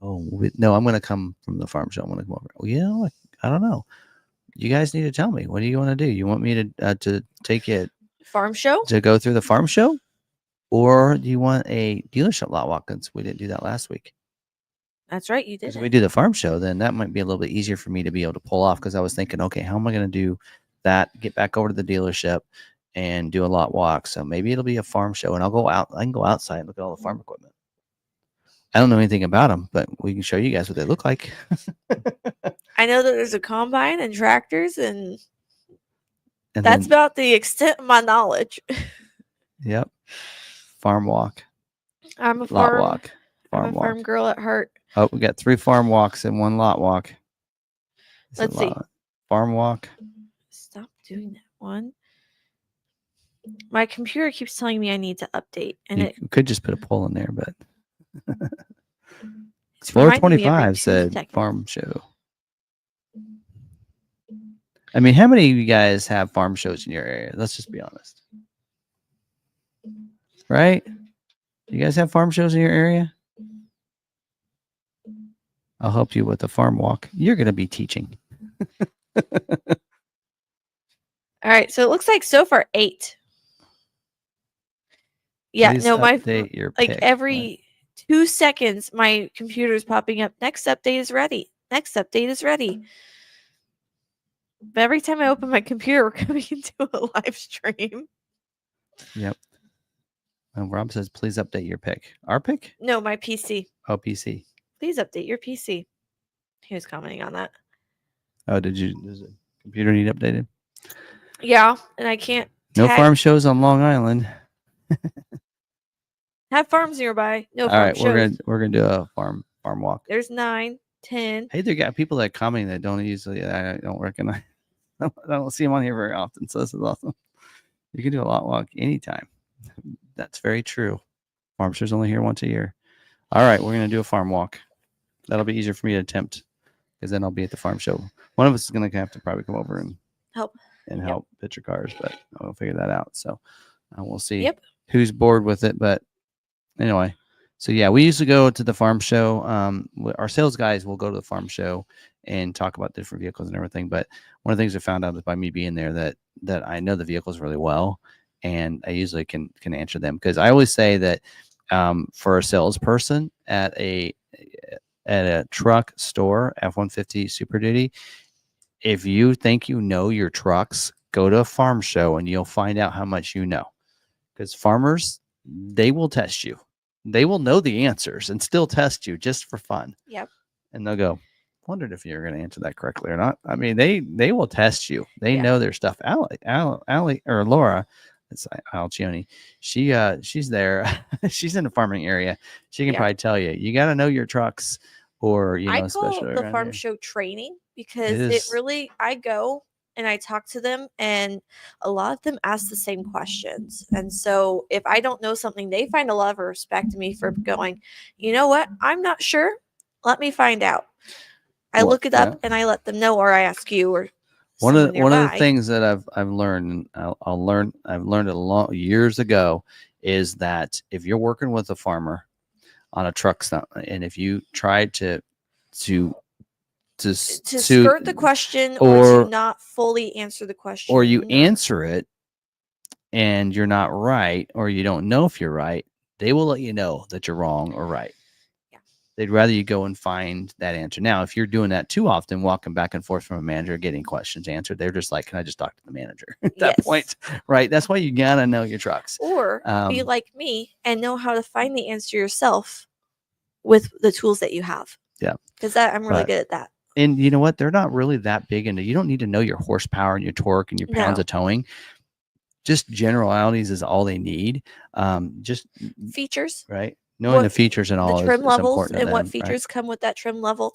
No, I'm going to come from the farm show. I'm going to come over. Well, I don't know. You guys need to tell me. What do you want to do? You want me to take it farm show to go through the farm show? Or do you want a dealership lot walk? Because we didn't do that last week. That's right, you did. If we do the farm show, then that might be a little bit easier for me to be able to pull off. Because I was thinking, okay, how am I going to do that? Get back over to the dealership and do a lot walk. So maybe it'll be a farm show, and I'll go out. I can go outside and look at all the farm equipment. I don't know anything about them, but we can show you guys what they look like. I know that there's a combine and tractors, and that's about the extent of my knowledge. Yep. Farm walk. I'm a farm girl at heart. Oh, we got 3 farm walks and 1 lot walk. Let's see. Farm walk. Stop doing that one. My computer keeps telling me I need to update, and you could just put a poll in there, but Floor 25 said farm show. I mean, how many of you guys have farm shows in your area? Let's just be honest. Right? You guys have farm shows in your area? I'll help you with the farm walk. You're going to be teaching. All right. So it looks like so far 8. Yeah. Please no, update your like pick, every 2 seconds, my computer is popping up. Next update is ready. Next update is ready. But every time I open my computer, we're coming into a live stream. Yep. And Rob says, please update your pick. Our pick? No, my PC. Oh, PC. Please update your PC. He was commenting on that. Oh, does the computer need updated? Yeah, and I can't. No farm shows on Long Island. Have farms nearby. No farm shows. All right, we're gonna do a farm walk. There's 9, 10. Hey, there got people that comment that don't usually I don't recognize. I don't see them on here very often, so this is awesome. You can do a lot walk anytime. That's very true. Farm shows only here once a year. All right, we're gonna do a farm walk. That'll be easier for me to attempt because then I'll be at the farm show. One of us is gonna have to probably come over and help picture cars, but I'll figure that out. So we'll see who's bored with it. But anyway, so yeah, we used to go to the farm show. Our sales guys will go to the farm show and talk about different vehicles and everything. But one of the things I found out is by me being there that I know the vehicles really well, and I usually can answer them because I always say that for a salesperson at a truck store, F-150 Super Duty, if you think you know your trucks go to a farm show and you'll find out how much you know. Because farmers, they will test you. They will know the answers and still test you just for fun. Yep. And they'll go, wondered if you're going to answer that correctly or not. I mean, they will test you. They know their stuff. Allie or Laura, it's Alcione. She's there. She's in the farming area. She can probably tell you. You got to know your trucks, or I call the farm show training because it really. I go and I talk to them, and a lot of them ask the same questions. And so if I don't know something, they find a lot of respect in me for going, you know what? I'm not sure. Let me find out. I look it up and I let them know, or I ask you, or one of the things that I've learned, and I've learned it years ago, is that if you're working with a farmer on a truck stop, and if you try to skirt the question or to not fully answer the question, or you answer it and you're not right, or you don't know if you're right, they will let you know that you're wrong or right. They'd rather you go and find that answer. Now, if you're doing that too often, walking back and forth from a manager, getting questions answered, they're just like, can I just talk to the manager at that point? Right. That's why you got to know your trucks. Or be like me and know how to find the answer yourself with the tools that you have. Yeah. Because I'm really good at that. And you know what? They're not really that big into, you don't need to know your horsepower and your torque and your pounds of towing. Just generalities is all they need. Just features. Right. Knowing the features and all the trim levels and what features come with that trim level.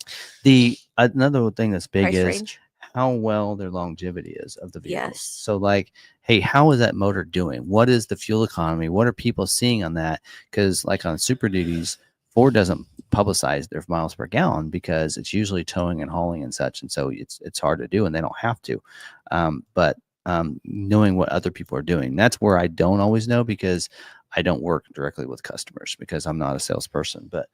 Another thing that's big price is range. How well their longevity is of the vehicles. Yes. So like, hey, how is that motor doing? What is the fuel economy? What are people seeing on that? Because like on Super Duties, Ford doesn't publicize their miles per gallon because it's usually towing and hauling and such, and so it's hard to do, and they don't have to. But knowing what other people are doing, that's where I don't always know, because I don't work directly with customers because I'm not a salesperson. But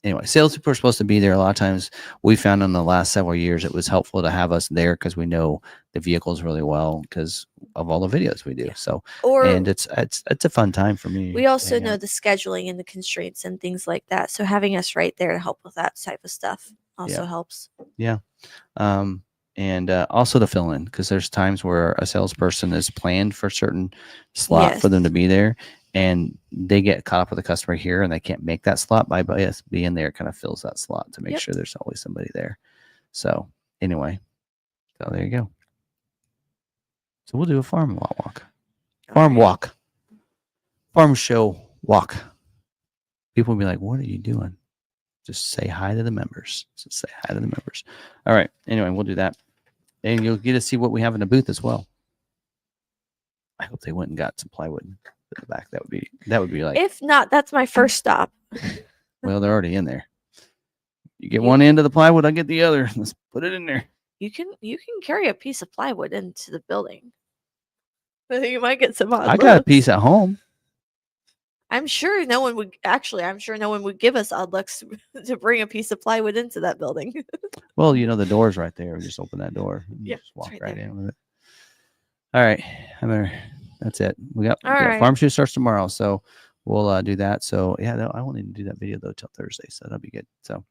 anyway, salespeople are supposed to be there. A lot of times we found in the last several years, it was helpful to have us there because we know the vehicles really well because of all the videos we do. Yeah. So, and it's a fun time for me. We also know the scheduling and the constraints and things like that. So having us right there to help with that type of stuff also helps. Yeah. And also to fill in, because there's times where a salesperson is planned for a certain slot for them to be there, and they get caught up with a customer here and they can't make that slot. By us being there, kind of fills that slot to make sure there's always somebody there. So anyway, so there you go. So we'll do a farm walk. Farm show walk. People will be like, what are you doing? Just say hi to the members. All right. Anyway, we'll do that. And you'll get to see what we have in the booth as well. I hope they went and got some plywood in the back. That would be like. If not, that's my first stop. Well, they're already in there. You get one end of the plywood, I'll get the other. Let's put it in there. You can carry a piece of plywood into the building. But you might get some odd looks. Got a piece at home. I'm sure no one would give us odd looks to bring a piece of plywood into that building. Well, the door's right there. We just open that door. Just walk right in with it. All right. That's it. We got Farm Show starts tomorrow, so we'll do that. So I won't even do that video though till Thursday, so that'll be good. So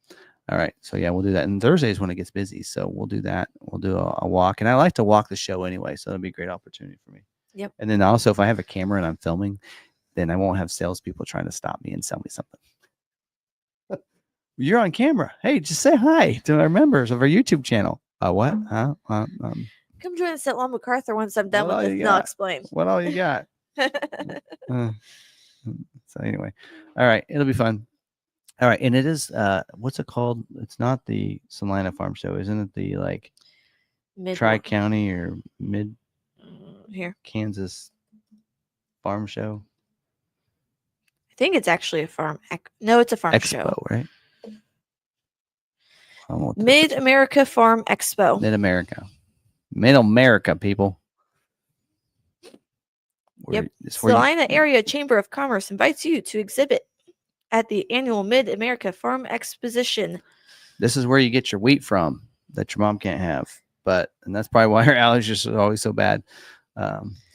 all right. So we'll do that. And Thursday is when it gets busy, so we'll do that. We'll do a walk, and I like to walk the show anyway, so it'll be a great opportunity for me. Yep. And then also, if I have a camera and I'm filming, then I won't have salespeople trying to stop me and sell me something. You're on camera. Hey, just say hi to our members of our YouTube channel. What? Come join us at McArthur once I'm done with this, and I'll explain. What all you got? So anyway, all right. It'll be fun. All right. And it is, what's it called? It's not the Salina Farm Show. Isn't it the Tri-County or Mid Kansas Farm Show? I think it's actually a farm. No, it's a farm Expo, show. Right? Mid-America Farm Expo. Mid-America, people. Salina Area Chamber of Commerce invites you to exhibit at the annual Mid-America Farm Exposition. This is where you get your wheat from that your mom can't have. And that's probably why her allergies are always so bad.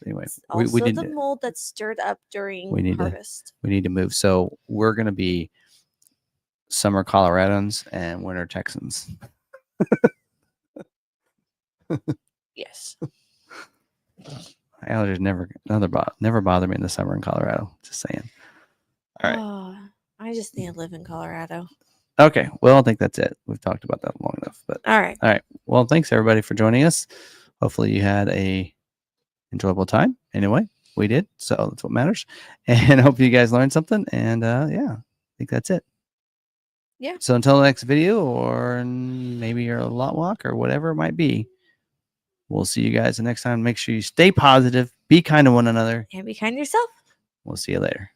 Anyway, we need the mold that's stirred up during harvest. We need to move. So we're going to be summer Coloradans and winter Texans. Yes. allergies never bother me in the summer in Colorado. Just saying. All right. Oh, I just need to live in Colorado. Okay. Well, I think that's it. We've talked about that long enough. But all right. Well, thanks everybody for joining us. Hopefully you had a enjoyable time. Anyway, we did. So that's what matters. And I hope you guys learned something. And I think that's it. Yeah. So until the next video, or maybe your lot walk or whatever it might be, we'll see you guys the next time. Make sure you stay positive, be kind to one another, and be kind to yourself. We'll see you later.